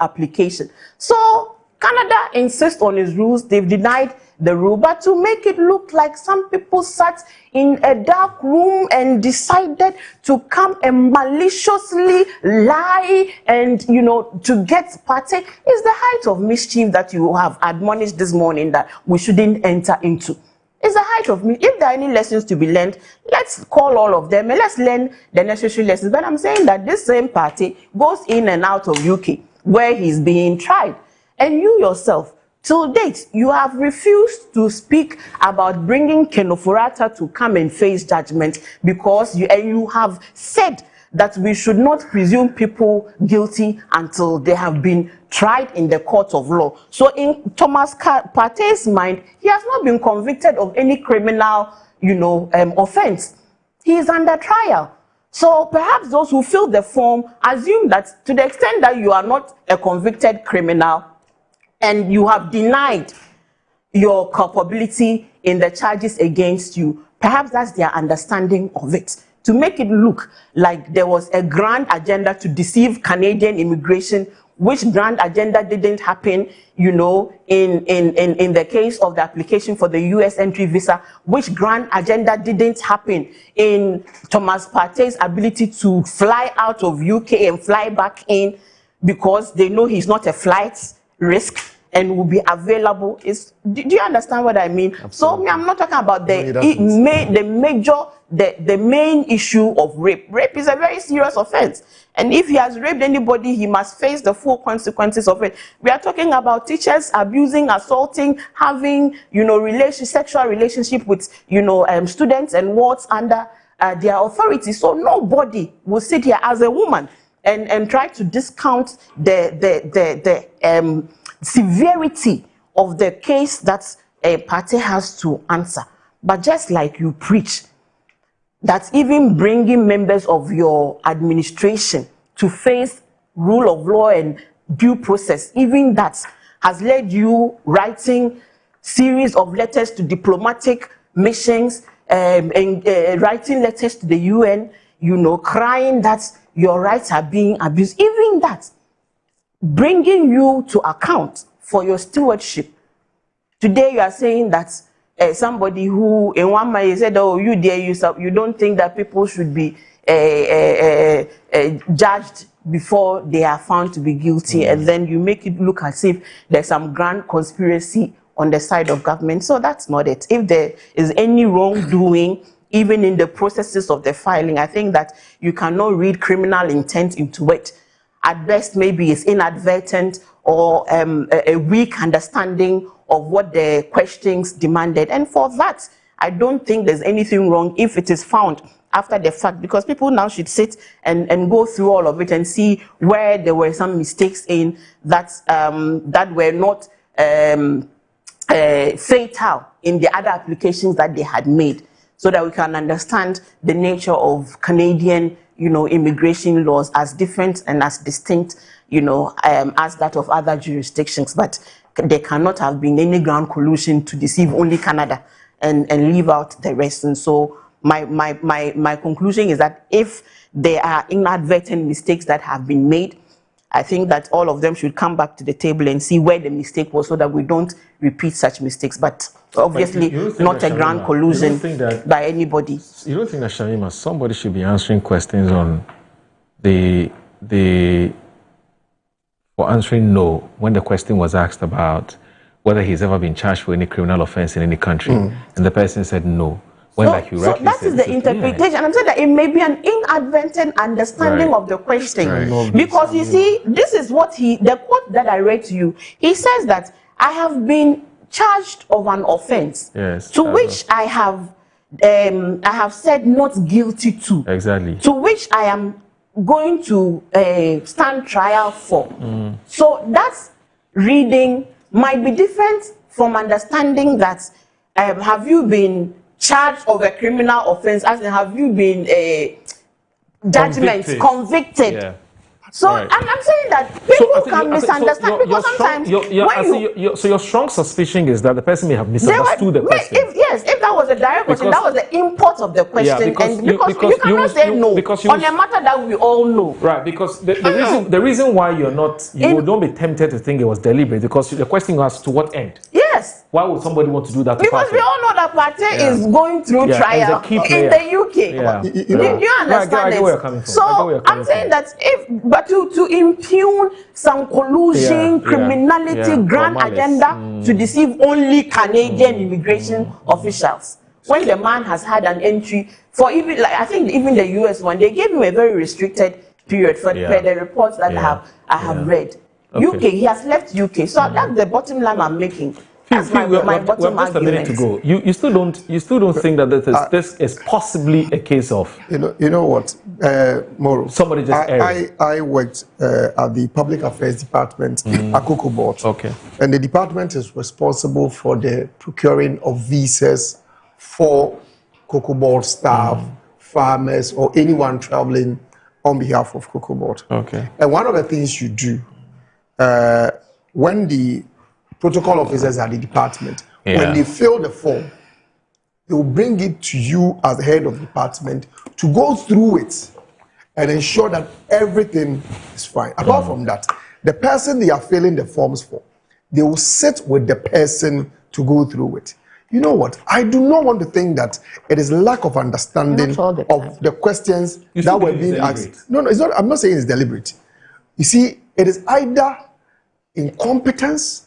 application. So Canada insists on its rules. They've denied the rule, but to make it look like some people sat in a dark room and decided to come and maliciously lie and, to get party is the height of mischief that you have admonished this morning that we shouldn't enter into. It's the height of mischief. If there are any lessons to be learned, let's call all of them and let's learn the necessary lessons. But I'm saying that this same party goes in and out of UK where he's being tried. And you yourself, till date, you have refused to speak about bringing Ken Ofori-Atta to come and face judgment because you have said that we should not presume people guilty until they have been tried in the court of law. So in Thomas Partey's mind, he has not been convicted of any criminal, offense. He is under trial. So perhaps those who fill the form assume that to the extent that you are not a convicted criminal, and you have denied your culpability in the charges against you, perhaps that's their understanding of it. To make it look like there was a grand agenda to deceive Canadian immigration, which grand agenda didn't happen, in the case of the application for the US entry visa, which grand agenda didn't happen in Thomas Partey's ability to fly out of UK and fly back in because they know he's not a flight risk and will be available. Do you understand what I mean? Absolutely. So I'm not talking about the main issue of rape. Rape is a very serious offense, and if he has raped anybody, he must face the full consequences of it. We are talking about teachers abusing, assaulting, having sexual relationship with students and wards under their authority. So nobody will sit here as a woman and try to discount the severity of the case that a party has to answer. But just like you preach, that even bringing members of your administration to face rule of law and due process, even that has led you writing series of letters to diplomatic missions and writing letters to the UN, crying that your rights are being abused. Even that, bringing you to account for your stewardship. Today you are saying that somebody who in one way said, oh, you don't think that people should be judged before they are found to be guilty, and then you make it look as if there's some grand conspiracy on the side of government. So that's not it. If there is any wrongdoing, even in the processes of the filing, I think that you cannot read criminal intent into it. At best, maybe it's inadvertent or a weak understanding of what the questions demanded. And for that, I don't think there's anything wrong if it is found after the fact, because people now should sit and go through all of it and see where there were some mistakes in that that were not fatal in the other applications that they had made, so that we can understand the nature of Canadian immigration laws as different and as distinct, as that of other jurisdictions. But there cannot have been any ground collusion to deceive only Canada and leave out the rest. And so my conclusion is that if there are inadvertent mistakes that have been made, I think that all of them should come back to the table and see where the mistake was, so that we don't repeat such mistakes. But obviously not a grand collusion by anybody. You don't think that, Shamima, somebody should be answering questions on for answering no when the question was asked about whether he's ever been charged for any criminal offense in any country, and the person said no. So that is the interpretation. Yeah. I'm saying that it may be an inadvertent understanding of the question. Because you see, this is what the quote that I read to you, he says that I have been charged of an offense, to which I have said not guilty to. Exactly. To which I am going to stand trial for. So that reading might be different from understanding that have you been charged of a criminal offense, as in have you been judgments, convicted. Yeah. So I'm saying that people can misunderstand because sometimes so your strong suspicion is that the person may have misunderstood the question. If that was a direct question, that was the import of the question, because you cannot say no on a matter that we all know. Right, because the reason why you would not be tempted to think it was deliberate, because the question was to what end? Yes. Why would somebody want to do that? Because we all know that Partey is going through trial in the UK. Do you understand it? So I'm saying that but to impugn some collusion, criminality, grand agenda to deceive only Canadian immigration officials. When the man has had an entry for even, like I think even the US one, they gave him a very restricted period for the reports that I have read. UK, he has left UK. So that's the bottom line I'm making. That's my bottom argument. A minute to go. You still don't think that this is possibly a case of you know what, Moro. Somebody just I worked at the Public Affairs Department at Cocoa Board. Okay. And the department is responsible for the procuring of visas for Cocoa Board staff, farmers, or anyone traveling on behalf of Cocoa Board. Okay. And one of the things you do when the protocol officers at the department, when they fill the form, they will bring it to you as the head of the department to go through it and ensure that everything is fine. Apart from that, the person they are filling the forms for, they will sit with the person to go through it. You know what? I do not want to think that it is lack of understanding of the questions that were being asked. No, it's not. I'm not saying it's deliberate. You see, it is either incompetence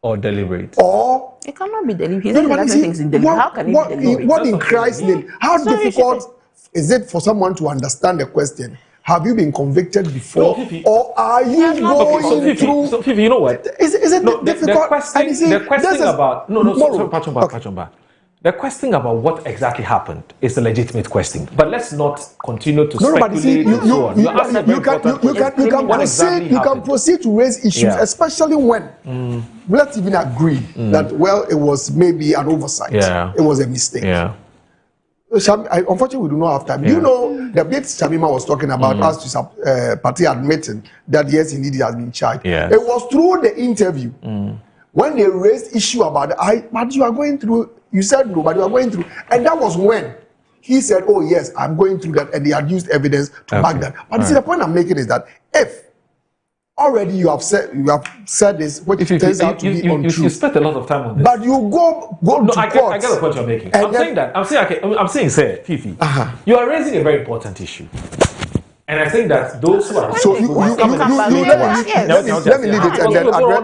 or deliberate. Or it cannot be deliberate. How can it be deliberate? What in Christ's name? How difficult is it for someone to understand the question? Have you been convicted before, or are you going through? So, Fifi, you know what? Is it difficult? The question about what exactly happened is a legitimate question, but let's not continue to speculate. You can proceed to raise issues, especially when let's even agree that it was maybe an oversight, it was a mistake. Unfortunately, we do not have time. You know, the bit Shamima was talking about us to Partey admitting that yes, indeed, he has been charged. It was through the interview when they raised issue about but you are going through. You said no, but you are going through, and that was when he said, "Oh yes, I'm going through that," and they had used evidence to back that. But you see, the point I'm making is that if already you have said this, which turns out to be untrue. You spent a lot of time on this. But you go to court. I get the point you're making. I'm saying, sir, Fifi, you are raising a very important issue. And I think that those who are so let me leave it and then let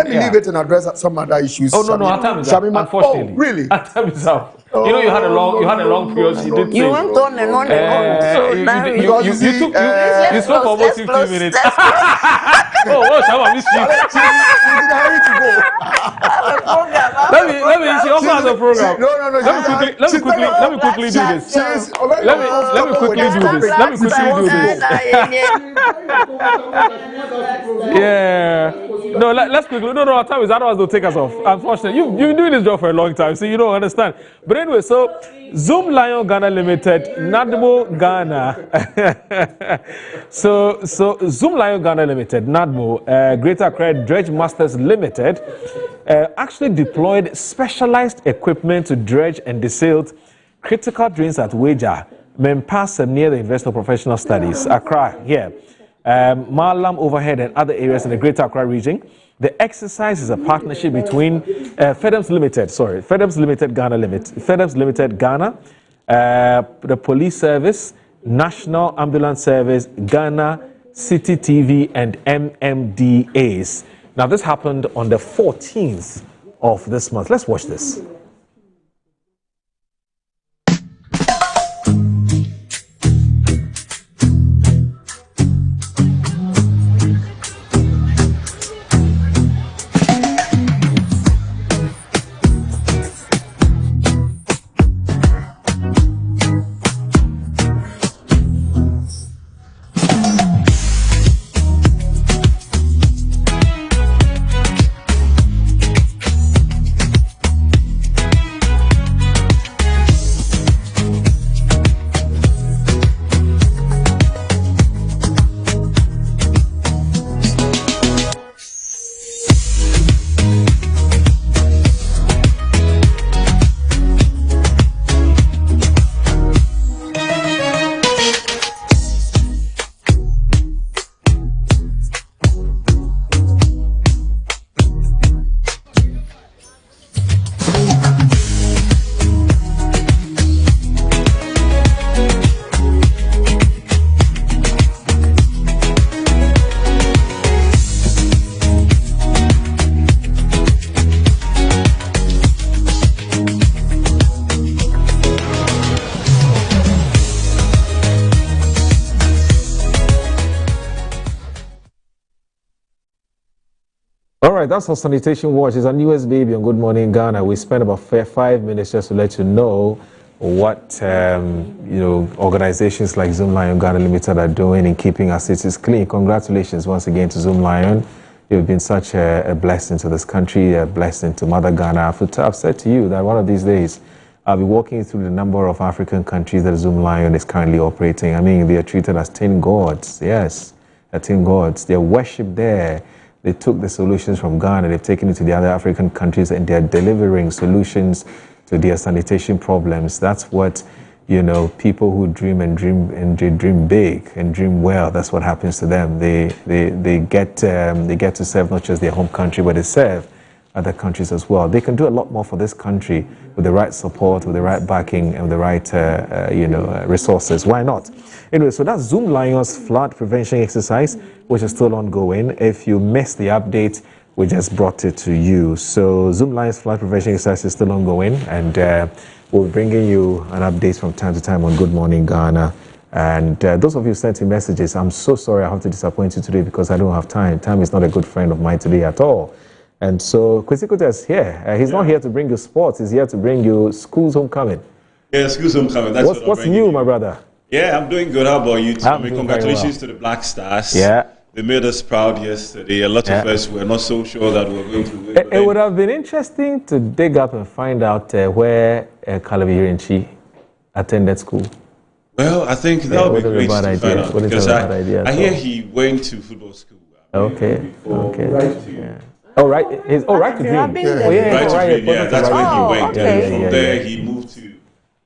me leave it and address some other issues. Oh no, our time is up. Unfortunately, really, our time is up. You know, you had a long period. You went on and on and on. You spoke for almost 15 minutes. Oh, what Shama missed you. Hurry to go. Let me. She also has a program. No. Let me quickly do this. Let me quickly do this. Yeah. No, let's quickly. No, our time is otherwise they'll take us off. Unfortunately, you've been doing this job for a long time, so you don't understand. But anyway, so Zoom Lion Ghana Limited, NADMO Ghana. so Zoom Lion Ghana Limited, NADMO, Greater Accra Dredge Masters Limited, actually deployed specialized equipment to dredge and desail critical drains at Weja, Mempasa near the University of Professional Studies, Accra here. Malam overhead and other areas in the Greater Accra region. The exercise is a partnership between FEDEMS Limited Ghana, the Police Service, National Ambulance Service, Ghana, City TV, and MMDAs. Now, this happened on the 14th of this month. Let's watch this. All right, that's our Sanitation Watch. It's our newest baby on Good Morning Ghana. We spent about 5 minutes just to let you know what organizations like Zoom Lion Ghana Limited are doing in keeping our cities clean. Congratulations once again to Zoom Lion. You've been such a blessing to this country, a blessing to Mother Ghana. I've said to you that one of these days I'll be walking through the number of African countries that Zoom Lion is currently operating. I mean, they are treated as 10 gods. Yes, 10 gods. They're worshipped there. They took the solutions from Ghana, they've taken it to the other African countries, and they're delivering solutions to their sanitation problems. That's what, people who dream they dream big and dream well. That's what happens to them. They get to serve not just their home country, but they serve other countries as well. They can do a lot more for this country with the right support, with the right backing, and with the right resources. Why not? Anyway, so that's Zoom Lion's flood prevention exercise, which is still ongoing. If you missed the update, we just brought it to you. So Zoom Lion's flood prevention exercise is still ongoing, and we'll be bringing you an update from time to time on Good Morning Ghana. And those of you sending messages, I'm so sorry I have to disappoint you today because I don't have time. Time is not a good friend of mine today at all. And so Kwesi Kuteh is here. He's not here to bring you sports. He's here to bring you school's homecoming. Yeah, school's homecoming. That's what's new, my brother? Yeah, I'm doing good. How about you? Congratulations to the Black Stars. Yeah. They made us proud yesterday. A lot of us were not so sure that we were going to win. It would have been interesting to dig up and find out where Caleb Irenchi attended school. Well, I think that would be great to find out. Because I hear he went to football school. Okay. Oh, right. Right to Dream. Right to Dream, yeah. That's where he went. And from there, he moved to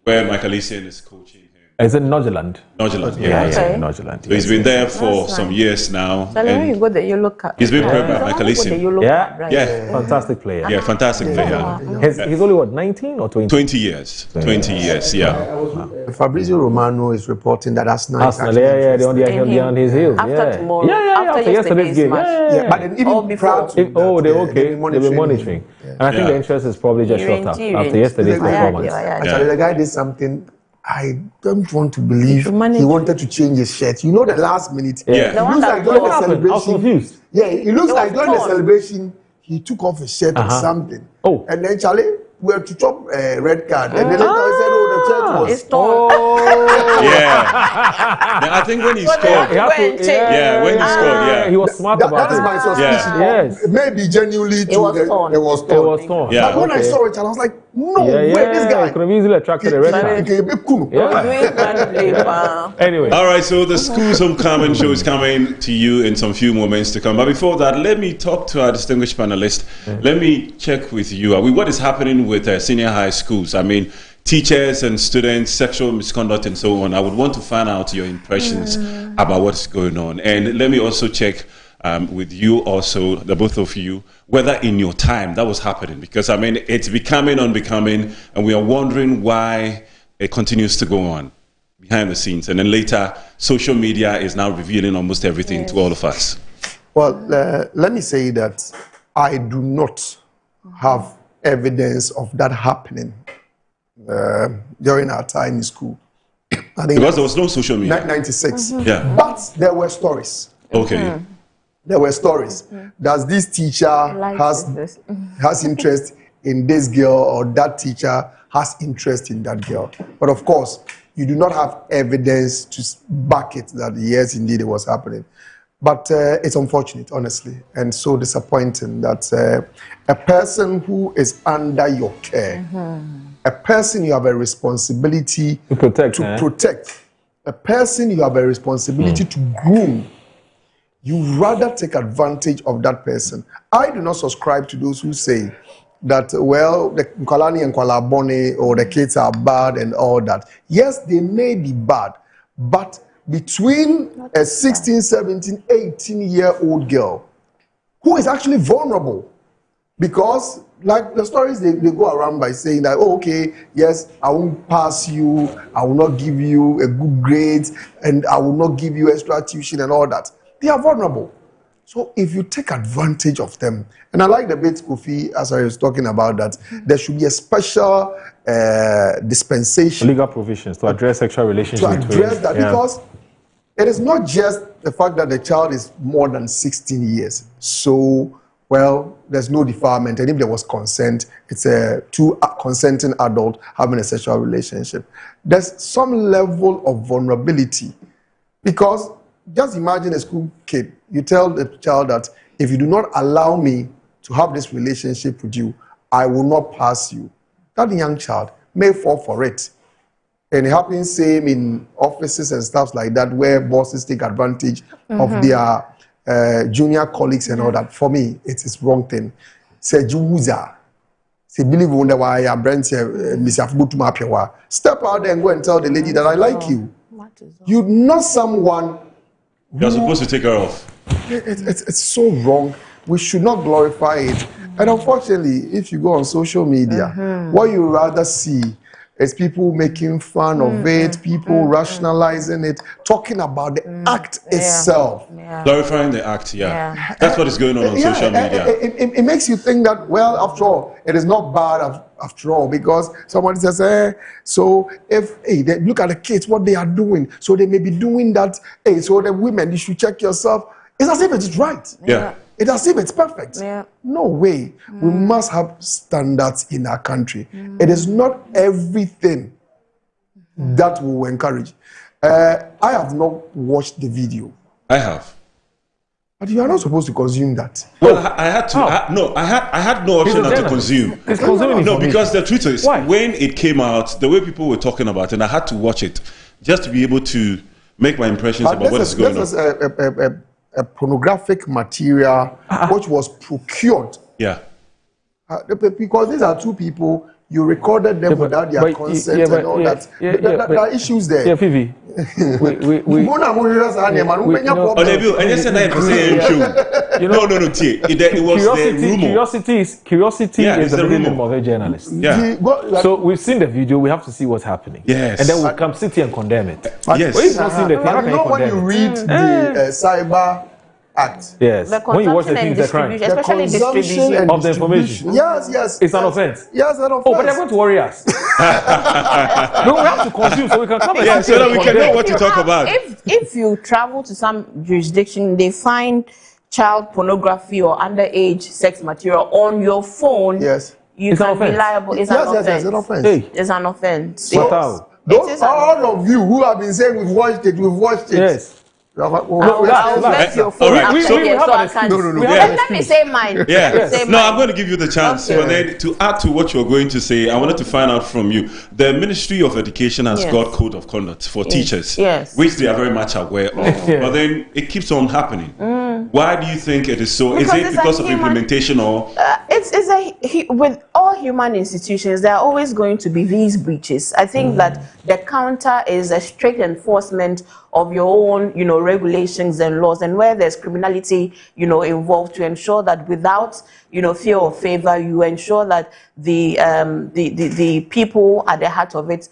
where Michael Essien is coaching him. Is it Nordjylland? Nordjylland, yeah. Nordjylland. So he's been there for some years now. So when you go there, you look at. He's been played by Michael Essien. Yeah. Fantastic player. Yeah, fantastic player. He's only, what, 19 or 20? 20 years. 20 years, yeah. Fabrizio Romano is reporting that Arsenal is they're on his heels. After tomorrow. After yesterday's game. Match. But then even prior to that, they've been monitoring. And I think the interest is probably just shot up after yesterday's performance. Actually, the guy did something I don't want to believe. He wanted to change his shirt. You know, the last minute. Yeah. It looks like during the celebration. I was confused. Yeah, it looks like during the celebration, he took off his shirt or something. Oh. And then Charlie, we were to chop a red card. And then he said, the shirt was. It's torn. Yeah. I think when he scored. When he scored, he was smart about it. That is my suspicion. Yes. Maybe genuinely it was torn. It was torn. Yeah. But when I saw it, I was like, no way, this guy. Could have easily attracted a red card. Anyway. All right, so the School's Homecoming show is coming to you in some few moments to come. But before that, let me talk to our distinguished panelists. Let me check with you. What is happening with senior high schools? I mean, teachers and students, sexual misconduct and so on. I would want to find out your impressions about what's going on. And let me also check with you also, the both of you, whether in your time that was happening. Because, I mean, it's becoming unbecoming, and we are wondering why it continues to go on behind the scenes. And then later, social media is now revealing almost everything to all of us. Well, let me say that I do not have evidence of that happening during our time in school. I think because there was no social media. 96. Yeah. But there were stories. Okay. There were stories. Does this teacher has interest in this girl, or that teacher has interest in that girl? But of course, you do not have evidence to back it that yes, indeed, it was happening. But it's unfortunate, honestly, and so disappointing that a person who is under your care, a person you have a responsibility to protect, a person you have a responsibility to groom, you rather take advantage of that person. I do not subscribe to those who say that, well, the Nkwalani and Nkwalabone or the kids are bad and all that. Yes, they may be bad, but between a 16, 17, 18-year-old girl who is actually vulnerable, because like the stories they go around by saying that, oh, okay, yes, I won't pass you, I will not give you a good grade, and I will not give you extra tuition and all that. They are vulnerable. So if you take advantage of them, and I like the bit Kofi, as I was talking about, that there should be a special dispensation. Legal provisions to address sexual relationships. To address that, because it is not just the fact that the child is more than 16 years. So well, there's no defilement, and if there was consent, it's a two consenting adult having a sexual relationship. There's some level of vulnerability, because just imagine a school kid. You tell the child that if you do not allow me to have this relationship with you, I will not pass you. That young child may fall for it. And it happens same in offices and stuff like that, where bosses take advantage of their junior colleagues and all that. For me, it is wrong thing. Say Juza. Say believe wonder why I brand step out there and go and tell the lady that I like you. You're not someone you're supposed to take her off. It's so wrong. We should not glorify it. And unfortunately, if you go on social media, what you rather see is people making fun of it, people rationalizing it, talking about the act itself. Glorifying the act, That's what is going on social media. It makes you think that, well, after all, it is not bad after all, because somebody says, so if, they look at the kids, what they are doing, so they may be doing that, so the women, you should check yourself. It's as if it's right. It's as if it's perfect. No way. We must have standards in our country. It is not everything that we will encourage. I have not watched the video. I have. But you are not supposed to consume that. Well, I had to. I had no option not to consume. No, because the truth is, when it came out, the way people were talking about it, and I had to watch it just to be able to make my impressions about what is going on. A pornographic material which was procured. Because these are two people, you recorded them without their consent and all that. There are issues there. Yeah, Phoebe. It was curiosity is the minimum of a journalist. So we've seen the video, we have to see what's happening. And then we'll come sit here and condemn it. But when you read the Cyber Act. When you watch the thing, it's a crime. Especially distribution of the information. Yes. It's an offense. Yes, an offense. Oh, but they're going to worry us. No, we have to consume so we can come and so that we can know what to talk about. If you travel to some jurisdiction, they find child pornography or underage sex material on your phone. You can be liable. It's an offense. It's an offense. It's an offense. All of you who have been saying we've watched it. Yes. I'll bet your phone. Let me say mine. No, I'm going to give you the chance. But then to add to what you're going to say, I wanted to find out from you. The Ministry of Education has got code of conduct for teachers, which they are very much aware of. But then it keeps on happening. Why do you think it is so? Is it because of implementation or? With all human institutions, there are always going to be these breaches. I think that the counter is a strict enforcement of your own, regulations and laws, and where there's criminality, involved, to ensure that without, fear or favor, you ensure that the people at the heart of it,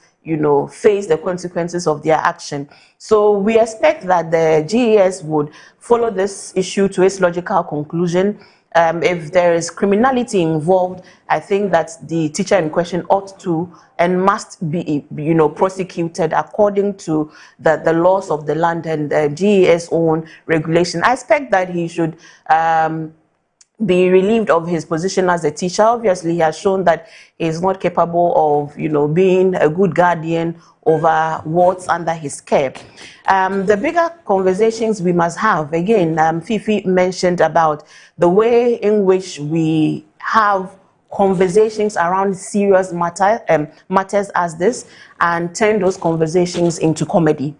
face the consequences of their action. So we expect that the GES would follow this issue to its logical conclusion. If there is criminality involved, I think that the teacher in question ought to and must be, prosecuted according to the laws of the land and the GES own regulation. I expect that he should be relieved of his position as a teacher. Obviously, he has shown that he is not capable of, being a good guardian over what's under his care. The bigger conversations we must have, again, Fifi mentioned about the way in which we have conversations around serious matters as this, and turn those conversations into comedy.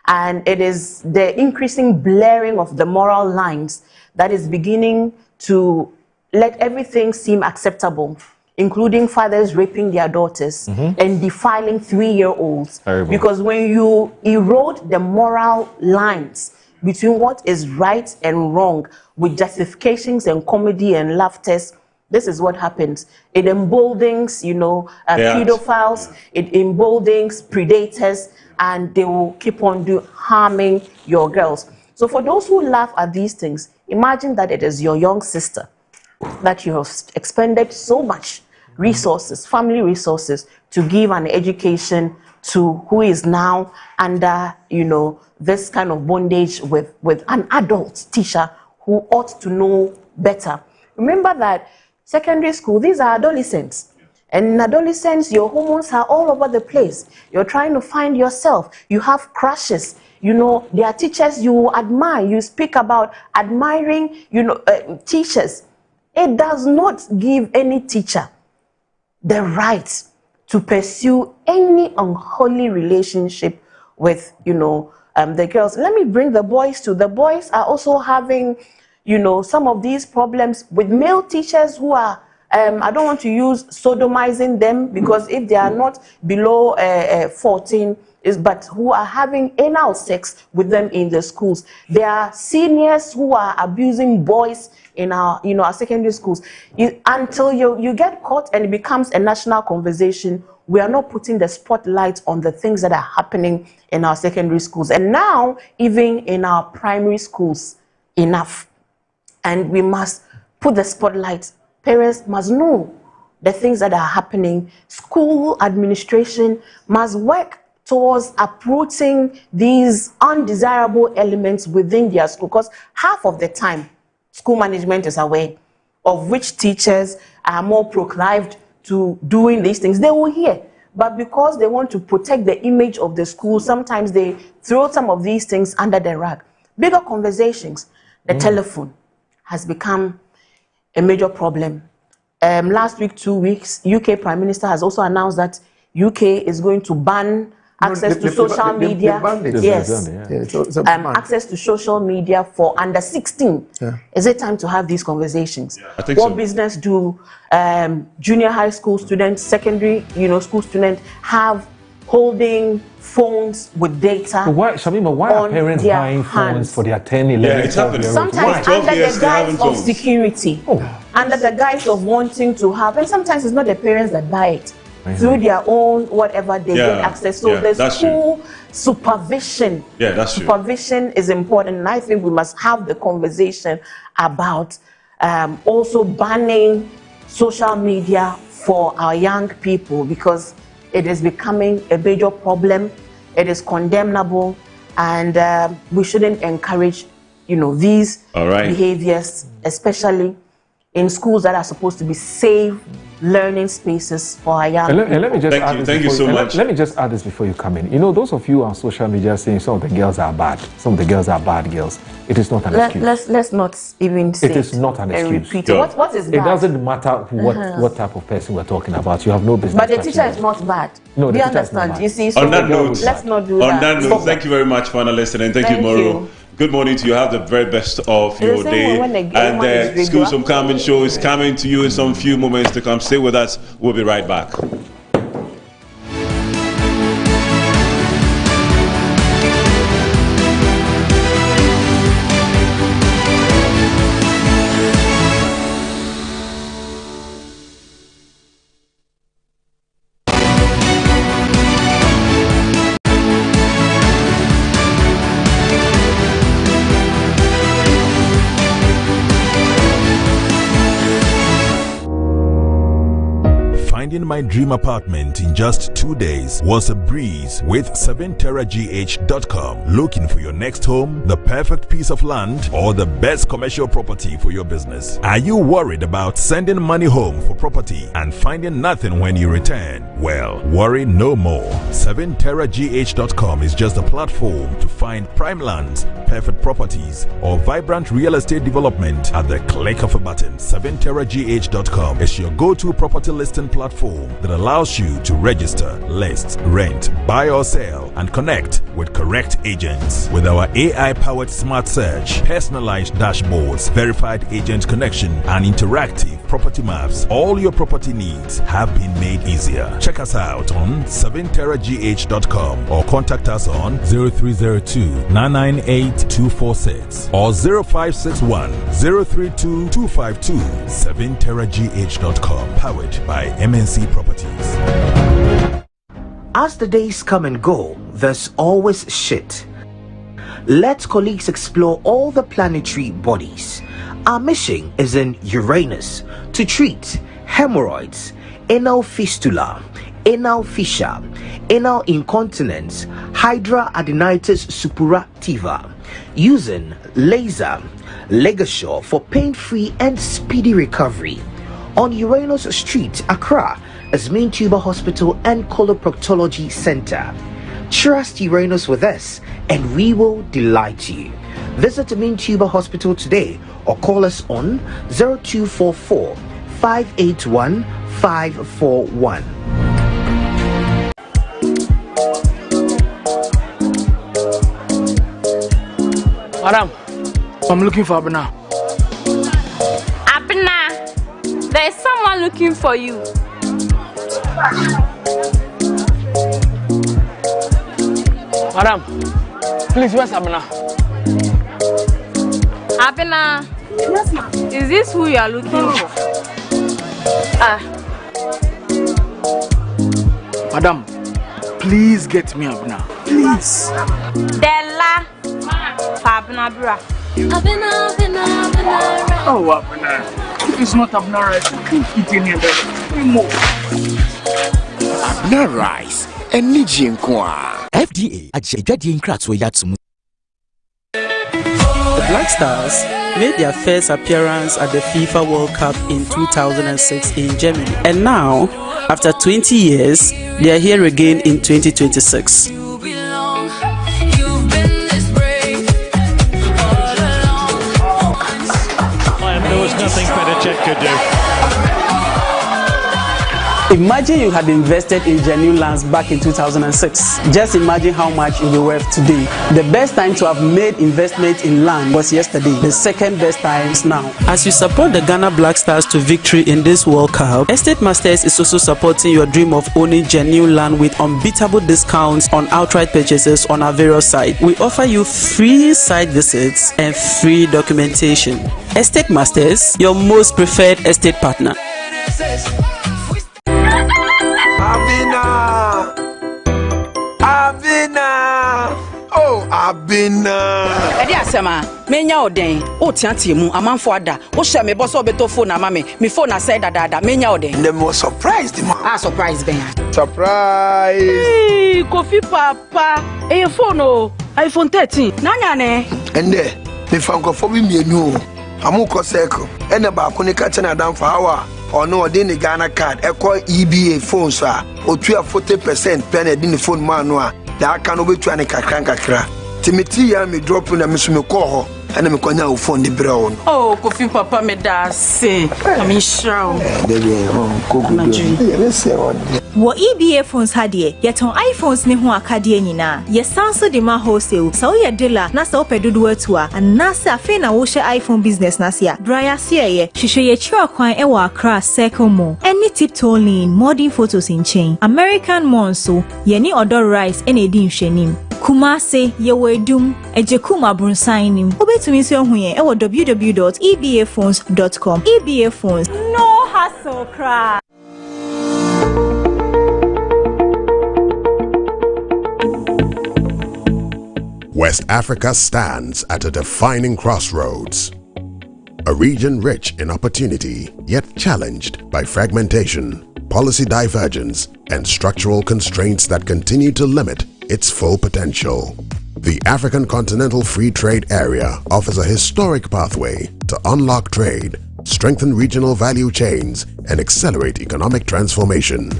And it is the increasing blurring of the moral lines that is beginning to let everything seem acceptable, including fathers raping their daughters and defiling 3-year-olds. Because when you erode the moral lines between what is right and wrong with justifications and comedy and laughters, this is what happens. It emboldens, pedophiles, it emboldens predators, and they will keep on harming your girls. So for those who laugh at these things, imagine that it is your young sister that you have expended so much resources, family resources, to give an education to, who is now under, this kind of bondage with an adult teacher who ought to know better. remember that secondary school, these are adolescents. And in adolescence, your hormones are all over the place. You're trying to find yourself. You have crushes. You know, there are teachers you admire. You speak about admiring, teachers. It does not give any teacher the right to pursue any unholy relationship with, the girls. Let me bring the boys too. The boys are also having, some of these problems with male teachers who are, I don't want to use sodomizing them, because if they are not below 14, but who are having anal sex with them in the schools. There are seniors who are abusing boys in our, our secondary schools. Until you get caught and it becomes a national conversation, we are not putting the spotlight on the things that are happening in our secondary schools. And now, even in our primary schools, enough. And we must put the spotlight. Parents must know the things that are happening. School administration must work towards uprooting these undesirable elements within their school, because half of the time, school management is aware of which teachers are more proclived to doing these things. They will hear, but because they want to protect the image of the school, sometimes they throw some of these things under the rug. Bigger conversations, the telephone has become a major problem. Last week, 2 weeks, UK Prime Minister has also announced that UK is going to ban access to social media. Yes. Access to social media for under 16. Yeah. Is it time to have these conversations? Yeah, I think what business do junior high school students, secondary, school students have holding phones with data? But why, Shamima, why are parents buying phones for their 10, 11, yeah, it's happening. Sometimes under the guise of security, under the guise of wanting to have, and sometimes it's not the parents that buy it. Through their own whatever they get access. So there's school supervision. Yeah, that's true. Supervision is important, and I think we must have the conversation about also banning social media for our young people, because it is becoming a major problem. It is condemnable, and we shouldn't encourage, these behaviors, especially in schools that are supposed to be safe learning spaces for our young people. Let me just thank you so much. Let me just add this before you come in. Those of you on social media saying some of the girls are bad, some of the girls are bad girls. It is not an excuse. Let's not even say it is not an excuse. What is bad? It doesn't matter what type of person we're talking about. You have no business. But the teacher is not bad. No, do you understand? You see, so on that note, let's not do that. On that note, thank you very much for listening. Thank you, Moro. Good morning to you. Have the very best of your day. And the Schools from Carmen show is coming to you in some few moments to come. Stay with us. We'll be right back. Finding my dream apartment in just 2 days was a breeze with 7terragh.com. Looking for your next home, the perfect piece of land, or the best commercial property for your business? Are you worried about sending money home for property and finding nothing when you return? Well, worry no more. 7terragh.com is just a platform to find prime lands, perfect properties, or vibrant real estate development at the click of a button. 7terragh.com is your go-to property listing platform that allows you to register, list, rent, buy or sell, and connect with correct agents. With our AI-powered smart search, personalized dashboards, verified agent connection, and interactive property maps, all your property needs have been made easier. Check us out on 7terragh.com or contact us on 0302-998-246 or 0561 032 252. 7terragh.com, powered by MNC Properties. As the days come and go, there's always shit. Let colleagues explore all the planetary bodies. Our mission is in Uranus to treat hemorrhoids, anal fistula, anal fissure, anal incontinence, hidradenitis suppurativa, using laser Legasure for pain-free and speedy recovery. On Uranus Street, Accra, as Main Tuber Hospital and Coloproctology Center. Trust Uranus with us and we will delight you. Visit Main Tuber Hospital today or call us on 0244 581 541. Madam, I'm looking for Abena. Abena, there is someone looking for you. Madam, please, where's Abena? Abena, yes, ma'am. Is this who you are looking for? Madam, please get me Abena. Please. Della. Abena bra. Abena. Oh, Abena. It's not Abena rice. Eat any of that. Abena rice. And Nijin Kwa. FDA. The Black Stars made their first appearance at the FIFA World Cup in 2006 in Germany. And now, after 20 years, they are here again in 2026. Nothing Petacek could do. Imagine you had invested in genuine lands back in 2006. Just imagine how much it will be worth today. The best time to have made investment in land was yesterday. The second best time is now. As you support the Ghana Black Stars to victory in this World Cup, Estate Masters is also supporting your dream of owning genuine land with unbeatable discounts on outright purchases on our various sites. We offer you free site visits and free documentation. Estate Masters, your most preferred estate partner. Abena. Edi asema, menya oden. O tianti mu amanfo ada. O hye me boso obeto phone na mame. Me phone na say dada. Menya oden. Them was surprised man. Surprise ben. Surprise. Hey, Kofi papa. E phone o. iPhone 13. Nanya ne? Ende, me fankofo bi mienu. Amuko circle. Ene ba ko ni ka chena dan for hour. Ono odi ni Ghana card. Eko EBA phone so a. Otua 40% pen edi ni phone man no a. Da aka no betua ne kakra. Timothy ya me drop na me so me call ho. Ana me kwanya wo phone de bra wo. Oh, Kofi papa me da say. I'm sure. Wo EBA phones hadie, yeton iPhones ne ho akade nyina. Ye sanso de ma wholesale. So ye dealer na so pedodo atua. Anase afi na wo hye iPhone business na sia. Braya sia ye, hwehwe ye chira kwan e wo Accra Circle Mall. Any Tiptoe Lane, modern photos in chain. American Monso, ye ni Odor Rice ene di nhwenim. Kumase ye wedum ejekuma brunsan nim. Obetumi so hu ye e wo www.ebaphones.com. EBA Phones, no hassle cry. West Africa stands at a defining crossroads. A region rich in opportunity, yet challenged by fragmentation, policy divergence, and structural constraints that continue to limit its full potential. The African Continental Free Trade Area offers a historic pathway to unlock trade, strengthen regional value chains, and accelerate economic transformation.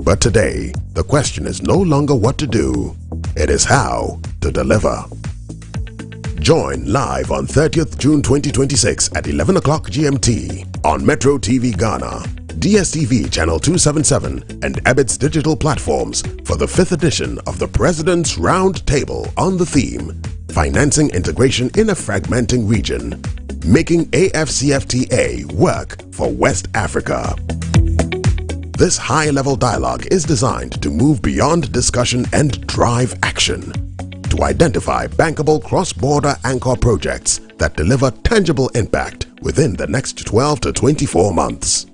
But today, the question is no longer what to do, it is how to deliver. Join live on 30th June 2026 at 11 o'clock GMT on Metro TV Ghana, DSTV Channel 277 and Abbott's digital platforms for the 5th edition of the President's Round Table on the theme, Financing Integration in a Fragmenting Region, Making AFCFTA Work for West Africa. This high-level dialogue is designed to move beyond discussion and drive action, to identify bankable cross-border anchor projects that deliver tangible impact within the next 12 to 24 months.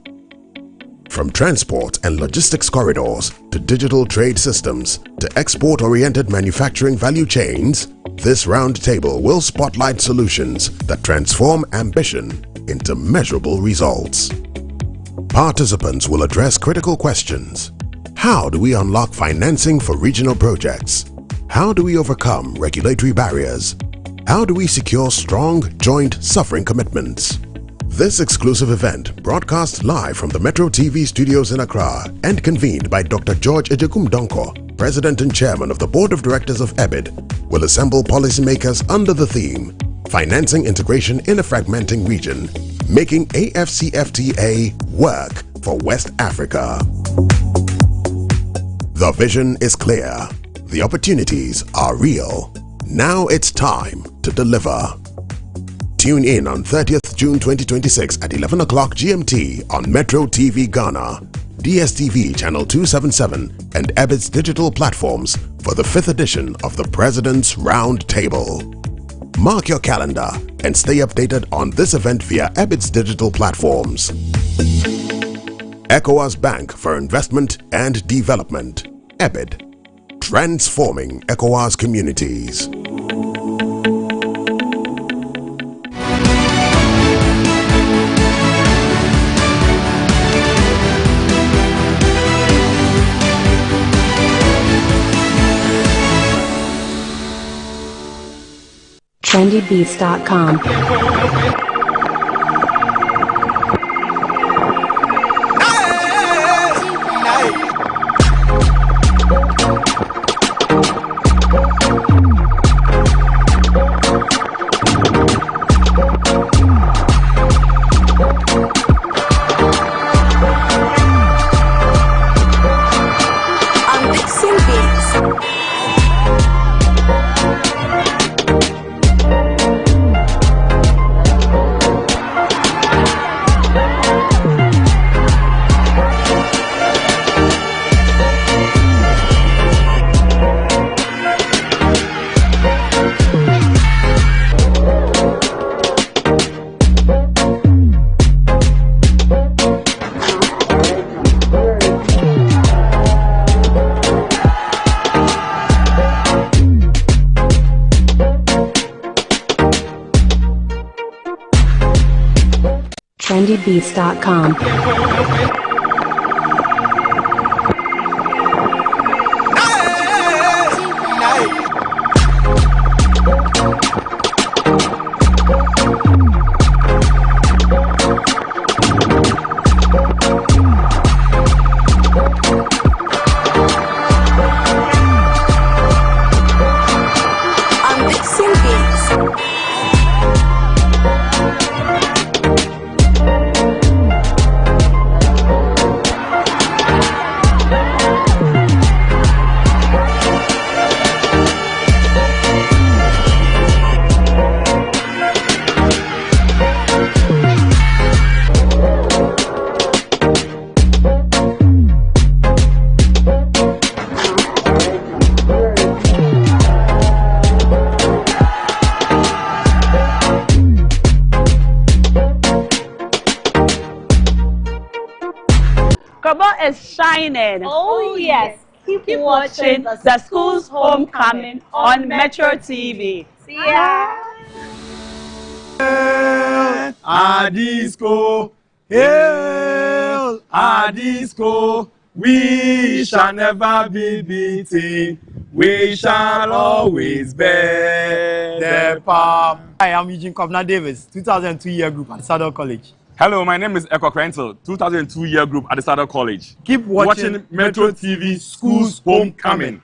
From transport and logistics corridors to digital trade systems to export-oriented manufacturing value chains, this roundtable will spotlight solutions that transform ambition into measurable results. Participants will address critical questions. How do we unlock financing for regional projects? How do we overcome regulatory barriers? How do we secure strong joint suffering commitments? This exclusive event, broadcast live from the Metro TV studios in Accra and convened by Dr. George Ejekum Donko, President and Chairman of the Board of Directors of EBID, will assemble policymakers under the theme, Financing Integration in a Fragmenting Region, making AFCFTA work for West Africa. The vision is clear. The opportunities are real. Now it's time to deliver. Tune in on 30th June 2026 at 11 o'clock GMT on Metro TV Ghana, DSTV Channel 277 and EBID's digital platforms for the 5th edition of the President's Round Table. Mark your calendar and stay updated on this event via EBID's digital platforms. ECOWAS Bank for Investment and Development. EBID. Transforming ECOWAS communities. trendybeats.com. trendybeats.com. Is shining. Oh yes. Keep watching the School's Homecoming on Metro TV. See ya. Hail Adisco, hail Adisco, we shall never be beaten, we shall always bear the palm. Hi, I'm Eugene Kovna Davis, 2002 year group at Saddle College. Hello, my name is Eko Krentel, 2002 year group at the Saddle College. Keep watching Metro TV School's Homecoming.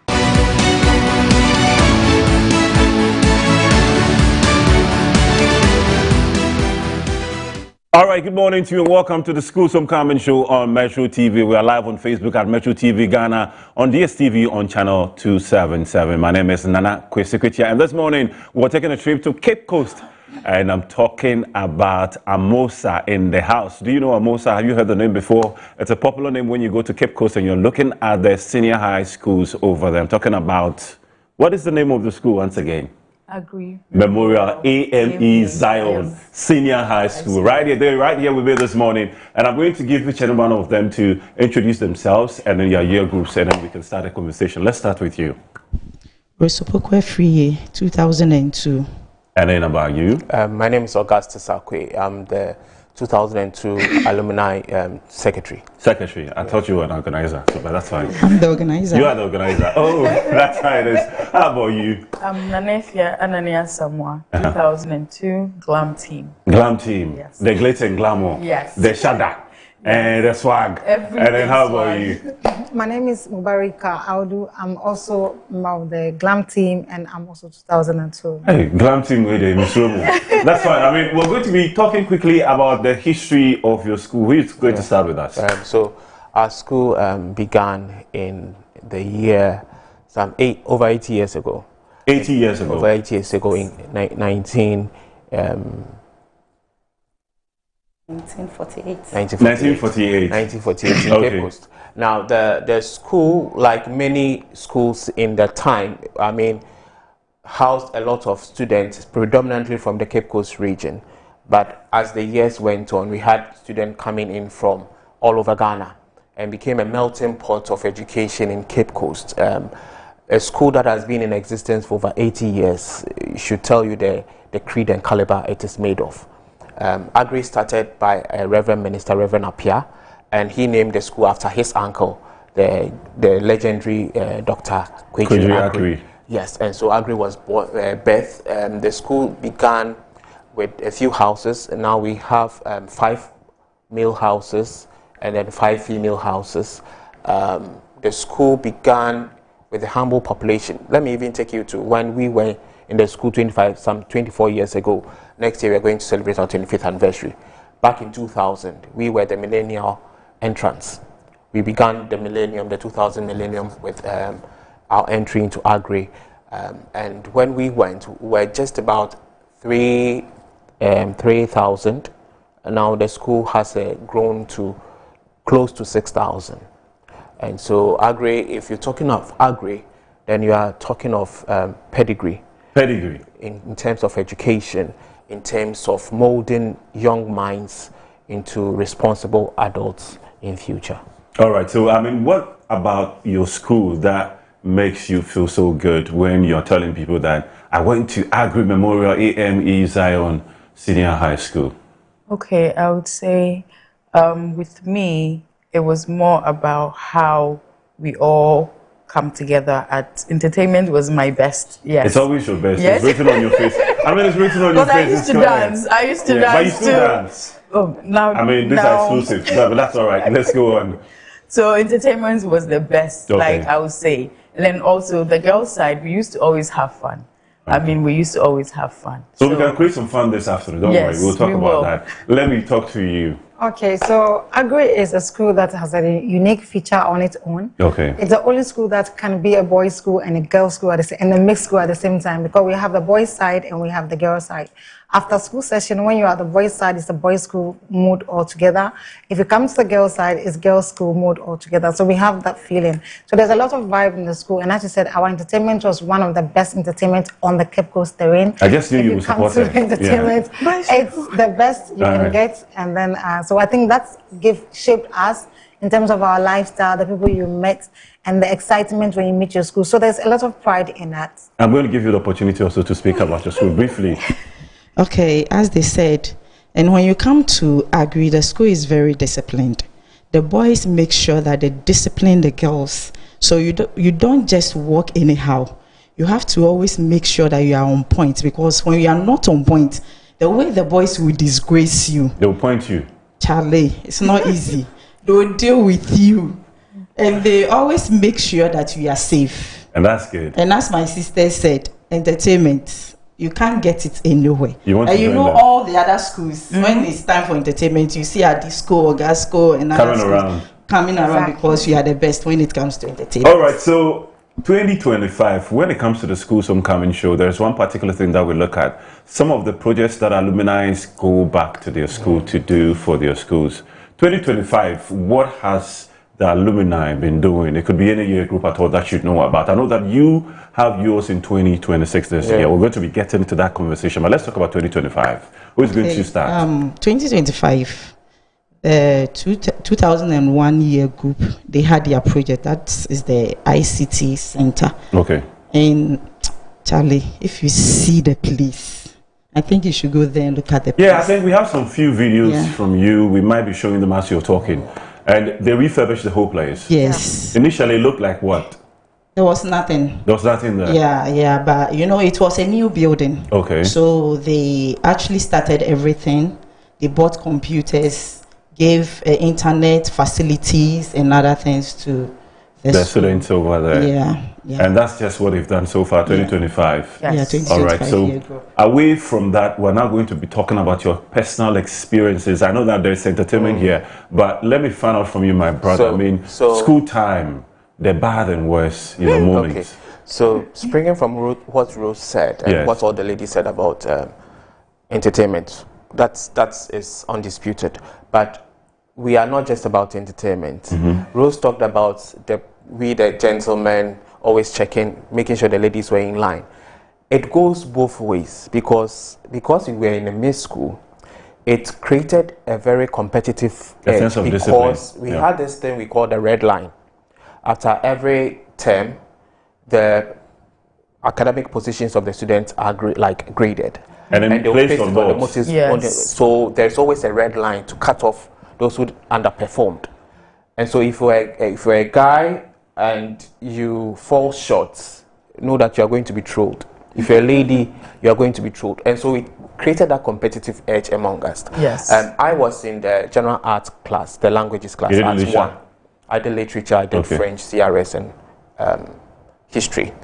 All right, good morning to you and welcome to the School's Homecoming show on Metro TV. We are live on Facebook at Metro TV Ghana, on DSTV on channel 277. My name is Nana Kwesikwetia, and this morning we're taking a trip to Cape Coast. And I'm talking about Amosa in the house. Do you know Amosa? Have you heard the name before? It's a popular name when you go to Cape Coast and you're looking at the senior high schools over there. I'm talking about, what is the name of the school once again? Agree. Memorial AME Zion Senior High School. Right here, they're right here with me this morning. And I'm going to give each and one of them to introduce themselves and then your year groups, and then we can start a conversation. Let's start with you. Resopokwe Free, 2002. And then about you? My name is Augustus Akwe. I'm the 2002 alumni secretary. Secretary. I thought you were an organizer, so, but that's fine. I'm the organizer. You are the organizer. Oh, that's how it is. How about you? I'm Nanefia Anania Samoa, 2002 Glam Team. Glam Team. Yes. The glitz and glamour. Yes. The shada. And the swag. Everything. And then how about you? My name is Mubarika Audu. I'm also of the Glam Team, and I'm also 2002. Hey, Glam Team with the Muslim. That's fine. I mean, we're going to be talking quickly about the history of your school. Who is going to start with us? So, our school began in the year over 80 years ago. 80 years ago. Over 80 years ago in 1948 in Cape Coast. Now the school, like many schools in that time, I mean, housed a lot of students predominantly from the Cape Coast region. But as the years went on, we had students coming in from all over Ghana and became a melting pot of education in Cape Coast. A school that has been in existence for over 80 years should tell you the creed and caliber it is made of. Agri started by Reverend Minister Reverend Apia, and he named the school after his uncle, the legendary Dr. Kwejiri Agri. Yes, and so Agri was birthed. The school began with a few houses, and now we have 5 male houses and then 5 female houses. The school began with a humble population. Let me even take you to when we were in the school 24 years ago. Next year, we're going to celebrate our 25th anniversary. Back in 2000, we were the millennial entrants. We began the millennium, the 2000 millennium, with our entry into Agri. And when we went, we were just about 3,000. And now the school has grown to close to 6,000. And so Agri, if you're talking of Agri, then you are talking of pedigree. Pedigree. In terms of education, in terms of molding young minds into responsible adults in future. All right. So, I mean, what about your school that makes you feel so good when you're telling people that I went to Agri Memorial AME Zion Senior High School? Okay, I would say with me, it was more about how we all come together. At entertainment was my best. Yes, it's always your best. Yes. It's written on your face. I mean, it's written on your face. I used to dance. I used to dance. But you still dance. Oh, now I mean, these are exclusive, but that's all right. Let's go on. So entertainment was the best, like I would say. And then also the girls' side, we used to always have fun. I mean, we used to always have fun. So we can create some fun this afternoon. Don't worry, we'll talk about that. Let me talk to you. Okay, so Agri is a school that has a unique feature on its own. Okay. It's the only school that can be a boys' school and a girls' school and a mixed school at the same time, because we have the boys' side and we have the girls' side. After school session, when you're at the boys' side, it's the boys' school mood altogether. If you come to the girls' side, it's girls' school mood altogether. So we have that feeling. So there's a lot of vibe in the school. And as you said, our entertainment was one of the best entertainment on the Cape Coast terrain. I just knew you would support it. Entertainment, it's the best you can get. And then, so I think that's shaped us in terms of our lifestyle, the people you met, and the excitement when you meet your school. So there's a lot of pride in that. I'm going to give you the opportunity also to speak about your school briefly. Okay, as they said, and when you come to Agri, the school is very disciplined. The boys make sure that they discipline the girls. So you don't just walk anyhow. You have to always make sure that you are on point, because when you are not on point, the way the boys will disgrace you. They will point you. Charlie, it's not easy. They will deal with you. And they always make sure that you are safe. And that's good. And as my sister said, entertainment, you can't get it anywhere. You want and to you know that. all the other schools, when it's time for entertainment, you see a disco or gasco and other coming around because you are the best when it comes to entertainment. All right, so 2025, when it comes to the Schools Homecoming show, there's one particular thing that we look at. Some of the projects that alumni go back to their school to do for their schools. 2025, what has the alumni been doing? It could be any year group at all that you know about. I know that you have yours in 2026 this year. We're going to be getting into that conversation, but let's talk about 2025. Who's going to start? 2025, 2001 year group, they had their project. That is the ICT Center. Okay. And Charlie, if you see the place, I think you should go there and look at the Yeah, I place. think we have some few videos from you. We might be showing them as you're talking. And they refurbished the whole place. Yes. Initially, it looked like what? There was nothing. There was nothing there. Yeah, but you know, it was a new building. Okay. So they actually started everything. They bought computers, gave internet facilities and other things to the students over there. Yeah. And that's just what they've done so far, 2025. Yes. Yeah, 2025. All right. So away from that, we're now going to be talking about your personal experiences. I know that there's entertainment here, but let me find out from you, my brother. School time, the bad and worst, moments. Okay. So springing from what Rose said and what all the ladies said about entertainment, that is undisputed. But we are not just about entertainment. Rose talked about the gentlemen always checking, making sure the ladies were in line. It goes both ways because we were in a mixed school. It created a very competitive edge sense of because discipline. we had this thing we call the red line. After every term, the academic positions of the students are graded. And then they'll placed place on it the boards. motives so there's always a red line to cut off those who underperformed. And so if you're a guy and you fall short, know that you are going to be trolled. If you're a lady, you are going to be trolled. And so it created that competitive edge among us. Yes. I was in the general arts class, the languages class, You did Arts literature? 1. I did literature, I did French, CRS, and history.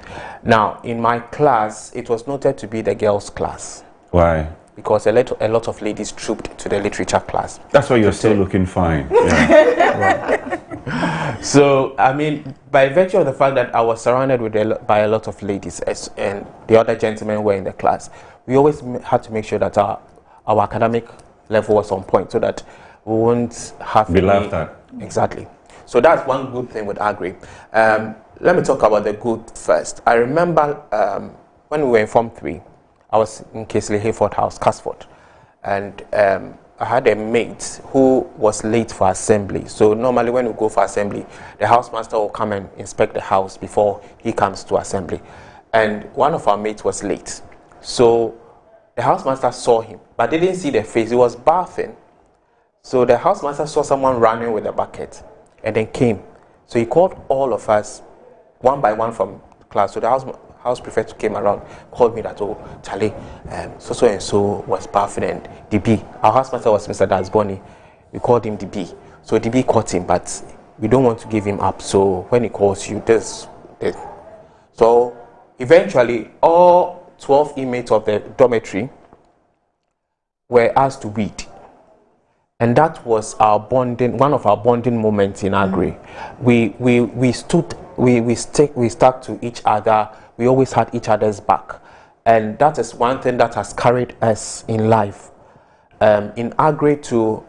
Now, in my class, it was noted to be the girls' class. Why? Because a lot of ladies trooped to the literature class. That's why you're still looking fine. So, I mean, by virtue of the fact that I was surrounded by a lot of ladies and the other gentlemen were in the class, we always had to make sure that our academic level was on point so that we won't have Be laughed at. Exactly. So that's one good thing with Agri. Let me talk about the good first. I remember when we were in Form 3, I was in Kesley Hayford House, Casford, and I had a mate who was late for assembly. So normally when we go for assembly, the housemaster will come and inspect the house before he comes to assembly. And one of our mates was late. So the housemaster saw him, but didn't see the face. He was bathing. So the housemaster saw someone running with a bucket and then came. So he called all of us one by one from class. So the house prefect came around, called me that, oh, Charlie, so and so was bathing, and DB. Our housemaster was Mr. Dasboni. We called him DB. So DB caught him, but we don't want to give him up. So when he calls you, this. So eventually, all 12 inmates of the dormitory were asked to read. And that was our bonding, one of our bonding moments in Agri. We stuck to each other. We always had each other's back. And that is one thing that has carried us in life. In Agri too,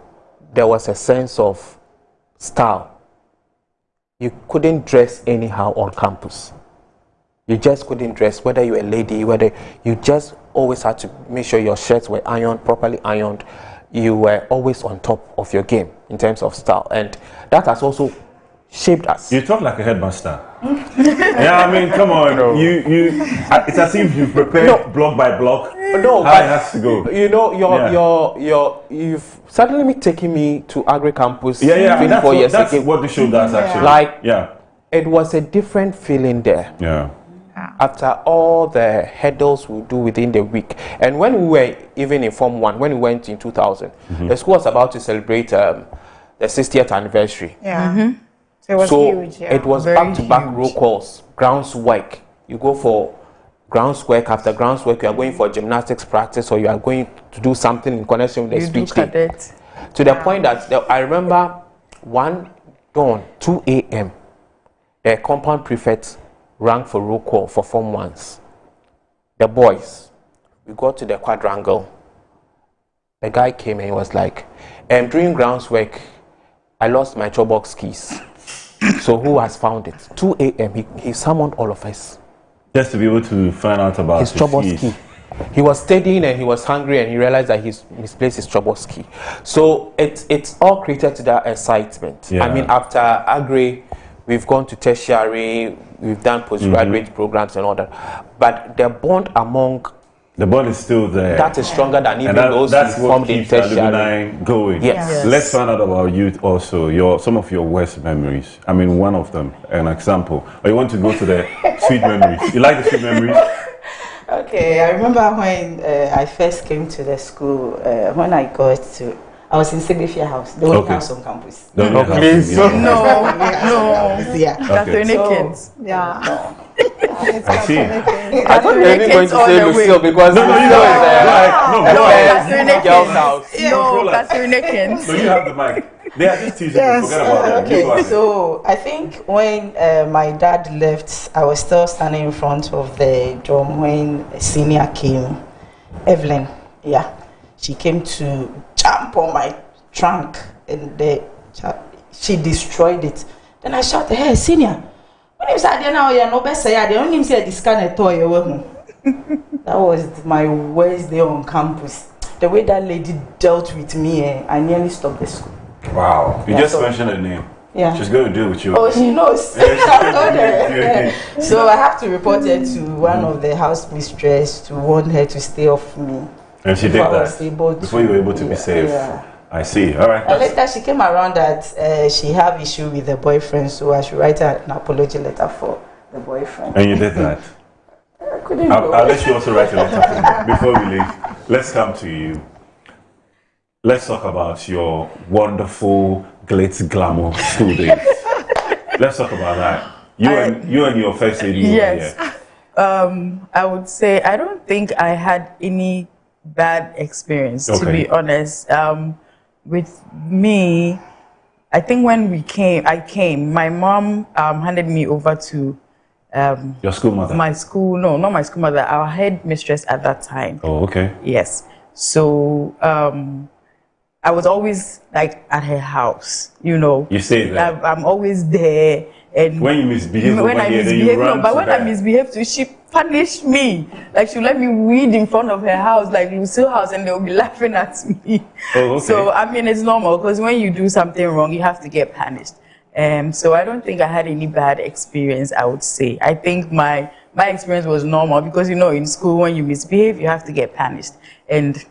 there was a sense of style. You couldn't dress anyhow on campus. You just couldn't dress, whether you're a lady, whether you just always had to make sure your shirts were ironed, properly ironed. You were always on top of your game in terms of style. And that has also shaped us. You talk like a headmaster. Yeah, I mean, come on. No. It's as if you prepared block by block. No, how it has to go. You know, you've suddenly taken me to Agri Campus. Yeah, that's what the show does actually. It was a different feeling there. Yeah. After all the hurdles we do within the week. And when we were even in Form 1, when we went in 2000, the school was about to celebrate the 60th anniversary. Yeah. So it was huge. Yeah. It was back-to-back roll calls, grounds work. You go for grounds work. After grounds work, you are going for gymnastics practice, or you are going to do something in connection with the speech day. To the point that I remember one dawn, 2 a.m., the compound prefect rang for roll call for Form 1s. The boys, we got to the quadrangle. The guy came and he was like, during grounds work, I lost my chobok keys. So who has found it? 2 a.m. He summoned all of us. Just to be able to find out about his chobok key. He was studying and he was hungry and he realized that he's misplaced his chobok key. So it's all created to that excitement. Yeah. I mean, after Agri, we've gone to tertiary, we've done postgraduate programs and all that. But the bond among The bond is still there. That is stronger than even those that's who what formed in keeps alumni tertiary. going. Yes. Let's find out about you also. Some of your worst memories. I mean, one of them, an example. Or you want to go to the sweet memories? You like the sweet memories? Okay, I remember when I first came to the school. When I was in Signifia House, the only house on campus. No. Yeah. Catholic kids. Yeah. I see. I thought you were going to say Lucille because Lucille is a girl's house. No, Catholic. So you have the mic. They are just teasing you. Forget about that. Okay, so I think when my dad left, I was still standing in front of the drum when a senior came. Evelyn, she came to jump on my trunk and she destroyed it. Then I shouted, "Hey, senior! When you said now you're no best say I only say this kind of toy." That was my worst day on campus. The way that lady dealt with me, I nearly stopped the school. Wow. You just mentioned her name. Yeah. She's going to deal with you. Oh, she knows. So I have to report her to one of the house mistress to warn her to stay off me. And she did that before you were able to be safe. Yeah. I see. All right. And later she came around that she have issue with the boyfriend, so I should write an apology letter for the boyfriend. And you did that. I'll let you also write a letter for me before we leave. Let's come to you. Let's talk about your wonderful glitz glamour school days. Let's talk about that. You and your first lady. Yes. I would say I don't think I had any bad experience, to be honest. With me, I think when I came, my mom handed me over to your school mother. My school, no, not my school mother. Our head mistress at that time. Oh, okay. Yes. So I was always like at her house, you know. You say that. I'm always there. And when you misbehave, when I misbehave too, she punished me. Like she let me weed in front of her house, like Lucille house, and they'll be laughing at me. Oh, okay. So I mean, it's normal because when you do something wrong, you have to get punished. So I don't think I had any bad experience. I would say I think my experience was normal because you know in school when you misbehave, you have to get punished. And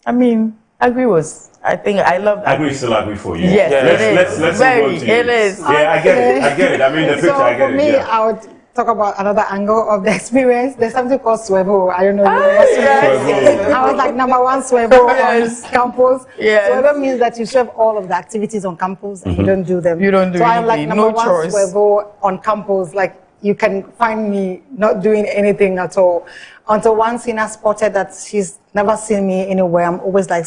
I mean, Agri was. I think I loved Agri. Agri still Agri for you. Yes, let's move on to you. It is. Yeah, I get it. I mean, the picture, I get it. For me, I would talk about another angle of the experience. There's something called Swevo. I don't know. I was like number one Swevo on campus. Yes. Swevo means that you serve all of the activities on campus and you don't do them. You don't do so anything. I'm like number one choice. Swevo on campus. Like you can find me not doing anything at all. Until one senior spotted that she's never seen me anywhere. I'm always like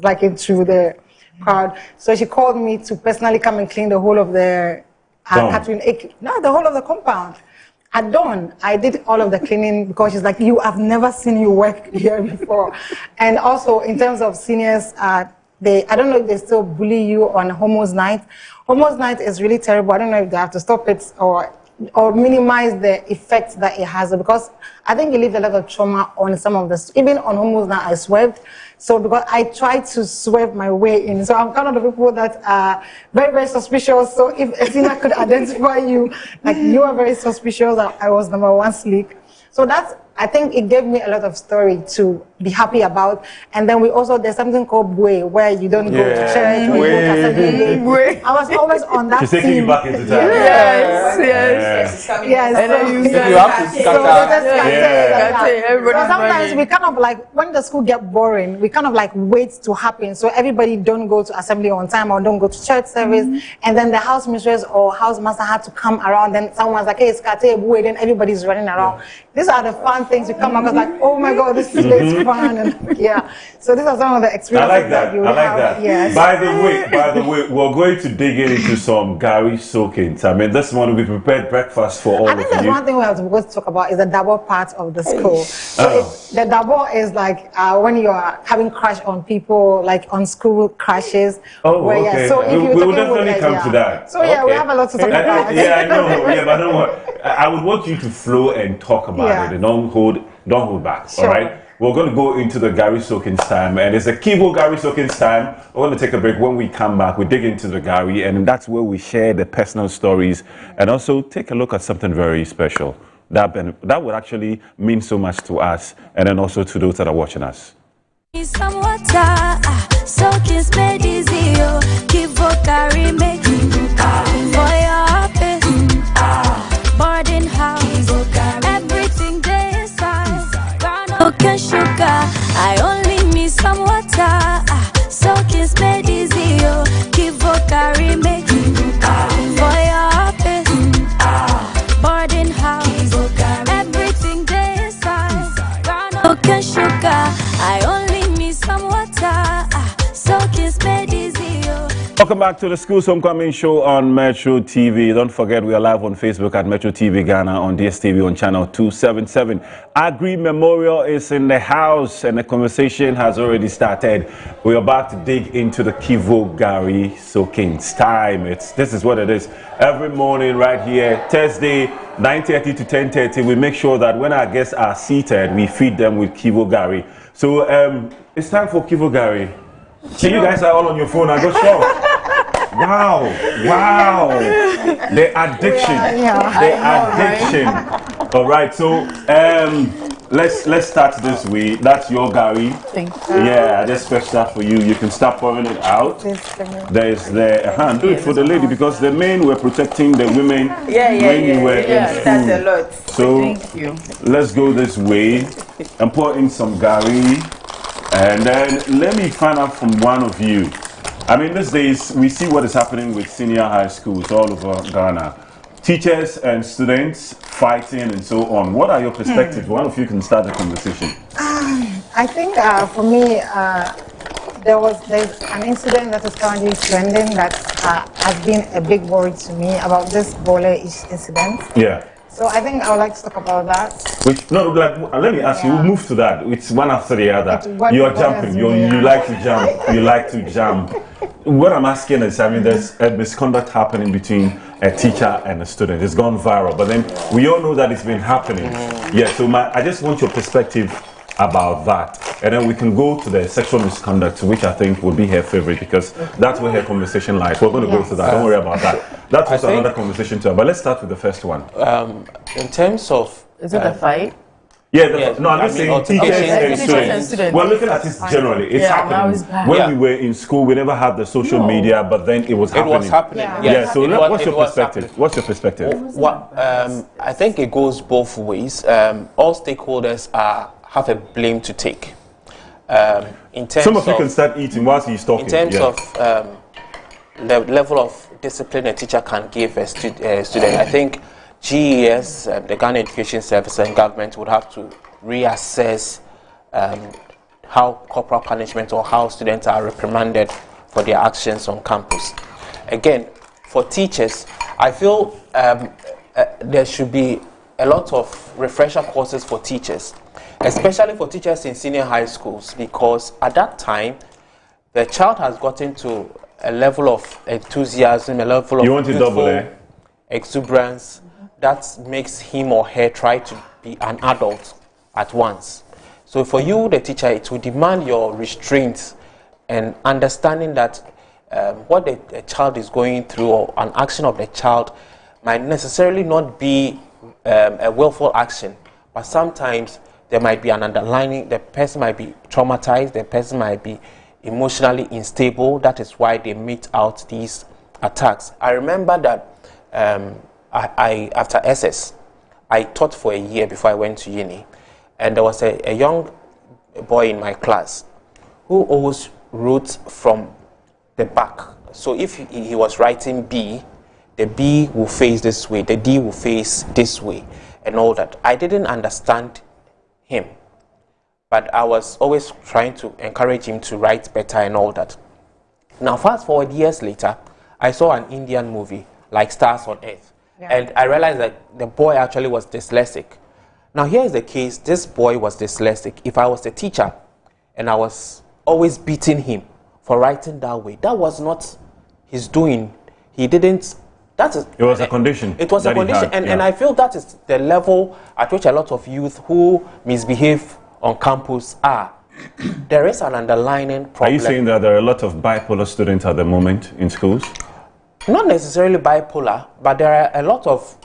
like into the crowd. So she called me to personally come and clean the whole of the the whole of the compound. At dawn, I did all of the cleaning because she's like, I've never seen you work here before. And also in terms of seniors, I don't know if they still bully you on Homo's Night. Homo's Night is really terrible. I don't know if they have to stop it or minimize the effects that it has, because I think it leaves a lot of trauma on some of the, even on Homo's Night I swerved. So because I tried to swerve my way in. So I'm kind of the people that are very, very suspicious. So if Athena could identify you, like you are very suspicious, I was number one sleek. So I think it gave me a lot of story to be happy about. And then there's something called Bue, where you don't go to church or you go to assembly. I was always on that She's taking you back into time. Yes. And then you have to scatter. So sometimes we kind of like, when the school get boring, we kind of like wait to happen. So everybody don't go to assembly on time or don't go to church service. And then the house mistress or house master had to come around. Then someone's like, hey, scatter, Bue, then everybody's running around. These are the fun things you come across, like, oh my God, this is fun. And so these are some of the experiences I like that. you I like have. that. Yes. By the way, we're going to dig into some Gary soakings. I mean, this morning we prepared breakfast for all of you. I think there's one thing we have to talk about is the double part of the school. So the double is like when you are having crush on people, like on school crashes. Oh, okay. So if we will definitely come to that. So we have a lot to talk about. I know. Yeah, but don't worry. I would want you to flow and talk about it, and don't hold back. Sure. All right. We're going to go into the Gary Soakins time, and it's a Kivo Gary Soakins time. We're going to take a break. When we come back, we dig into the Gary, and that's where we share the personal stories and also take a look at something very special. that would actually mean so much to us, and then also to those that are watching us. Some water, soaking spade easy, keep carry make for your office, boarding house, everything there inside, ground and sugar. I only need some water, soaking spade easy, keep carry make for your office, boarding house, everything there inside, ground and sugar. I only need some water, soaking spade easy. Welcome back to the Schools Homecoming Show on Metro TV. Don't forget we are live on Facebook at Metro TV Ghana, on DSTV on channel 277. Agri Memorial is in the house and the conversation has already started. We are about to dig into the Kivo Gari soaking time. This is what it is. Every morning right here, Thursday, 9:30 to 10:30, we make sure that when our guests are seated, we feed them with Kivo Gari. So it's time for Kivo Gari. See, you guys are all on your phone. I got shocked. Wow, wow. The addiction. The addiction. All right, so let's start this way. That's your Gari. Thank you. Yeah, I just fetched that for you. You can start pouring it out. There's the hand. Do it for the lady because the men were protecting the women when you were in school. That's a lot. So thank you. Let's go this way and pour in some Gari. And then let me find out from one of you. I mean, these days we see what is happening with senior high schools all over Ghana. Teachers and students fighting and so on. What are your perspectives? One of you can start the conversation. I think for me, there's an incident that is currently trending that has been a big worry to me about this Bole-ish incident. Yeah. So I think I would like to talk about that. Let me ask you, we'll move to that. It's one after the other. You are jumping. You like to jump. You like to jump. What I'm asking is, I mean, there's a misconduct happening between a teacher and a student. It's gone viral, but then we all know that it's been happening. Yeah, so I just want your perspective about that. And then we can go to the sexual misconduct, which I think would be her favorite because that's where her conversation lies. We're going to go to that. Don't worry about that. That's also another conversation too. But let's start with the first one. In terms of... Is it a fight? Yeah, no, I'm just saying teachers and students. We're looking at this generally. It's happening. When we were in school, we never had the social media, but then it was happening. It was happening. Yeah, so what's your perspective? What's your perspective? I think it goes both ways. All stakeholders have a blame to take. In terms Some of you can start eating whilst he's talking. In terms of the level of discipline a teacher can give a student, I think GES, the Ghana Education Service and government would have to reassess how corporal punishment or how students are reprimanded for their actions on campus. Again, for teachers, I feel there should be a lot of refresher courses for teachers, especially for teachers in senior high schools, because at that time, the child has gotten to a level of enthusiasm, a level of exuberance that makes him or her try to be an adult at once. So for you, the teacher, it will demand your restraint and understanding that what the child is going through or an action of the child might necessarily not be a willful action, but sometimes there might be an underlying, the person might be traumatized, the person might be emotionally unstable. That is why they mete out these attacks. I remember that after SS, I taught for a year before I went to uni, and there was a young boy in my class who always wrote from the back. So if he was writing B, the B will face this way, the D will face this way, and all that. I didn't understand him, but I was always trying to encourage him to write better and all that. Now, fast forward years later, I saw an Indian movie like Stars on Earth, and I realized that the boy actually was dyslexic. Now, here is the case. This boy was dyslexic. If I was the teacher and I was always beating him for writing that way, that was not his doing. He didn't... It was a condition. It was a condition, and I feel that is the level at which a lot of youth who misbehave on campus are. There is an underlying problem. Are you saying that there are a lot of bipolar students at the moment in schools? Not necessarily bipolar, but there are a lot of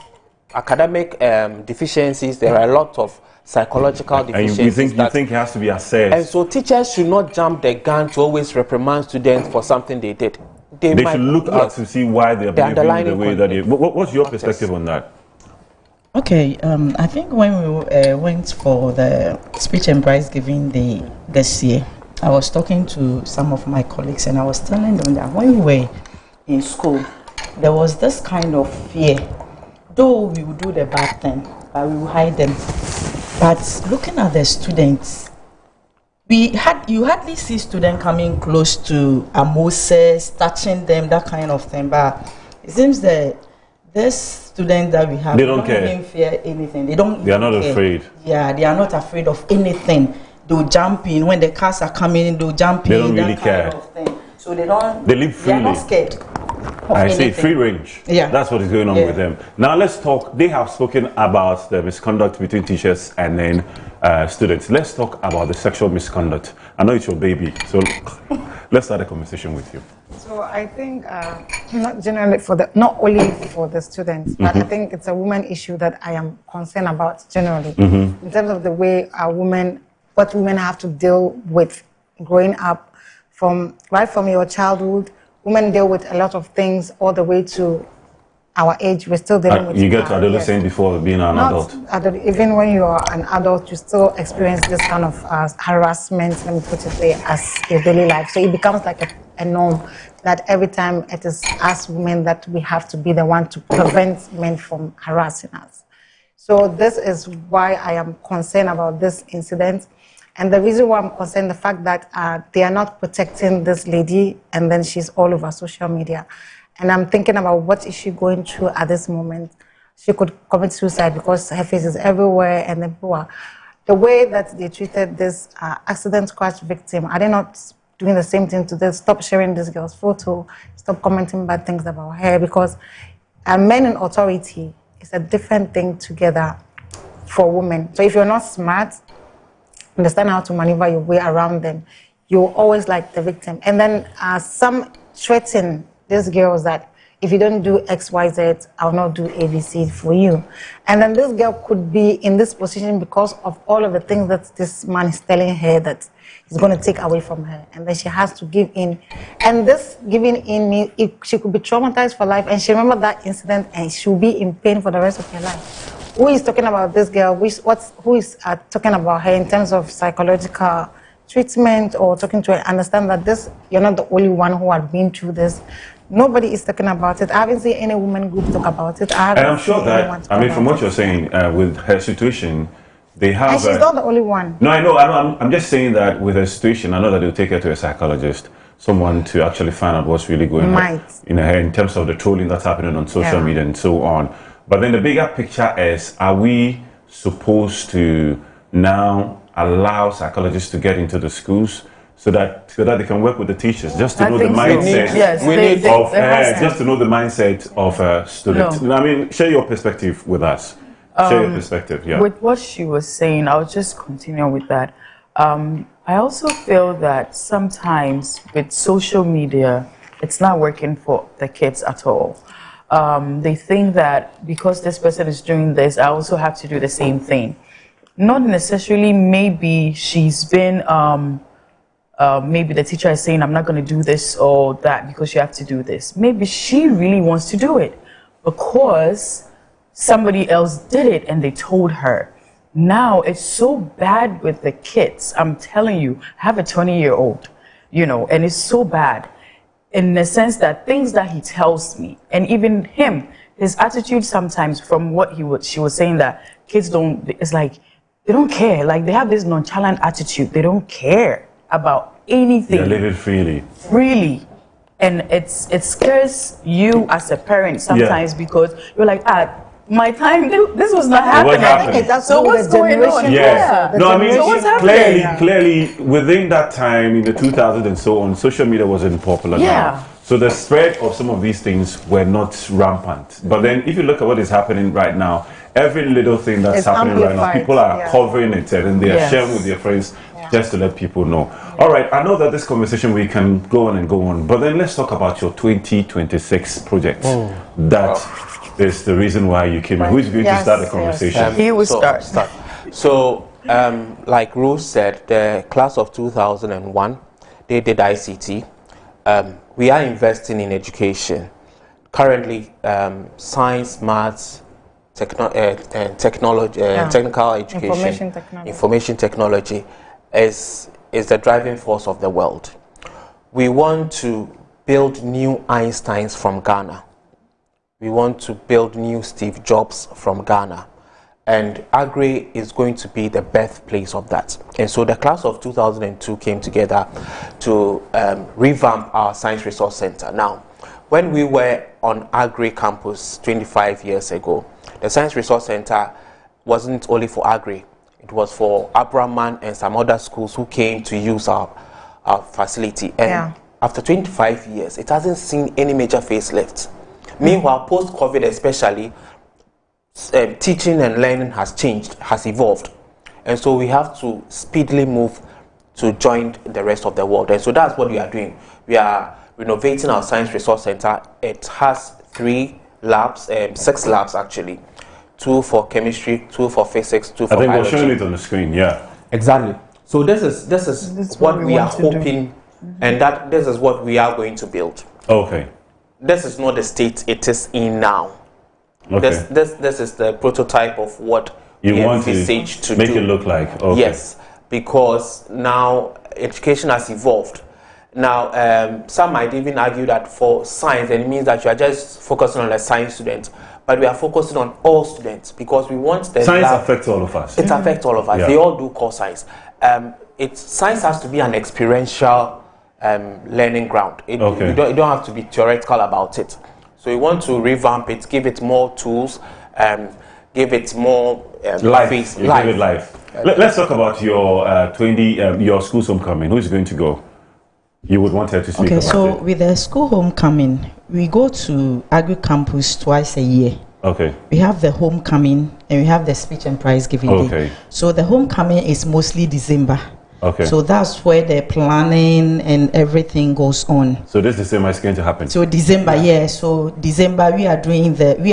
academic deficiencies. There are a lot of psychological deficiencies. And you think it has to be assessed. And so teachers should not jump the gun to always reprimand students for something they did. They should look out to see why they're behaving the way that they... What's your perspective on that? Okay, I think when we went for the speech and prize giving day this year, I was talking to some of my colleagues and I was telling them that when we were in school, there was this kind of fear. Though we would do the bad thing, but we would hide them. But looking at the students, you hardly see students coming close to Moses, touching them, that kind of thing. But it seems that this students that we have, they don't care. Even fear anything. They are not afraid. Yeah, they are not afraid of anything. They'll jump in when the cars are coming in. They'll jump in. They don't really care. Kind of thing. So they don't. They live freely. They are not scared. I see, free range. Yeah. That's what is going on with them. Now let's talk. They have spoken about the misconduct between teachers and then students. Let's talk about the sexual misconduct. I know it's your baby, so let's start a conversation with you. So I think not generally not only for the students, but I think it's a woman issue that I am concerned about generally in terms of the way what women have to deal with growing up right from your childhood. Women deal with a lot of things all the way to our age. We're still dealing with. You get to adolescent before being an adult. Even when you are an adult, you still experience this kind of harassment. Let me put it there, as your daily life. So it becomes like a norm that every time it is us women that we have to be the one to prevent men from harassing us. So this is why I am concerned about this incident. And the reason why I'm concerned, the fact that they are not protecting this lady, and then she's all over social media. And I'm thinking about what is she going through at this moment. She could commit suicide because her face is everywhere, and then the way that they treated this accident crash victim, are they not doing the same thing to this? Stop sharing this girl's photo, stop commenting bad things about her, because men in authority is a different thing together for women. So if you're not smart, understand how to maneuver your way around them, you're always like the victim. And then some threaten these girls that if you don't do X, Y, Z, I'll not do ABC for you. And then this girl could be in this position because of all of the things that this man is telling her that he's going to take away from her. And then she has to give in. And this giving in, she could be traumatized for life. And she remember that incident and she'll be in pain for the rest of her life. Who is talking about this girl? Who is talking about her in terms of psychological treatment or talking to her? Understand that you're not the only one who had been through this. Nobody is talking about it. I haven't seen any women group talk about it. And I'm sure that, from what you're saying, with her situation, they have... And she's not the only one. No, I know. I'm just saying that with her situation, I know that they'll take her to a psychologist, someone to actually find out what's really going on in her head in terms of the trolling that's happening on social media and so on. But then the bigger picture is, are we supposed to now allow psychologists to get into the schools so that they can work with the teachers, just to know the mindset just to know the mindset of students? No. I mean, share your perspective with us. Share your perspective, With what she was saying, I'll just continue with that. I also feel that sometimes with social media, it's not working for the kids at all. They think that because this person is doing this, I also have to do the same thing. Not necessarily. Maybe she's been, maybe the teacher is saying, I'm not going to do this or that because you have to do this. Maybe she really wants to do it because somebody else did it and they told her. Now it's so bad with the kids. I'm telling you, I have a 20-year-old, and it's so bad. In the sense that things that he tells me, and even him, his attitude sometimes from what she was saying that kids it's like, they don't care. Like they have this nonchalant attitude. They don't care about anything. They live it freely. Freely. And it scares you as a parent sometimes because you're like, my time, this was not happening. So what's going on? No, I mean, so what's happening? Clearly, within that time, in the 2000s and so on, social media wasn't popular now. So the spread of some of these things were not rampant. But then if you look at what is happening right now, every little thing that's happening right now, people are covering it and they are sharing with their friends just to let people know. All right, I know that this conversation, we can go on and go on, but then let's talk about your 2026 project that is the reason why you came. Who's going to start the conversation? He will start. So, like Rose said, the class of 2001, they did ICT. We are investing in education. Currently, science, maths, technology, technical education, information technology is the driving force of the world. We want to build new Einsteins from Ghana. We want to build new Steve Jobs from Ghana. And Agri is going to be the birthplace of that. And so the class of 2002 came together to revamp our Science Resource Center. Now, when we were on Agri campus 25 years ago, the Science Resource Center wasn't only for Agri. It was for Abraman and some other schools who came to use our facility. And after 25 years, it hasn't seen any major facelift. Meanwhile, post-COVID especially, teaching and learning has changed, has evolved. And so we have to speedily move to join the rest of the world. And so that's what we are doing. We are renovating our Science Resource Center. It has 3 labs, 6 labs actually. 2 for chemistry, 2 for physics, 2 for biology. I think we're showing it on the screen, yeah. Exactly. So this is what we are hoping, and that this is what we are going to build. Okay. This is not the state it is in now. Okay. This is the prototype of what you we want envisage to make it look like. Okay. Yes, because now education has evolved. Now, some might even argue that for science, it means that you are just focusing on a science student. But we are focusing on all students because we want the science affects all of us. It affects all of us. Yeah. They all do core science. Science has to be an experiential learning ground. You don't have to be theoretical about it. So we want to revamp it, give it more tools, give it more life. Give it life. Let's talk about your your school's homecoming. Who's going to go? You would want her to speak about it. So with the school homecoming, we go to Agri Campus twice a year. Okay. We have the homecoming and we have the speech and prize giving day. So the homecoming is mostly December. Okay. So that's where the planning and everything goes on. So this December is going to happen. So December, So December we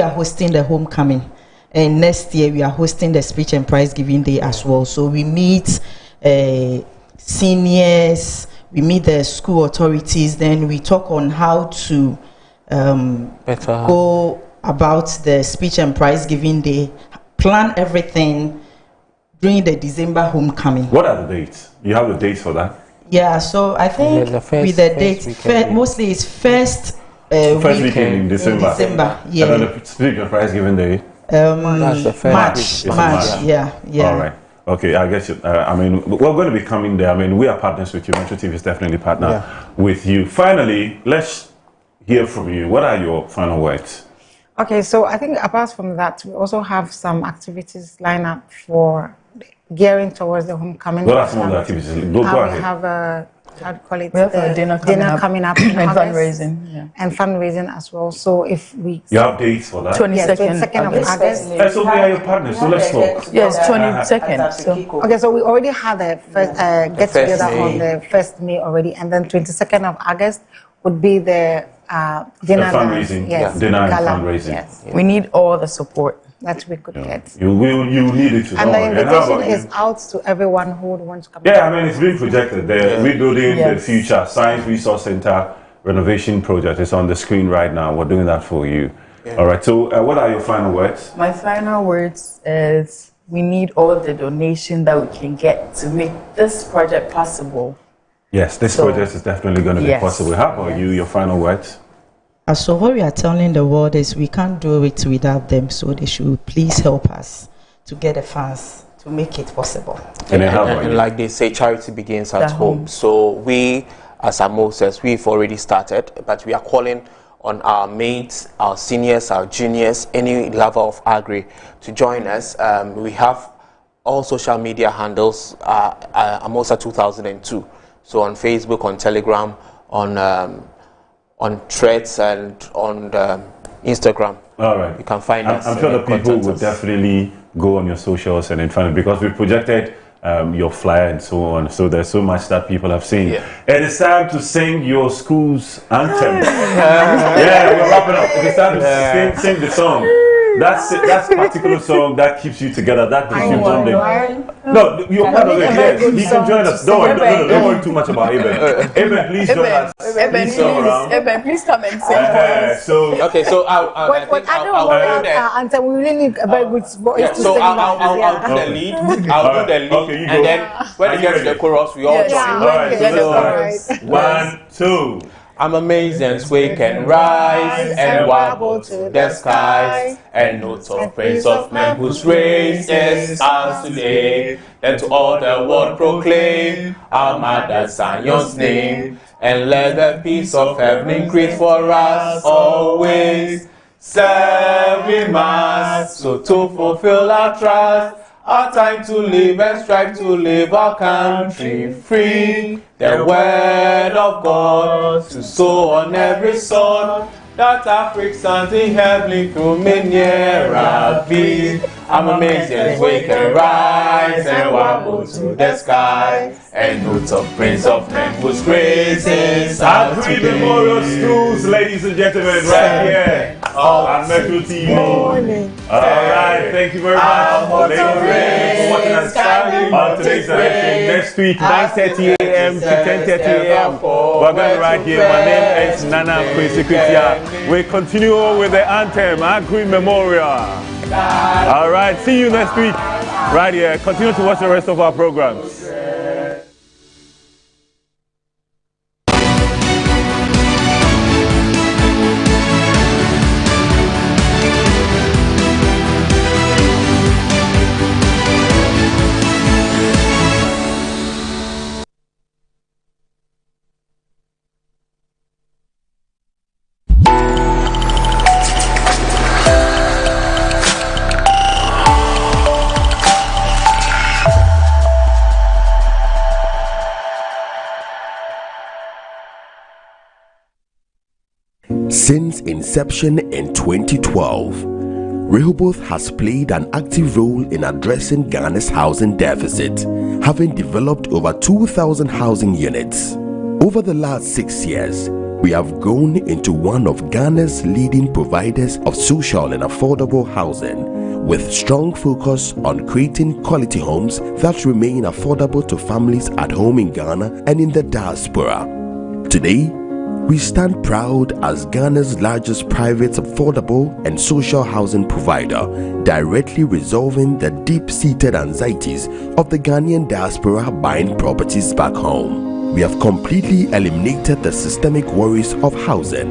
are hosting the homecoming, and next year we are hosting the speech and prize giving day as well. So we meet seniors. We meet the school authorities, then we talk on how to go about the speech and prize giving day, plan everything during the December homecoming. What are the dates? You have the dates for that? Yeah, so I think with the dates, mostly it's first weekend in December. Yeah. And then the speech and prize giving day? March, yeah. All right. Okay, I guess I mean, we're going to be coming there. I mean, we are partners with you. Metro TV is definitely partner with you. Finally, let's hear from you. What are your final words? Okay, so I think apart from that, we also have some activities lined up for gearing towards the homecoming. What are some of the activities? Go ahead. We have a, how do you call it? We have a dinner coming up and fundraising. And fundraising as well. So if we... You have dates for that? 22nd of August. So we are your partners, so let's talk. Yes, 22nd. Okay, so we already had the first get-together on the 1st May already, and then 22nd of August would be the dinner. Fundraising, dinner and fundraising. Yes. We need all the support that we could get. You need it to And the invitation is out to everyone who would want to come. Yeah, I mean, it's being projected. The Rebuilding the Future Science Resource Center renovation project is on the screen right now. We're doing that for you. All right, so what are your final words? My final words is we need all the donation that we can get to make this project possible. Yes, this project is definitely going to be possible. How about you, your final words? So what we are telling the world is we can't do it without them, so they should please help us to get the funds to make it possible. And like they say, charity begins at home. So we, as AMOSES, we've already started, but we are calling on our mates, our seniors, our juniors, any level of agri to join us. We have all social media handles, AMOSA 2002. So on Facebook, on Telegram, on Threads, and on Instagram. All right. You can find us. I'm sure the people will definitely go on your socials and find it, because we projected your flyer and so on. So there's so much that people have seen. It is time to sing your school's anthem. We're wrapping up. It is time to sing the song. That's a particular song that keeps you together. That keeps you bonding. No, you're part of it. Yes, he can join us. Don't worry too much about Eben. Eben, please join us. Eben, please come and sing. Okay, so I'll do the lead. I'll do the lead, and then when you get to the chorus, we all join. 1, 2. I'm amazing, we can rise and wobble to the skies, and notes of praise of men whose race is ours today. Then to all the world proclaim our mother Zion's name, and let the peace of heaven increase for us always. Serving Mass, so to fulfill our trust, our time to live and strive to live our country free. The word of God to sow on every soul, that Africans in heavenly through Minyera be. I'm amazing, we can rise and wobble to the sky, and notes of praise of men whose grace is our Agri Memorial Schools, ladies and gentlemen, right here on Metro TV. Alright, thank you very much, ladies and gentlemen, for watching us on today's edition. Next week, 9:30 a.m. to 10:30 a.m. We're going right here. My name is Nana Kwesi. We continue with the anthem, Agri Memorial. Alright, see you next week right here. Continue to watch the rest of our programs. Since inception in 2012, Rehoboth has played an active role in addressing Ghana's housing deficit, having developed over 2,000 housing units. Over the last 6 years, we have grown into one of Ghana's leading providers of social and affordable housing, with strong focus on creating quality homes that remain affordable to families at home in Ghana and in the diaspora. Today, we stand proud as Ghana's largest private affordable and social housing provider, directly resolving the deep-seated anxieties of the Ghanaian diaspora buying properties back home. We have completely eliminated the systemic worries of housing,